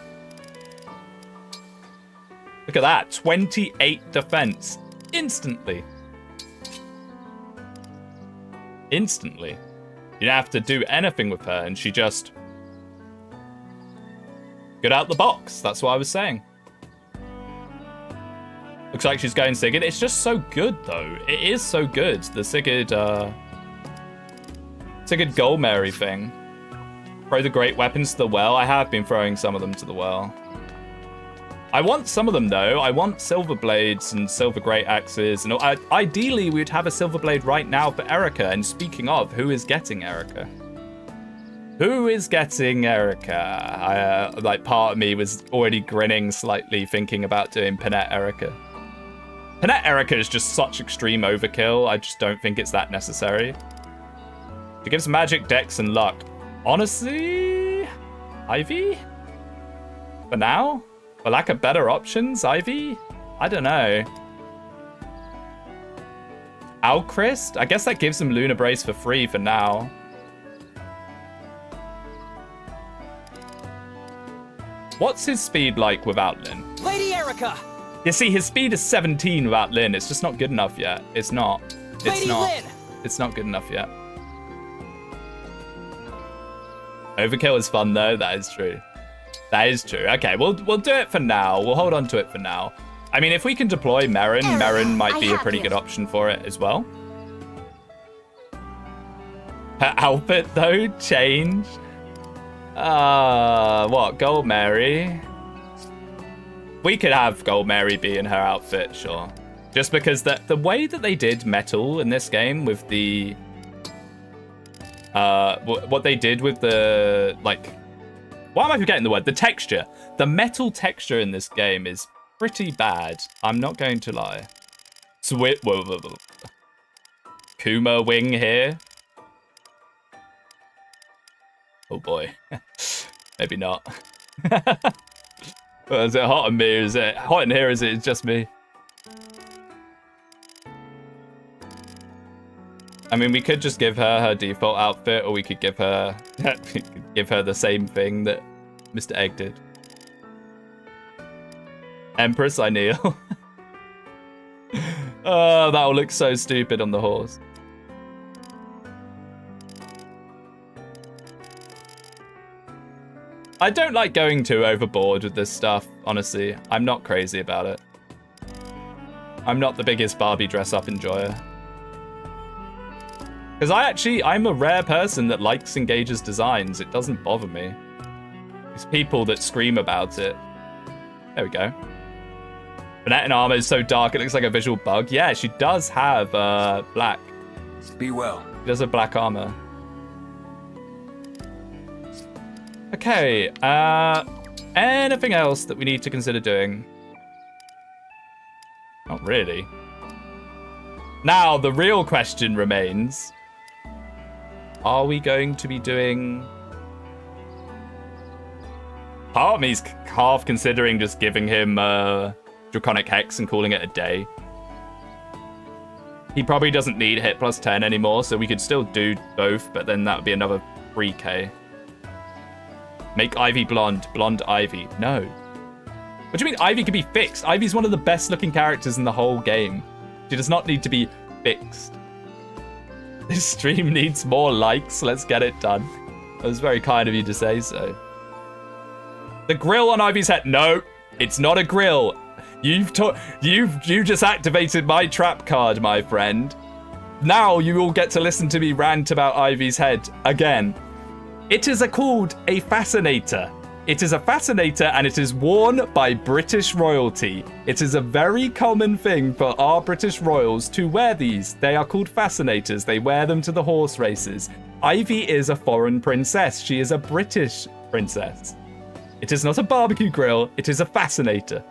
Speaker 1: Look at that, 28 defense. Instantly. Instantly. You don't have to do anything with her, and she just... Good out the box, that's what I was saying. Looks like she's going Sigurd. It's just so good, though. It is so good, the Sigurd Gold Mary thing. Throw the great weapons to the well. I have been throwing some of them to the well. I want some of them, though. I want silver blades and silver great axes. And ideally, we would have a silver blade right now for Erica. And speaking of, who is getting Erica? Who is getting Erica? Like, part of me was already grinning slightly, thinking about doing Panette Erica. Panette Erica is just such extreme overkill. I just don't think it's that necessary. She gives magic, dex, and luck. Honestly, Ivy? For now? For lack of better options, Ivy? I don't know. Alchrist? I guess that gives him Lunar Brace for free for now. What's his speed like without Lyn?
Speaker 2: Lady Erica!
Speaker 1: You see, his speed is 17 without Lyn. It's just not good enough yet. It's not. It's
Speaker 2: Lady
Speaker 1: not.
Speaker 2: Lyn!
Speaker 1: It's not good enough yet. Overkill is fun, though. That is true. That is true. Okay, we'll do it for now. We'll hold on to it for now. I mean, if we can deploy Merrin, Merrin might be a pretty good option for it as well. Her outfit, though, changed. What? Gold Mary? We could have Gold Mary be in her outfit, sure. Just because the way that they did metal in this game with the... what they did with the, like... Why am I forgetting the word? The texture. The metal texture in this game is pretty bad. I'm not going to lie. Kuma wing here. Oh boy. Maybe not. Well, is it hot in me? Is it hot in here? Is it just me? I mean, we could just give her her default outfit, or we could give her the same thing that Mr. Egg did. Empress, I kneel. Oh, that'll look so stupid on the horse. I don't like going too overboard with this stuff, honestly. I'm not crazy about it. I'm not the biggest Barbie dress-up enjoyer. Because I'm a rare person that likes Engage's designs. It doesn't bother me. It's people that scream about it. There we go. Bonnet armor is so dark, it looks like a visual bug. Yeah, she does have black.
Speaker 5: Be well.
Speaker 1: She does have black armor. Okay, anything else that we need to consider doing? Not really. Now, the real question remains. Are we going to be doing... Part of me's half considering just giving him Draconic Hex and calling it a day. He probably doesn't need hit plus 10 anymore, so we could still do both, but then that would be another 3k. Make Ivy blonde. Blonde Ivy. No. What do you mean Ivy could be fixed? Ivy's one of the best looking characters in the whole game. She does not need to be fixed. This stream needs more likes. Let's get it done. That was very kind of you to say so. The grill on Ivy's head. No, it's not a grill. You just activated my trap card, my friend. Now you will get to listen to me rant about Ivy's head again. It is called a fascinator. It is a fascinator and it is worn by British royalty. It is a very common thing for our British royals to wear these. They are called fascinators. They wear them to the horse races. Ivy is a foreign princess. She is a British princess. It is not a barbecue grill. It is a fascinator.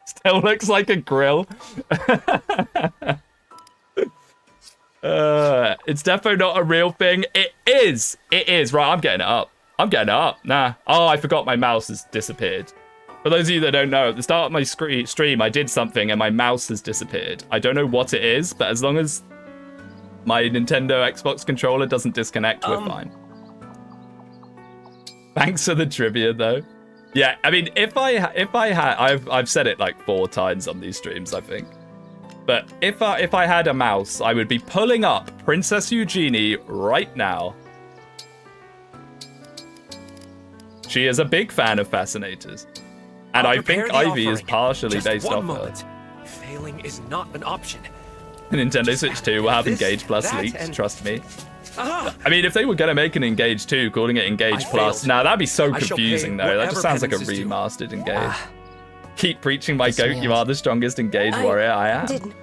Speaker 1: Still looks like a grill. It's definitely not a real thing. It is. It is. Right, I'm getting it up. I'm getting it up. Nah. Oh, I forgot my mouse has disappeared. For those of you that don't know, at the start of my stream, I did something and my mouse has disappeared. I don't know what it is, but as long as my Nintendo Xbox controller doesn't disconnect, we're fine. Thanks for the trivia, though. Yeah, I mean, if I had, I've said it like 4 times on these streams, I think. But if I had a mouse, I would be pulling up Princess Eugenie right now. She is a big fan of fascinators. And I think Ivy is partially based off her.
Speaker 5: Failing is not an option.
Speaker 1: Nintendo Switch 2 will have Engage Plus leaks, trust me. I mean, if they were going to make an Engage 2, calling it Engage Plus, now that'd be so confusing though. That just sounds like a remastered Engage. Keep preaching my goat, you are the strongest Engage warrior. I am.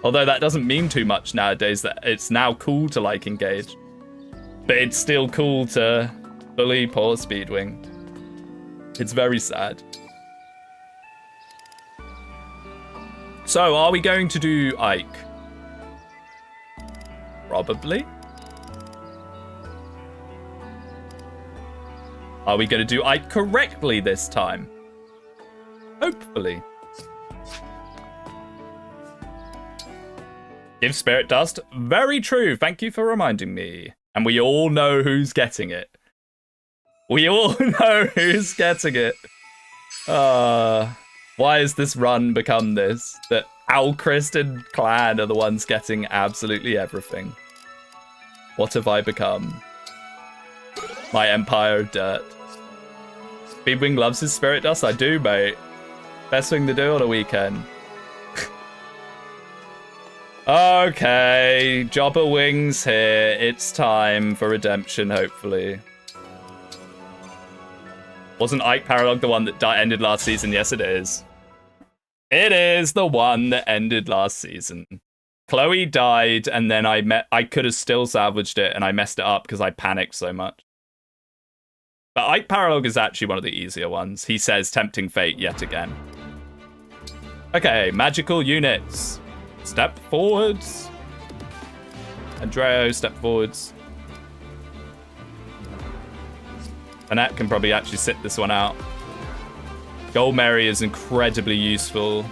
Speaker 1: Although that doesn't mean too much nowadays, that it's now cool to like Engage. But it's still cool to bully poor Speedwing. It's very sad. So, are we going to do Ike? Probably. Are we going to do Ike correctly this time? Hopefully. Give Spirit Dust. Very true. Thank you for reminding me. And we all know who's getting it. We all know who's getting it. Why has this run become this? That Alchrist and Clan are the ones getting absolutely everything. What have I become? My empire of dirt. Speedwing loves his Spirit Dust. I do, mate. Best thing to do on a weekend. Okay, Jobber Wings here. It's time for redemption, hopefully. Wasn't Ike Paralog the one that ended last season? Yes, it is. It is the one that ended last season. Chloe died, and then I could have still salvaged it, and I messed it up because I panicked so much. But Ike Paralog is actually one of the easier ones. He says tempting fate yet again. Okay, magical units. Step forwards. Andreo, step forwards. Annette can probably actually sit this one out. Gold Mary is incredibly useful.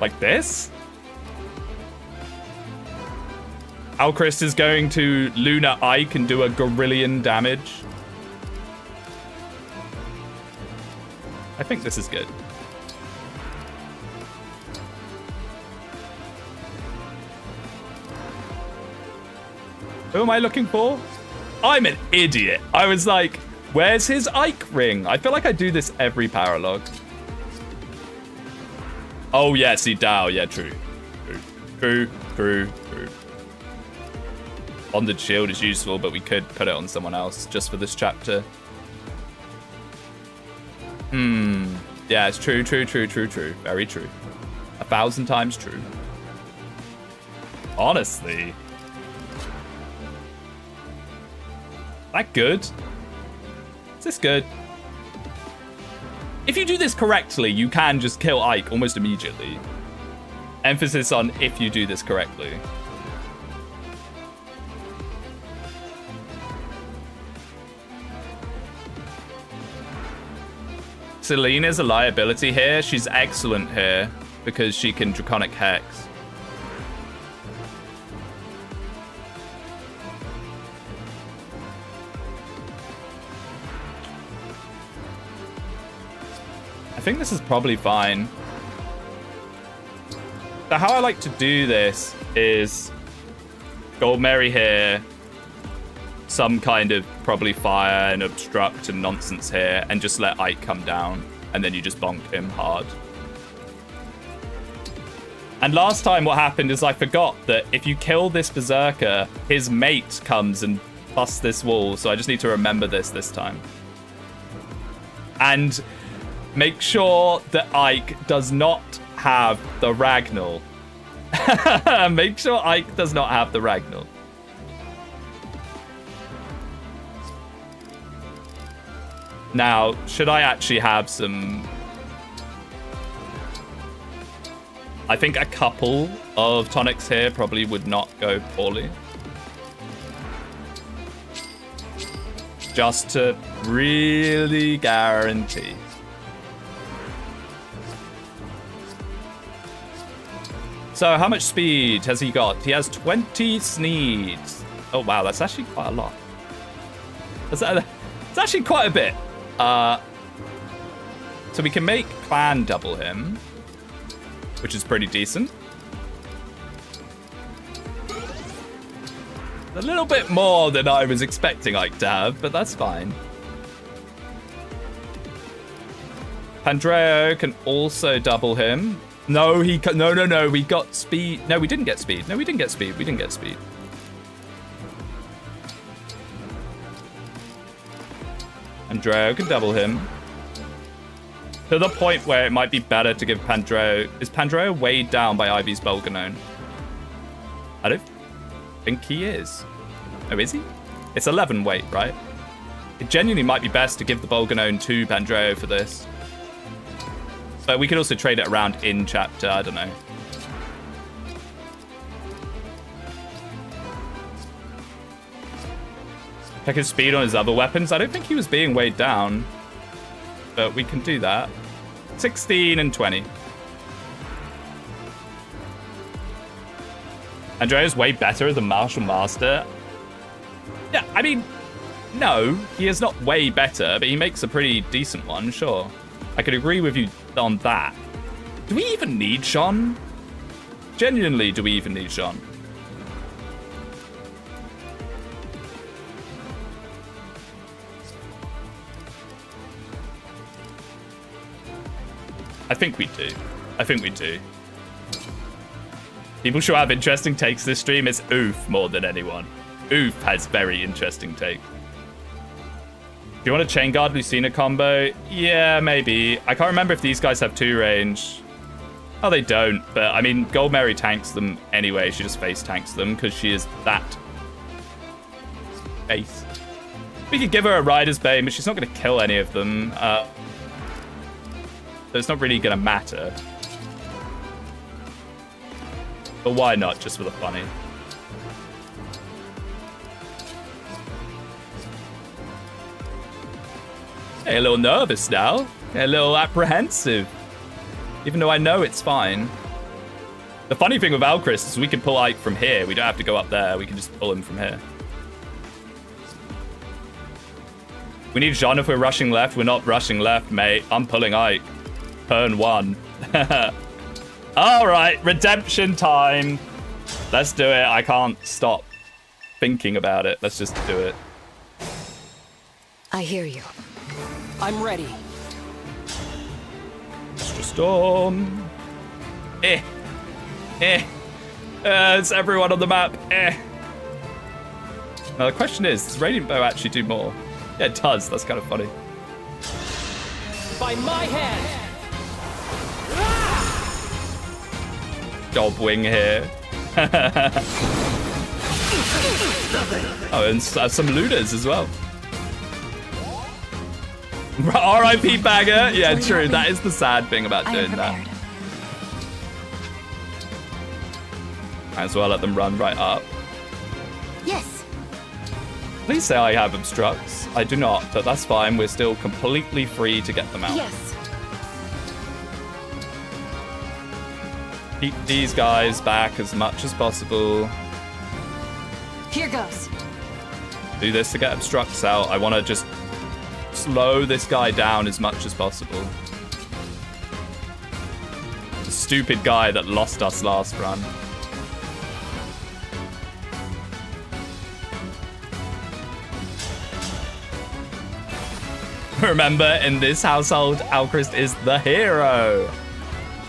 Speaker 1: Like this? Alchrist is going to Lunar Ike and do a gorillion damage. I think this is good. Who am I looking for? I'm an idiot. I was like, where's his Ike ring? I feel like I do this every paralog. Oh, yeah, see, Dow. Yeah, true. True. Bonded shield is useful, but we could put it on someone else just for this chapter. Yeah, it's true. Very true. 1,000 times true. Honestly. That good? Is this good? If you do this correctly, you can just kill Ike almost immediately. Emphasis on if you do this correctly. Selene is a liability here. She's excellent here because she can Draconic Hex. I think this is probably fine. So how I like to do this is Gold Mary here, some kind of probably fire and obstruct and nonsense here, and just let Ike come down, and then you just bonk him hard. And last time what happened is I forgot that if you kill this Berserker, his mate comes and busts this wall, so I just need to remember this time. And make sure that Ike does not have the Ragnall. Make sure Ike does not have the Ragnall. Now, should I actually have some... I think a couple of tonics here probably would not go poorly. Just to really guarantee. So, how much speed has he got? He has 20 sneeds. Oh, wow, that's actually quite a lot. It's actually quite a bit. So we can make Clan double him, which is pretty decent. A little bit more than I was expecting Ike to have, but that's fine. Pandreo can also double him. No, no, we got speed. No, we didn't get speed. We didn't get speed. Pandreo can double him. To the point where it might be better to give Pandreo... Is Pandreo weighed down by Ivy's Bolganone? I don't think he is. Oh, is he? It's 11 weight, right? It genuinely might be best to give the Bolganone to Pandreo for this. But we could also trade it around in chapter, I don't know. Check his speed on his other weapons. I don't think he was being weighed down. But we can do that. 16 and 20. Andrea's way better than Martial Master. Yeah, I mean, no, he is not way better, but he makes a pretty decent one, sure. I could agree with you on that. Do we even need Sean? Genuinely, do we even need Sean? I think we do. People should have interesting takes this stream. It's Oof more than anyone. Oof has very interesting take. Do you want a Chain Guard Lucina combo? Yeah, maybe. I can't remember if these guys have 2 range. Oh, they don't. But, I mean, Gold Mary tanks them anyway. She just face tanks them because she is that face. We could give her a Rider's Bane, but she's not going to kill any of them. So it's not really going to matter. But why not, just for the funny? Hey, a little nervous now. A little apprehensive. Even though I know it's fine. The funny thing with Alchrist is we can pull Ike from here. We don't have to go up there. We can just pull him from here. We need John if we're rushing left. We're not rushing left, mate. I'm pulling Ike. Turn 1. All right, redemption time. Let's do it. I can't stop thinking about it. Let's just do it.
Speaker 3: I hear you.
Speaker 2: I'm ready.
Speaker 1: Mr. Storm. It's everyone on the map. Now the question is, does Radiant Bow actually do more? Yeah, it does. That's kind of funny.
Speaker 2: By my hand.
Speaker 1: Job wing here. Oh, and some looters as well. R.I.P. Bagger. Yeah, true. That is the sad thing about doing that. Might as well let them run right up.
Speaker 3: Yes.
Speaker 1: Please say I have obstructs. I do not, but that's fine. We're still completely free to get them out.
Speaker 3: Yes.
Speaker 1: Keep these guys back as much as possible.
Speaker 3: Here goes.
Speaker 1: Do this to get obstructs out. I want to just slow this guy down as much as possible. The stupid guy that lost us last run. Remember, in this household, Alchrist is the hero.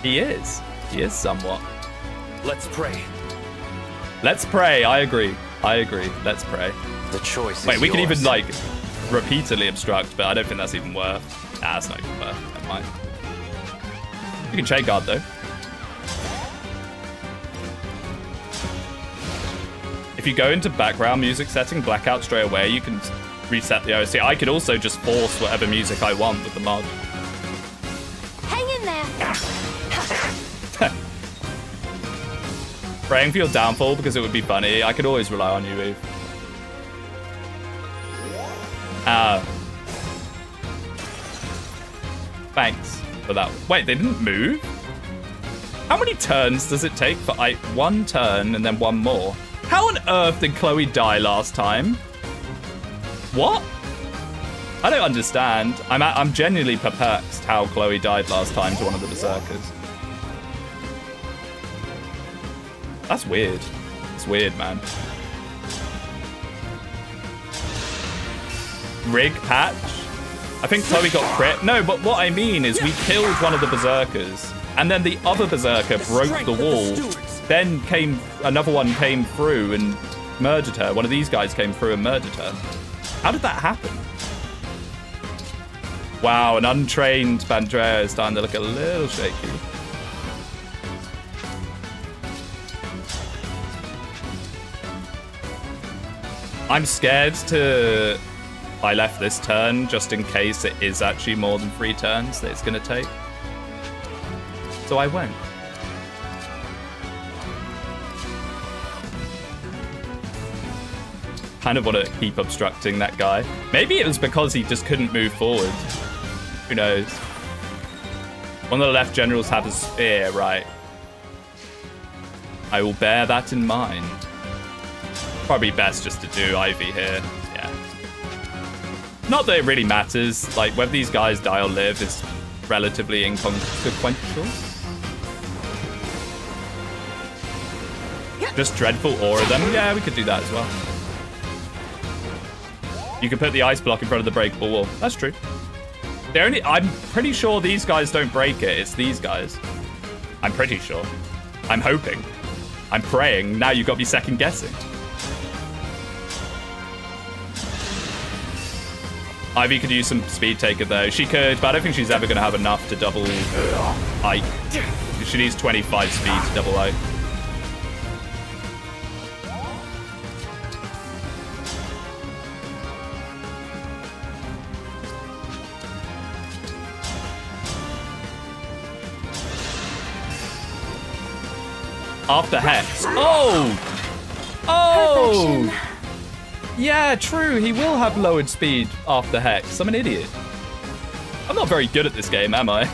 Speaker 1: He is. He is somewhat.
Speaker 5: Let's pray.
Speaker 1: Let's pray. I agree. I agree. Let's pray.
Speaker 5: The choice
Speaker 1: Wait,
Speaker 5: is
Speaker 1: we can
Speaker 5: yours.
Speaker 1: even, like, repeatedly obstruct, but I don't think that's even worth. Nah, that's not even worth. Never mind. You can chain guard, though. If you go into background music setting, blackout straight away, you can reset the OC. I could also just force whatever music I want with the mod.
Speaker 3: Hang in there.
Speaker 1: Praying for your downfall because it would be funny. I could always rely on you, Eve. Thanks for that. Wait, they didn't move? How many turns does it take for one turn and then one more? How on earth did Chloe die last time? What? I don't understand. I'm genuinely perplexed how Chloe died last time to one of the Berserkers. That's weird. It's weird, man. Rig patch? I think Chloe got crit. No, but what I mean is we killed one of the Berserkers, and then the other Berserker broke the wall. Then another one came through and murdered her. One of these guys came through and murdered her. How did that happen? Wow, an untrained Pandrea is starting to look a little shaky. I'm scared I left this turn just in case it is actually more than 3 turns that it's going to take. So I won't. Kind of want to keep obstructing that guy. Maybe it was because he just couldn't move forward. Who knows? One of the left generals had a spear, right? I will bear that in mind. Probably best just to do Ivy here. Yeah. Not that it really matters. Like, whether these guys die or live is relatively inconsequential. Just dreadful aura them. Yeah, we could do that as well. You can put the ice block in front of the breakable wall. That's true. I'm pretty sure these guys don't break it. It's these guys. I'm pretty sure. I'm hoping. I'm praying. Now you've got me second guessing. Ivy could use some speed taker though. She could, but I don't think she's ever going to have enough to double Ike. She needs 25 speed to double Ike. After Hex. Oh! Oh!
Speaker 4: Perfection.
Speaker 1: Yeah, true. He will have lowered speed after Hex. I'm an idiot. I'm not very good at this game, am I?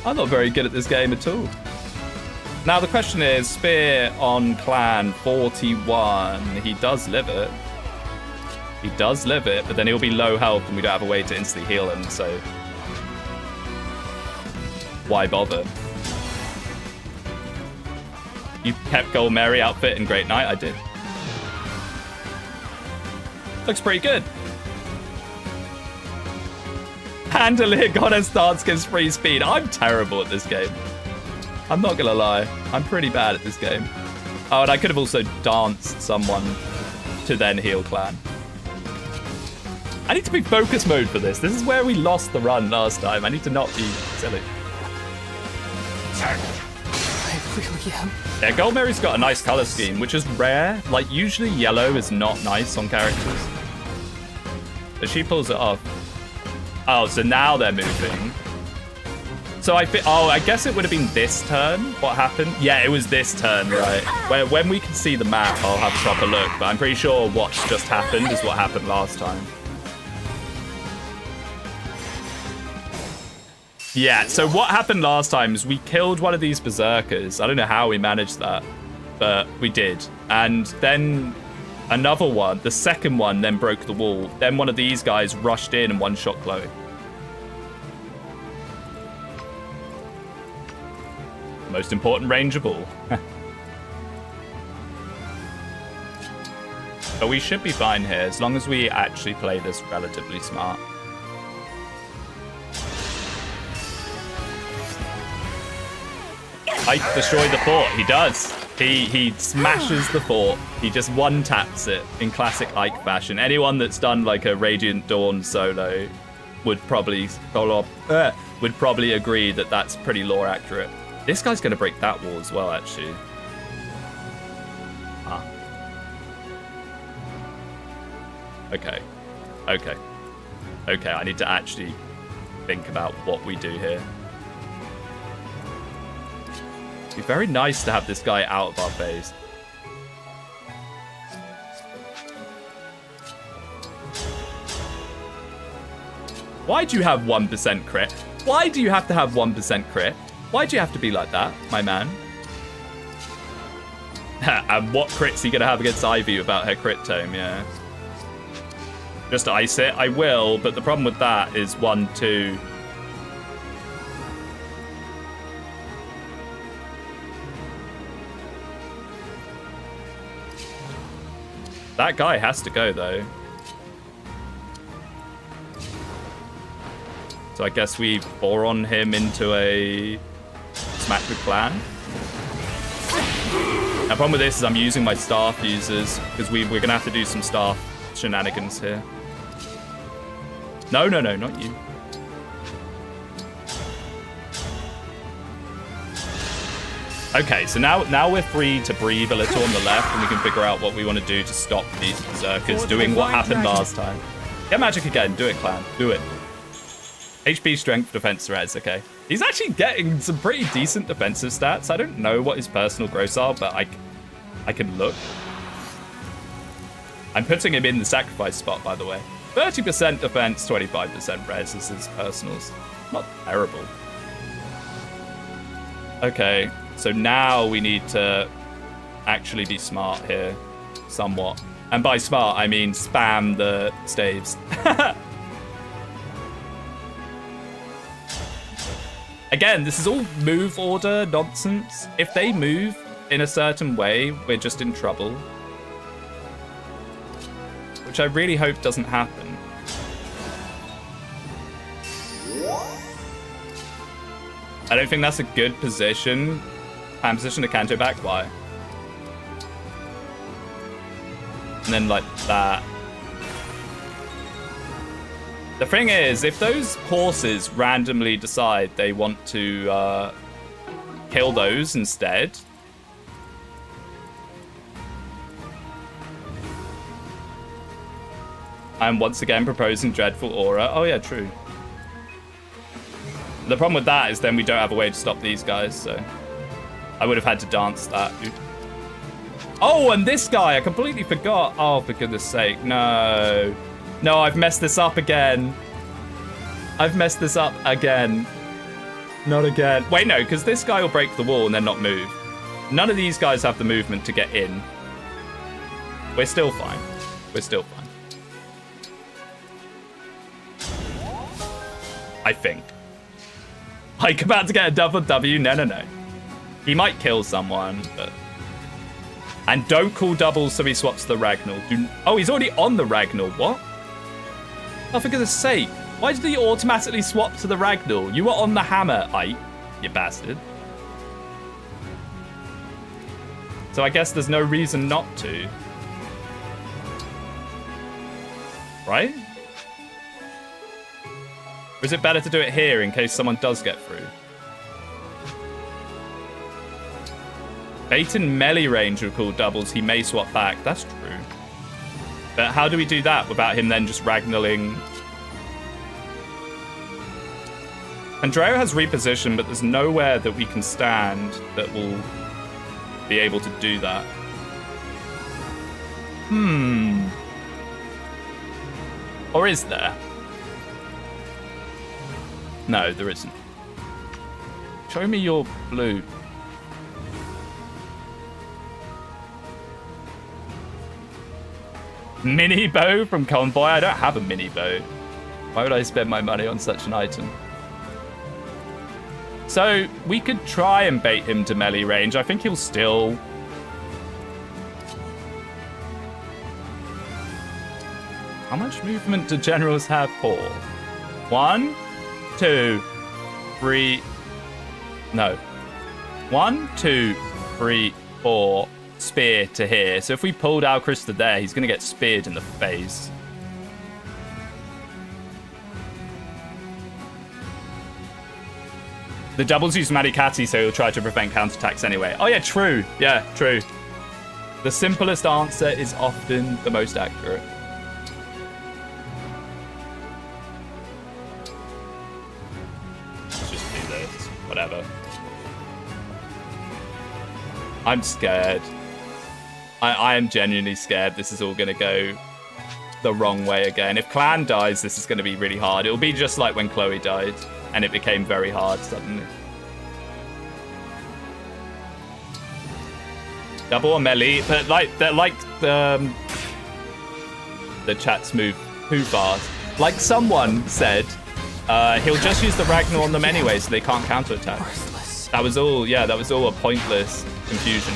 Speaker 1: I'm not very good at this game at all. Now the question is, Spear on Clan 41. He does live it. He does live it, but then he'll be low health and we don't have a way to instantly heal him, so why bother? You kept Gold Mary outfit in Great Night? I did. Looks pretty good. Handler Goddess Dance gives free speed. I'm terrible at this game. I'm not gonna lie. I'm pretty bad at this game. Oh, and I could have also danced someone to then heal Clan. I need to be focus mode for this. This is where we lost the run last time. I need to not be silly.
Speaker 2: I really am.
Speaker 1: Yeah, Gold Mary's got a nice color scheme, which is rare. Like, usually yellow is not nice on characters. But she pulls it off. Oh, so now they're moving. So I guess it would have been this turn. What happened? Yeah, it was this turn, right? When we can see the map, I'll have a proper look. But I'm pretty sure what's just happened is what happened last time. Yeah, so what happened last time is we killed one of these berserkers. I don't know how we managed that, but we did. And then another one, the second one, then broke the wall. Then one of these guys rushed in and one-shot Chloe. Most important range of all. But we should be fine here, as long as we actually play this relatively smart. I destroy the fort. He does. He smashes the fort. He just one-taps it in classic Ike fashion. Anyone that's done like a Radiant Dawn solo would probably agree that that's pretty lore accurate. This guy's going to break that wall as well, actually. Ah. Okay. Okay. Okay, I need to actually think about what we do here. It'd be very nice to have this guy out of our phase. Why do you have 1% crit? Why do you have to have 1% crit? Why do you have to be like that, my man? And what crit's he gonna have against Ivy without her crit tome, yeah. Just ice it, I will, but the problem with that is 1, 2. That guy has to go, though. So I guess we boron him into a smack with Clan. The problem with this is I'm using my staff users, because we're going to have to do some staff shenanigans here. No, no, no, not you. Okay, so now we're free to breathe a little on the left, and we can figure out what we want to do to stop these berserkers doing what happened last time. Get magic again. Do it, Clan. Do it. HP, strength, defense, res. Okay. He's actually getting some pretty decent defensive stats. I don't know what his personal growths are, but I can look. I'm putting him in the sacrifice spot, by the way. 30% defense, 25% res is his personals. Not terrible. Okay. So now we need to actually be smart here, somewhat. And by smart, I mean spam the staves. Again, this is all move order nonsense. If they move in a certain way, we're just in trouble. Which I really hope doesn't happen. I don't think that's a good position. Hand position to Kanto back, why? And then like that. The thing is, if those horses randomly decide they want to kill those instead. I'm once again proposing Dreadful Aura. Oh yeah, true. The problem with that is then we don't have a way to stop these guys, so I would have had to dance that. Oh, and this guy, I completely forgot. Oh, for goodness sake, no. No, I've messed this up again. I've messed this up again. Not again. Wait, no, because this guy will break the wall and then not move. None of these guys have the movement to get in. We're still fine. We're still fine. I think. Like, about to get a double W? No. He might kill someone, but... And don't call doubles so he swaps the Ragnall. Oh, he's already on the Ragnall. What? Oh, for goodness sake. Why did he automatically swap to the Ragnall? You were on the hammer, Ike, you bastard. So I guess there's no reason not to. Right? Or is it better to do it here in case someone does get through? Bait in melee range will call doubles. He may swap back. That's true. But how do we do that without him then just Ragnalling? Andreo has reposition, but there's nowhere that we can stand that will be able to do that. Or is there? No, there isn't. Show me your blue. Mini bow from Convoy? I don't have a mini bow. Why would I spend my money on such an item? So, we could try and bait him to melee range. I think he'll still... How much movement do generals have? 4. 1, 2, 3... No. 1, 2, 3, 4... Spear to here. So if we pulled Alcris to there, he's going to get speared in the face. The doubles use Madikati, so he'll try to prevent counterattacks anyway. Oh yeah, true. Yeah, true. The simplest answer is often the most accurate. Let's just do this. Whatever. I'm scared. I am genuinely scared this is all going to go the wrong way again. If Clan dies, this is going to be really hard. It'll be just like when Chloe died, and it became very hard suddenly. Double or melee, but the chats move too fast. Like someone said, he'll just use the Ragnar on them anyway, so they can't counterattack. That was all. Yeah, that was all a pointless confusion.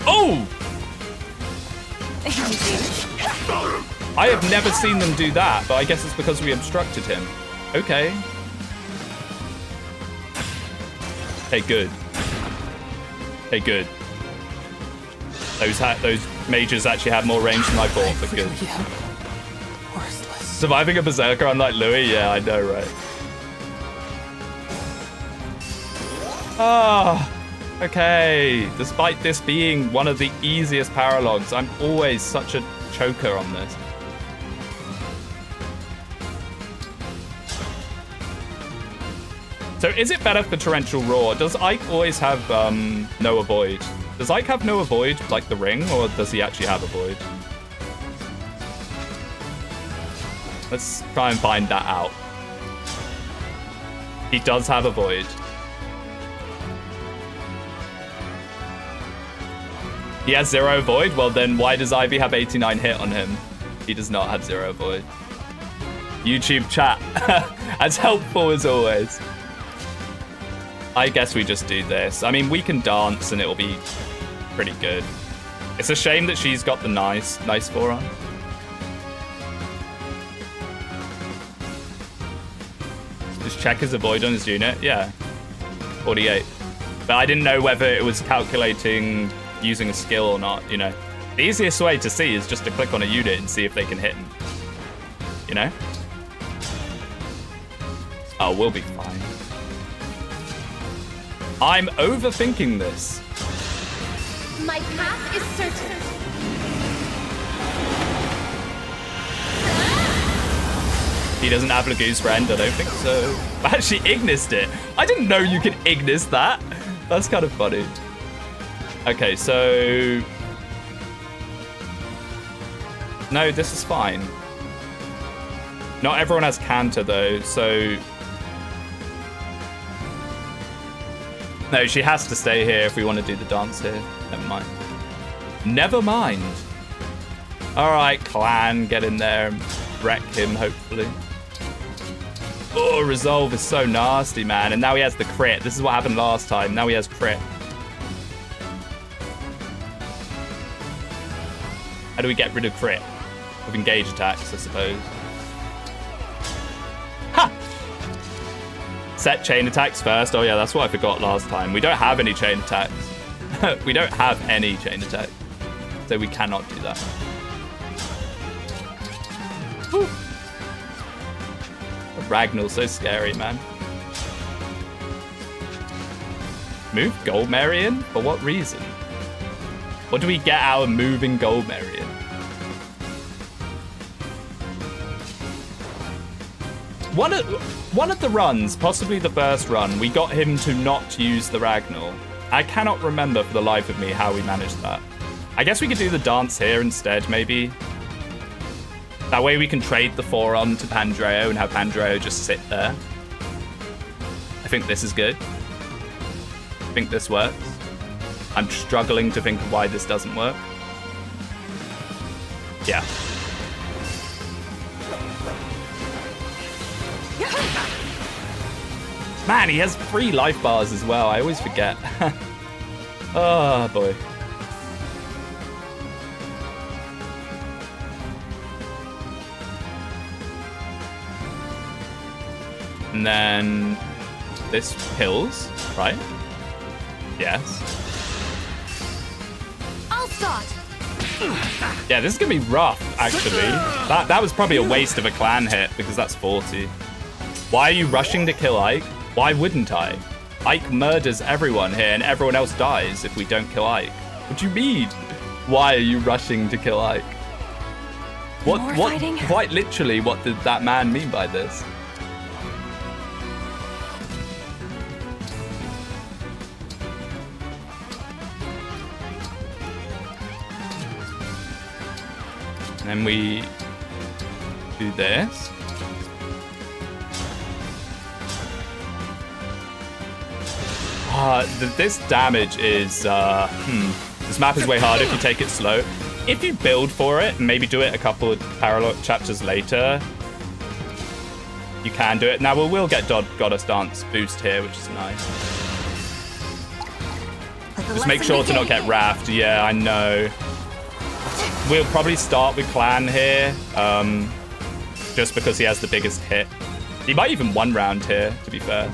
Speaker 1: Oh! I have never seen them do that, but I guess it's because we obstructed him. Okay. Okay, good. Okay, good. Those mages actually have more range than I thought, but good. Surviving a berserker unlike Louis? Yeah, I know, right? Ah. Okay, despite this being one of the easiest paralogs, I'm always such a choker on this. So is it better for Torrential Roar? Does Ike always have no avoid? Does Ike have no avoid, like the ring, or does he actually have avoid? Let's try and find that out. He does have avoid. He has 0 void? Well then, why does Ivy have 89 hit on him? He does not have 0 void. YouTube chat. As helpful as always. I guess we just do this. I mean, we can dance and it'll be pretty good. It's a shame that she's got the nice forearm. Just check his avoid on his unit. Yeah. 48. But I didn't know whether it was calculating using a skill or not, you know. The easiest way to see is just to click on a unit and see if they can hit him. You know? Oh, we'll be fine. I'm overthinking this.
Speaker 3: My path is certain.
Speaker 1: He doesn't have Lagoon's friend, I don't think so. Actually, Ignised it. I didn't know you could Ignis that. That's kind of funny. Okay, so... No, this is fine. Not everyone has Canter, though, so... No, she has to stay here if we want to do the dance here. Never mind. Never mind. All right, clan, get in there and wreck him, hopefully. Oh, resolve is so nasty, man. And now he has the crit. This is what happened last time. Now he has crit. How do we get rid of crit? With engage attacks, I suppose. Ha! Set chain attacks first. Oh yeah, that's what I forgot last time. We don't have any chain attacks. We don't have any chain attacks. So we cannot do that. Whew. Ragnall's so scary, man. Move Gold Marion? For what reason? What do we get out of moving Gold Marion? One of the runs, possibly the first run, we got him to not use the Ragnall. I cannot remember for the life of me how we managed that. I guess we could do the dance here instead, maybe. That way we can trade the Foron to Pandreo and have Pandreo just sit there. I think this is good. I think this works. I'm struggling to think of why this doesn't work. Yeah. Man, he has 3 life bars as well. I always forget. Oh, boy. And then this kills, right? Yes.
Speaker 3: I'll start.
Speaker 1: Yeah, this is gonna be rough, actually. That was probably a waste of a clan hit because that's 40. Why are you rushing to kill Ike? Why wouldn't I? Ike murders everyone here and everyone else dies if we don't kill Ike. What do you mean? Why are you rushing to kill Ike? What
Speaker 4: fighting?
Speaker 1: Quite literally, what did that man mean by this? And then we do this. This damage is, this map is way harder if you take it slow. If you build for it, and maybe do it a couple of parallel chapters later, you can do it. Now, we will get Goddess Dance boost here, which is nice. Just make sure to not get Raft. Yeah, I know. We'll probably start with Clan here, just because he has the biggest hit. He might even one round here, to be fair.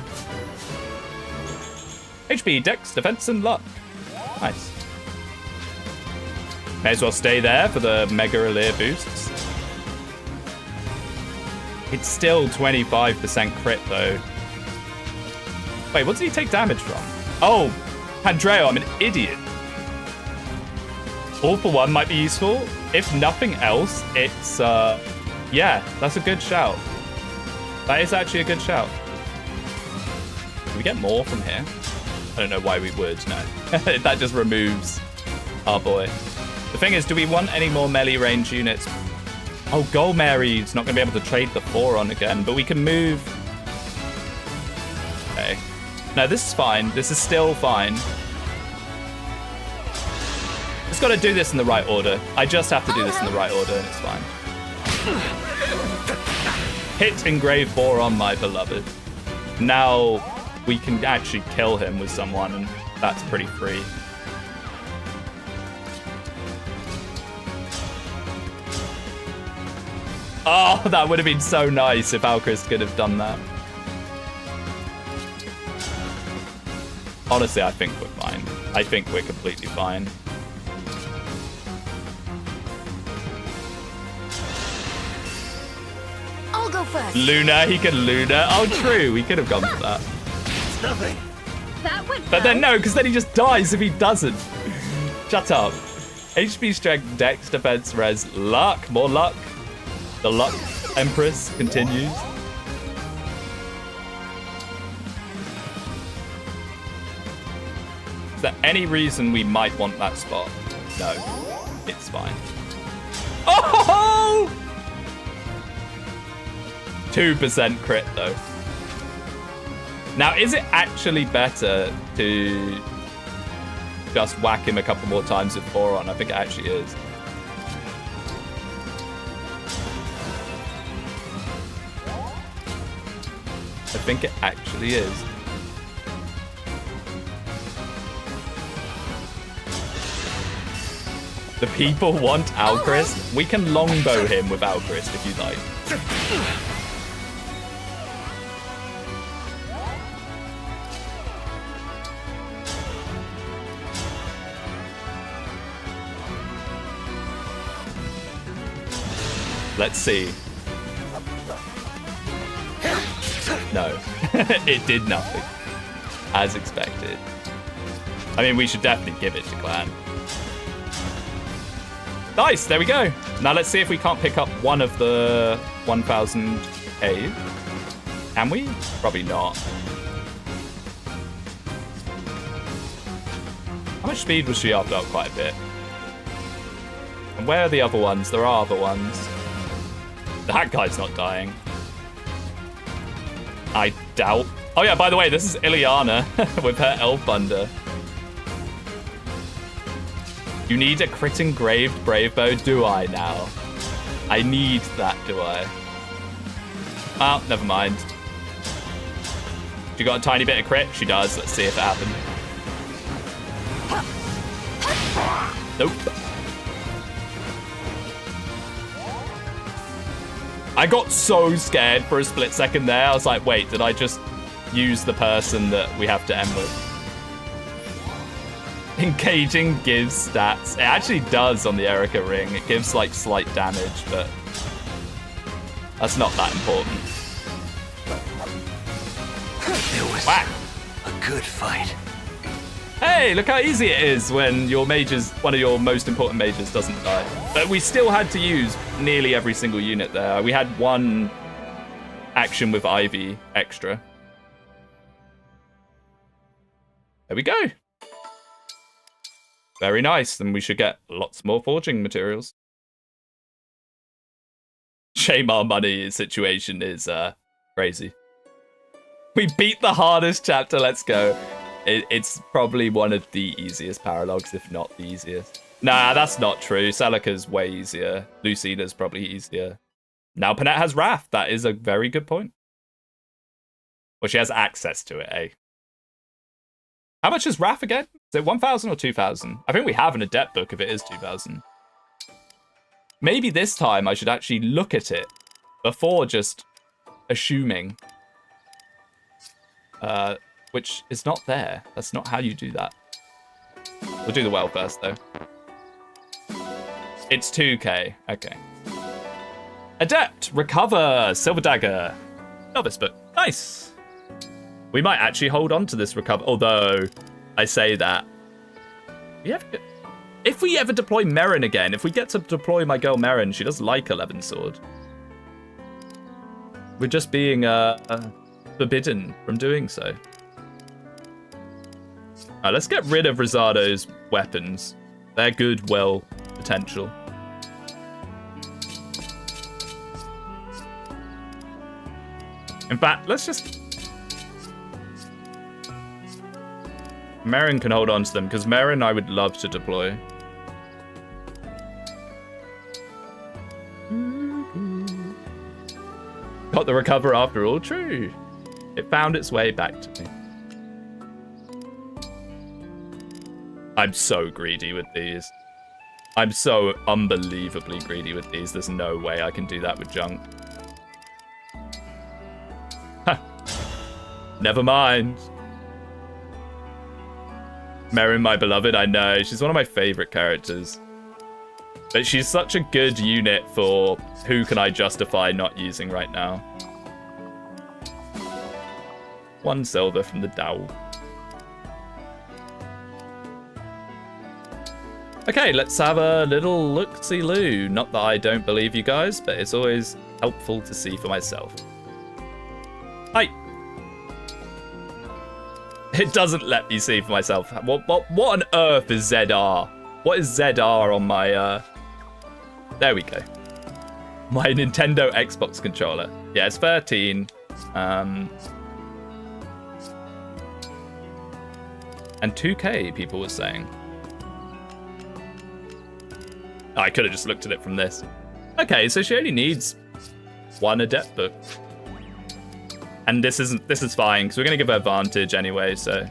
Speaker 1: HP, Dex, Defense, and Luck. Nice. May as well stay there for the Mega Elir boosts. It's still 25% crit, though. Wait, what did he take damage from? Oh, Pandreo, I'm an idiot. All for one might be useful. If nothing else, it's, yeah, that's a good shout. That is actually a good shout. Can we get more from here? I don't know why we would, no. That just removes our boy. The thing is, do we want any more melee range units? Oh, Gold Mary's not going to be able to trade the 4 on again, but we can move. Okay. No, this is fine. This is still fine. Just got to do this in the right order. I just have to do this in the right order, and it's fine. Hit Engrave 4 on, my beloved. Now we can actually kill him with someone, and that's pretty free. Oh, that would have been so nice if Alchrist could have done that. Honestly, I think we're fine. I think we're completely fine.
Speaker 3: I'll go first.
Speaker 1: Luna, he could Luna. Oh, true. We could have gone for that.
Speaker 5: It's nothing.
Speaker 3: That went
Speaker 1: But then
Speaker 3: well.
Speaker 1: no, because then he just dies if he doesn't. Shut up. HP, Strength, Dex, Defense, Res, Luck. More luck. The Luck Empress continues. Is there any reason we might want that spot? No. It's fine. Oh! 2% crit, though. Now, is it actually better to just whack him a couple more times with 4 on? I think it actually is. I think it actually is. The people want Alchrist. We can longbow him with Alchrist if you like. Let's see. No, it did nothing, as expected. I mean, we should definitely give it to Clan. Nice, there we go. Now let's see if we can't pick up one of the 1,000 Ks. Can we? Probably not. How much speed was she after? Quite a bit. And where are the other ones? There are other ones. That guy's not dying. I doubt. Oh yeah, by the way, this is Ileana with her Elf Thunder. You need a crit engraved Brave Bow, do I now? I need that, do I? Oh, never mind. She got a tiny bit of crit? She does. Let's see if it happened. Nope. I got so scared for a split second there. I was like, wait, did I just use the person that we have to end with? Engaging gives stats. It actually does on the Erica ring. It gives like slight damage, but that's not that important.
Speaker 5: It was
Speaker 1: Whack.
Speaker 5: a good fight.
Speaker 1: Hey, look how easy it is when your mages, one of your most important mages doesn't die. But we still had to use nearly every single unit there. We had one action with Ivy extra. There we go. Very nice. Then we should get lots more forging materials. Shame our money situation is crazy. We beat the hardest chapter. Let's go. It's probably one of the easiest paralogs, if not the easiest. Nah, that's not true. Celica's way easier. Lucina's probably easier. Now Panette has Wrath. That is a very good point. Well, she has access to it, eh? How much is Wrath again? Is it 1,000 or 2,000? I think we have an adept book if it is 2,000. Maybe this time I should actually look at it before just assuming. Which is not there. That's not how you do that. We'll do the well first, though. It's 2k. Okay. Adept. Recover. Silver Dagger. Novice book. Nice. We might actually hold on to this recover. Although, I say that. If we ever deploy Merrin again, if we get to deploy my girl Merrin, she does like 11 sword. We're just being forbidden from doing so. Let's get rid of Rosado's weapons. They're good, well, potential. In fact, let's just... Merrin can hold on to them, because Merrin I would love to deploy. Got the recover after all, true. It found its way back to me. I'm so greedy with these. I'm so unbelievably greedy with these. There's no way I can do that with junk. Ha. Never mind. Merrin, my beloved, I know. She's one of my favorite characters. But she's such a good unit for who can I justify not using right now. 1 silver from the Dow. Okay, let's have a little look-see-loo. Not that I don't believe you guys, but it's always helpful to see for myself. Hi. It doesn't let me see for myself. What on earth is ZR? What is ZR on my, There we go. My Nintendo Xbox controller. Yeah, it's 13. And 2k, people were saying. I could have just looked at it from this. Okay, so she only needs 1 adept book. And this is fine, because we're going to give her advantage anyway, so...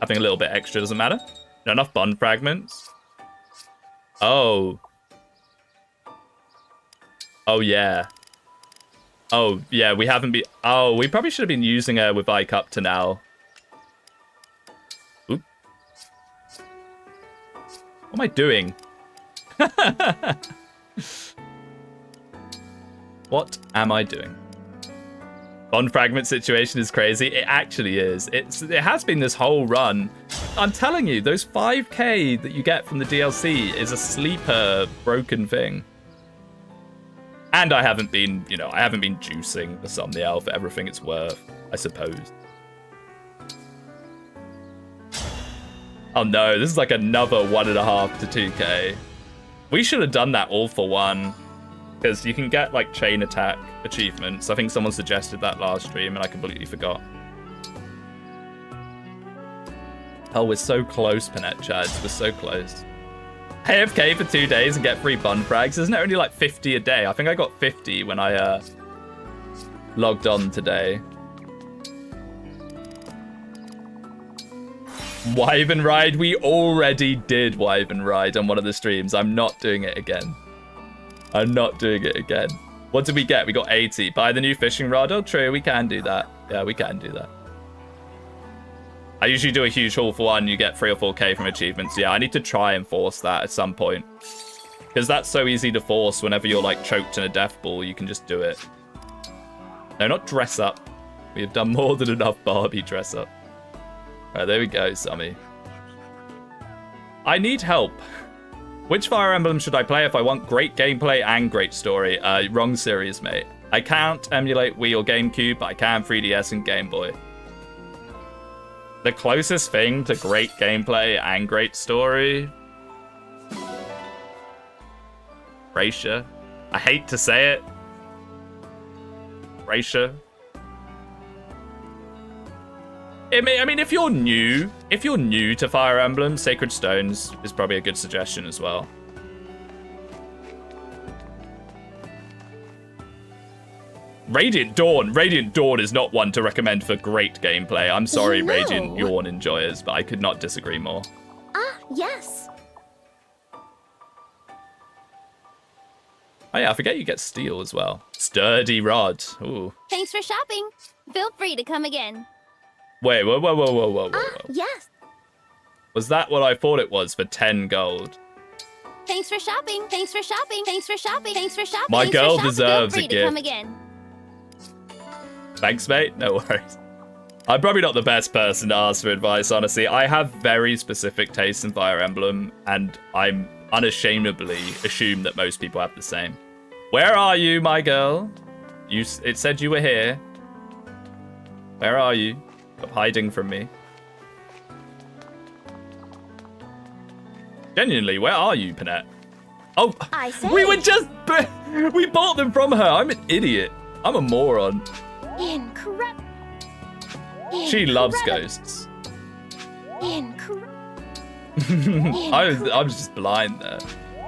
Speaker 1: Having a little bit extra doesn't matter. Not enough bond fragments. Oh. Oh, yeah. Oh, yeah, we haven't been... Oh, we probably should have been using her with Ike up to now. Oop. What am I doing? What am I doing? Bond fragment situation is crazy. It actually is. It has been this whole run. I'm telling you, those 5k that you get from the DLC is a sleeper broken thing. And I haven't been, I haven't been juicing the thumbnail for everything it's worth, I suppose. Oh no, this is like another 1.5 to 2k. We should have done that all for one. Because you can get like chain attack achievements. I think someone suggested that last stream and I completely forgot. Oh, we're so close, Panette Chads. We're so close. AFK for 2 days and get free bun frags. Isn't it only like 50 a day? I think I got 50 when I logged on today. Wyvern Ride. We already did Wyvern Ride on one of the streams. I'm not doing it again. I'm not doing it again. What did we get? We got 80. Buy the new fishing rod. Oh, true. We can do that. Yeah, we can do that. I usually do a huge haul for one. You get 3 or 4k from achievements. Yeah, I need to try and force that at some point. Because that's so easy to force whenever you're like choked in a death ball. You can just do it. No, not dress up. We have done more than enough Barbie dress up. All right, there we go, Sammy. I need help. Which Fire Emblem should I play if I want great gameplay and great story? Wrong series, mate. I can't emulate Wii or GameCube, but I can 3DS and Game Boy. The closest thing to great gameplay and great story... Raisha. I hate to say it. Raisha. I mean, if you're new to Fire Emblem, Sacred Stones is probably a good suggestion as well. Radiant Dawn is not one to recommend for great gameplay. I'm sorry,
Speaker 3: No.
Speaker 1: Radiant Dawn enjoyers, but I could not disagree more.
Speaker 3: Ah, yes.
Speaker 1: Oh yeah, I forget you get steel as well. Sturdy Rod. Ooh.
Speaker 3: Thanks for shopping. Feel free to come again.
Speaker 1: Wait, whoa.
Speaker 3: Yes.
Speaker 1: Was that what I thought it was for 10 gold?
Speaker 3: Thanks for shopping. Thanks for shopping. Thanks for shopping. Thanks for shopping.
Speaker 1: My
Speaker 3: Thanks for
Speaker 1: girl
Speaker 3: shopping.
Speaker 1: deserves
Speaker 3: Feel
Speaker 1: a
Speaker 3: free to come
Speaker 1: gift.
Speaker 3: again.
Speaker 1: Thanks, mate. No worries. I'm probably not the best person to ask for advice, honestly. I have very specific tastes in Fire Emblem, and I'm unashamedly assume that most people have the same. Where are you, my girl? It said you were here. Where are you? Stop hiding from me. Genuinely, where are you, Panette? Oh,
Speaker 3: I say.
Speaker 1: we bought them from her. I'm an idiot. I'm a moron.
Speaker 3: Incredible.
Speaker 1: She loves ghosts.
Speaker 3: Incredible.
Speaker 1: I was just blind there.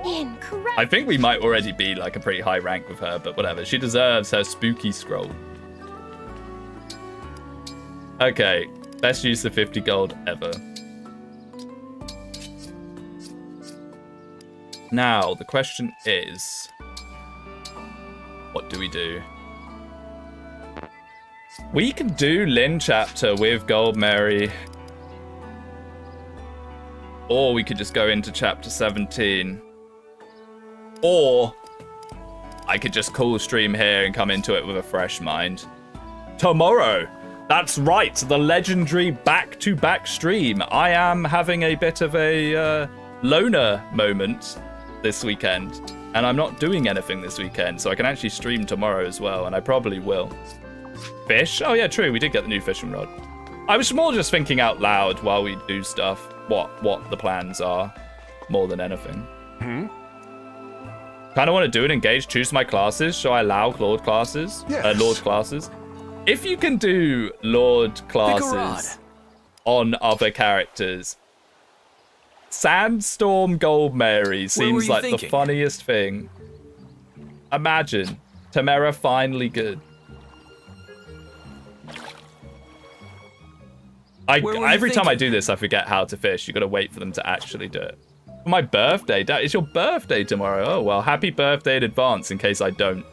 Speaker 3: Incredible.
Speaker 1: I think we might already be like a pretty high rank with her, but whatever. She deserves her spooky scroll. Okay, best use of 50 gold ever. Now, the question is, what do we do? We can do Lynn chapter with Gold Mary. Or we could just go into chapter 17. Or I could just call stream here and come into it with a fresh mind. Tomorrow! That's right, the legendary back-to-back stream. I am having a bit of a loner moment this weekend. And I'm not doing anything this weekend, so I can actually stream tomorrow as well, and I probably will. Fish? Oh yeah, true, we did get the new fishing rod. I was more just thinking out loud while we do stuff, what the plans are, more than anything. Kind of want to do an engage, choose my classes. Shall I allow Lord classes?
Speaker 5: Yes.
Speaker 1: Lord classes? If you can do Lord classes, on other characters. Sandstorm Gold Mary seems like the funniest thing. Imagine. Tamara finally good. Every time I do this, I forget how to fish. You gotta wait for them to actually do it. For my birthday? It's your birthday tomorrow. Oh, well, happy birthday in advance in case I don't.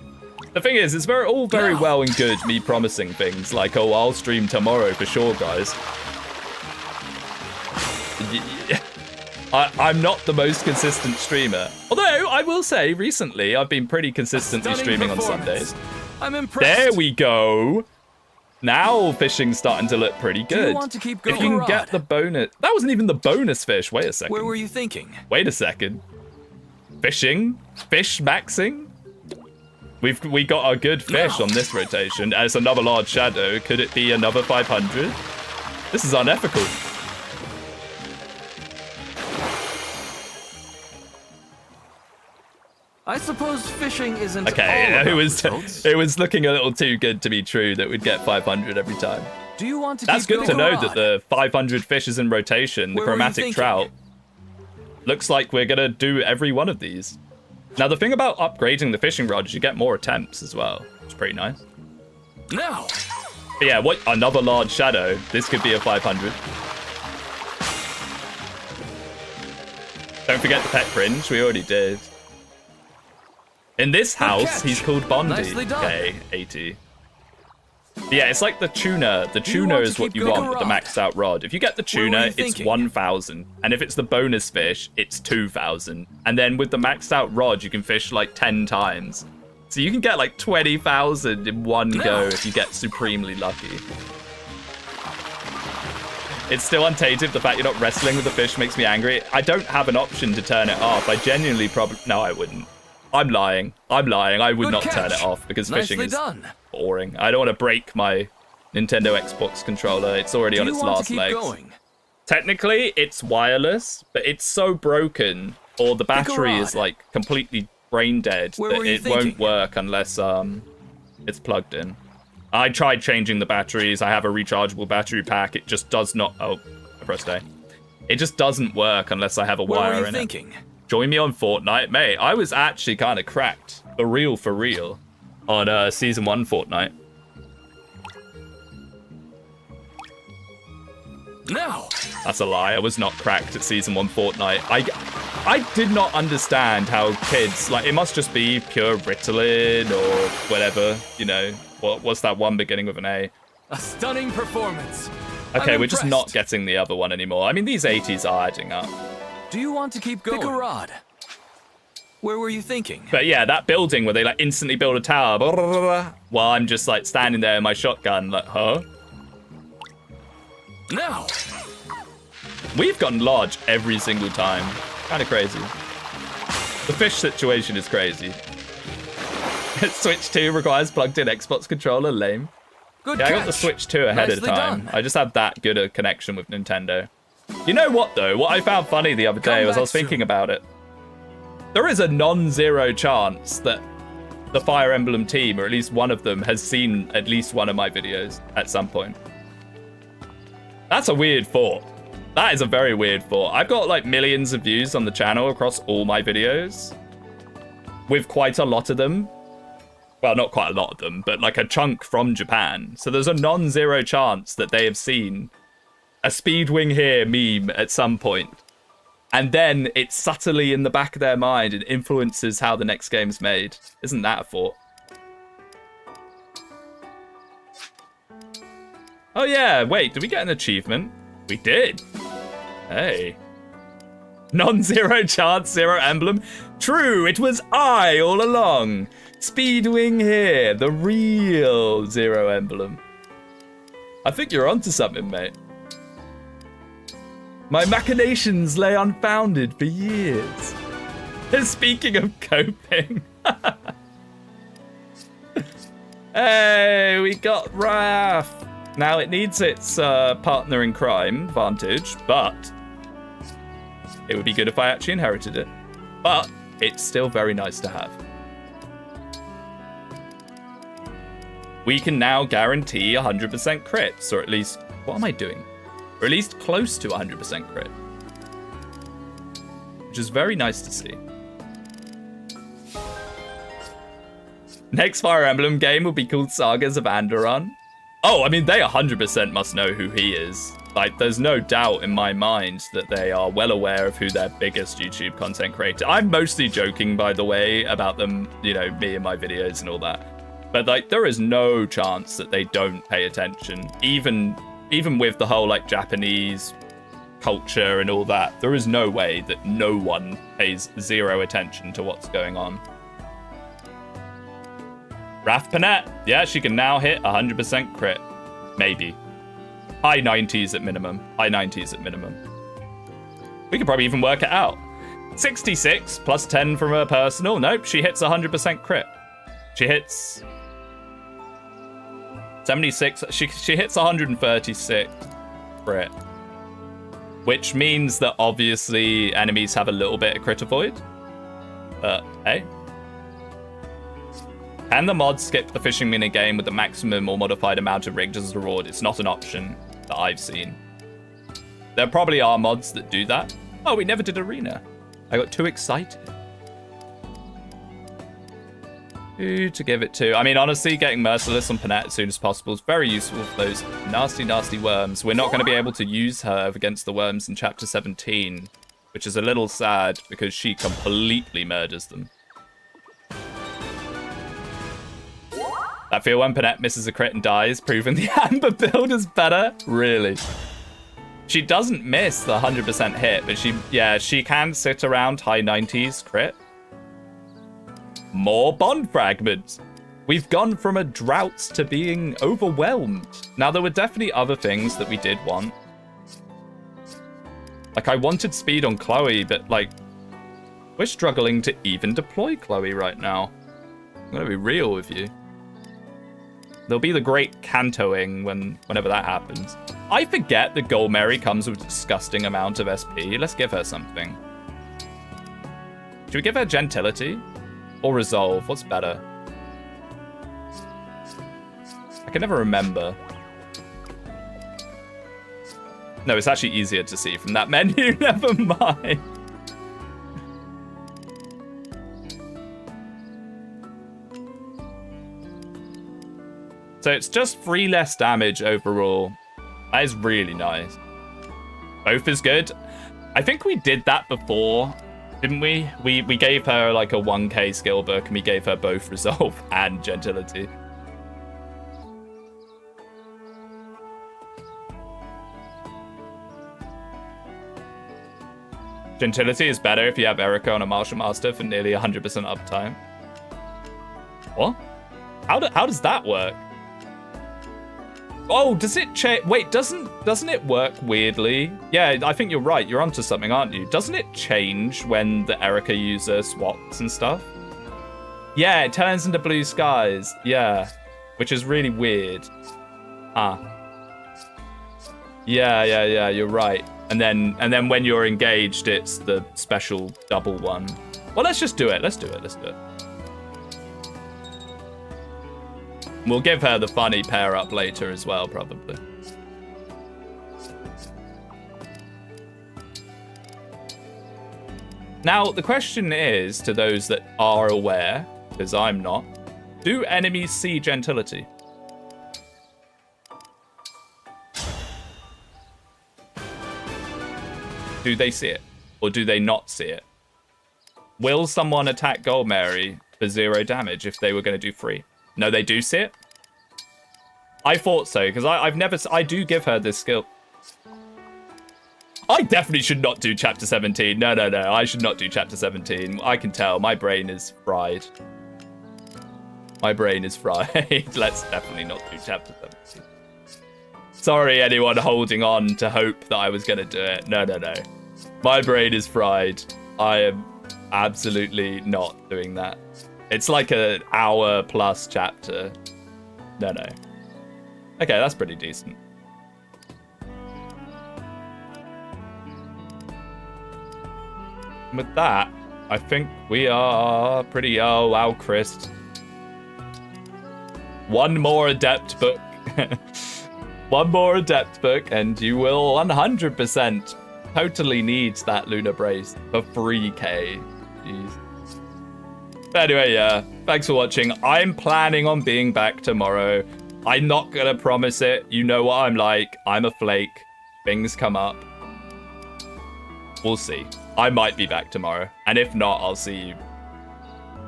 Speaker 1: The thing is, it's all very well and good me promising things like, oh, I'll stream tomorrow for sure, guys. I'm not the most consistent streamer. Although, I will say, recently, I've been pretty consistently streaming on Sundays.
Speaker 2: I'm impressed.
Speaker 1: There we go. Now fishing's starting to look pretty good.
Speaker 2: Do you want to keep going?
Speaker 1: If you can get the bonus... That wasn't even the bonus fish. Wait a second.
Speaker 2: Where were you thinking?
Speaker 1: Wait a second. Fishing? Fish maxing? We got a good fish on this rotation. It's another large shadow. Could it be another 500? This is unethical.
Speaker 2: I suppose fishing isn't
Speaker 1: okay,
Speaker 2: all
Speaker 1: it was looking a little too good to be true that we'd get 500 every time.
Speaker 2: Do you want to
Speaker 1: That's
Speaker 2: keep
Speaker 1: good to
Speaker 2: going?
Speaker 1: know that the 500 fish is in rotation. The
Speaker 2: Where were you
Speaker 1: chromatic
Speaker 2: thinking?
Speaker 1: trout. Looks like we're going to do every one of these. Now, the thing about upgrading the fishing rod is you get more attempts as well. It's pretty nice.
Speaker 2: Now.
Speaker 1: But yeah, what another large shadow. This could be a 500. Don't forget the pet fringe. We already did. In this house, he's called Bondi.
Speaker 2: Nicely done.
Speaker 1: Okay, 80. Yeah, it's like the tuna. The tuna is what you want with the maxed out rod. If you get the tuna, it's 1,000. And if it's the bonus fish, it's 2,000. And then with the maxed out rod, you can fish like 10 times. So you can get like 20,000 in one go if you get supremely lucky. It's still untainted. The fact you're not wrestling with the fish makes me angry. I don't have an option to turn it off. I genuinely probably... No, I wouldn't. I'm lying. I would not turn it off because fishing is boring. I don't want to break my Nintendo Xbox controller. It's already on its last legs. Technically, it's wireless, but it's so broken, or the battery is like completely brain dead that it won't work unless it's plugged in. I tried changing the batteries. I have a rechargeable battery pack. It just does not. Oh, I pressed A. It just doesn't work unless I have a wire in it. Join me on Fortnite. Mate, I was actually kind of cracked, for real, on Season 1 Fortnite.
Speaker 2: No.
Speaker 1: That's a lie. I was not cracked at Season 1 Fortnite. I did not understand how kids, like, it must just be pure Ritalin or whatever, you know. What's that one beginning with an A?
Speaker 2: A stunning performance.
Speaker 1: Okay, we're just not getting the other one anymore. I mean, these 80s are adding up.
Speaker 2: Do you want to keep going? Pick a rod. Where were you thinking?
Speaker 1: But yeah, that building where they like instantly build a tower, blah, blah, blah, blah, while I'm just like standing there in my shotgun, like, huh?
Speaker 2: Now.
Speaker 1: We've gotten large every single time. Kind of crazy. The fish situation is crazy. Switch 2 requires plugged-in Xbox controller. Lame.
Speaker 2: Good
Speaker 1: yeah,
Speaker 2: catch.
Speaker 1: I got the Switch 2 ahead of time.
Speaker 2: Done.
Speaker 1: I just have that good a connection with Nintendo. You know what, though? What I found funny the other day was I was thinking about it. There is a non-zero chance that the Fire Emblem team, or at least one of them, has seen at least one of my videos at some point. That's a weird thought. That is a very weird thought. I've got like millions of views on the channel across all my videos, with quite a lot of them. Well, not quite a lot of them, but like a chunk from Japan. So there's a non-zero chance that they have seen a Speedwinghere meme at some point. And then it's subtly in the back of their mind and influences how the next game's made. Isn't that a thought? Oh yeah, wait, did we get an achievement? We did. Hey. Non-zero chance, zero emblem. True, it was I all along. Speedwinghere, the real zero emblem. I think you're onto something, mate. My machinations lay unfounded for years. Speaking of coping. Hey, we got Raph. Now it needs its partner in crime, Vantage, but it would be good if I actually inherited it. But it's still very nice to have. We can now guarantee 100% crits, or at least, what am I doing? Or at least close to 100% crit. Which is very nice to see. Next Fire Emblem game will be called Sagas of Anderon. Oh, I mean, they 100% must know who he is. Like, there's no doubt in my mind that they are well aware of who their biggest YouTube content creator. I'm mostly joking, by the way, about them, you know, me and my videos and all that. But, like, there is no chance that they don't pay attention. Even with the whole, like, Japanese culture and all that, there is no way that no one pays zero attention to what's going on. Raph Panette. Yeah, she can now hit 100% crit. Maybe. High 90s at minimum. High 90s at minimum. We could probably even work it out. 66 plus 10 from her personal. Nope, she hits 100% crit. She hits 76. She hits 136 crit. Which means that obviously enemies have a little bit of crit avoid. But hey. Can the mod skip the fishing minigame with the maximum or modified amount of rigged as a reward? It's not an option that I've seen. There probably are mods that do that. Oh, we never did arena. I got too excited. Who to give it to? I mean, honestly, getting Merciless on Panette as soon as possible is very useful for those nasty, nasty worms. We're not going to be able to use her against the worms in Chapter 17, which is a little sad because she completely murders them. That feel when Panette misses a crit and dies, proving the Amber build is better? Really? She doesn't miss the 100% hit, but she can sit around high 90s crit. More bond fragments. We've gone from a drought to being overwhelmed. Now, there were definitely other things that we did want. Like, I wanted speed on Chloe, but, like, we're struggling to even deploy Chloe right now. I'm gonna be real with you. There'll be the great cantoing whenever that happens. I forget that Gold Mary comes with a disgusting amount of SP. Let's give her something. Should we give her Gentility? Or Resolve? What's better? I can never remember. No, it's actually easier to see from that menu. Never mind. So it's just 3 less damage overall. That is really nice. Both is good. I think we did that before, didn't we? We gave her like a 1k skill book and we gave her both Resolve and Gentility. Gentility is better if you have Erica on a Martial Master for nearly 100% uptime. What? How does that work? Oh, does it change? Wait, doesn't it work weirdly? Yeah, I think you're right. You're onto something, aren't you? Doesn't it change when the Erica user swaps and stuff? Yeah, it turns into blue skies. Yeah, which is really weird. Ah. Yeah, you're right. And then when you're engaged, it's the special double one. Well, let's just do it. Let's do it. We'll give her the funny pair up later as well, probably. Now, the question is, to those that are aware, because I'm not, do enemies see Gentility? Do they see it? Or do they not see it? Will someone attack Gold Mary for 0 damage if they were going to do 3? No, they do see it? I thought so, because I do give her this skill. I definitely should not do Chapter 17. No, I should not do Chapter 17. I can tell, my brain is fried. My brain is fried. Let's definitely not do Chapter 17. Sorry, anyone holding on to hope that I was going to do it. No. My brain is fried. I am absolutely not doing that. It's like an hour plus chapter. No. Okay, that's pretty decent. With that, I think we are pretty... Oh, wow, Chris. One more adept book. One more Adept book, and you will 100% totally need that Lunar Brace for 3k. Jeez. But anyway, yeah, thanks for watching. I'm planning on being back tomorrow. I'm not gonna promise it. You know what I'm like. I'm a flake. Things come up. We'll see. I might be back tomorrow. And if not, I'll see you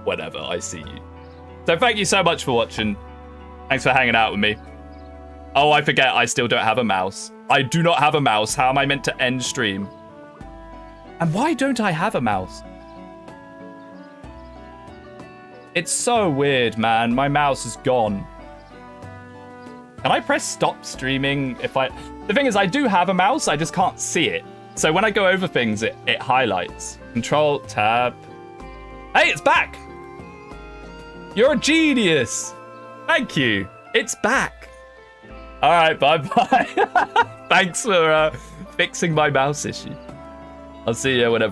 Speaker 1: whenever I see you. So thank you so much for watching. Thanks for hanging out with me. Oh, I forget, I still don't have a mouse. I do not have a mouse. How am I meant to end stream? And why don't I have a mouse? It's so weird, man. My mouse is gone. Can I press stop streaming if I... The thing is, I do have a mouse, I just can't see it. So when I go over things, it highlights. Control, tab. Hey, it's back! You're a genius! Thank you. It's back. All right, bye-bye. Thanks for fixing my mouse issue. I'll see you whenever.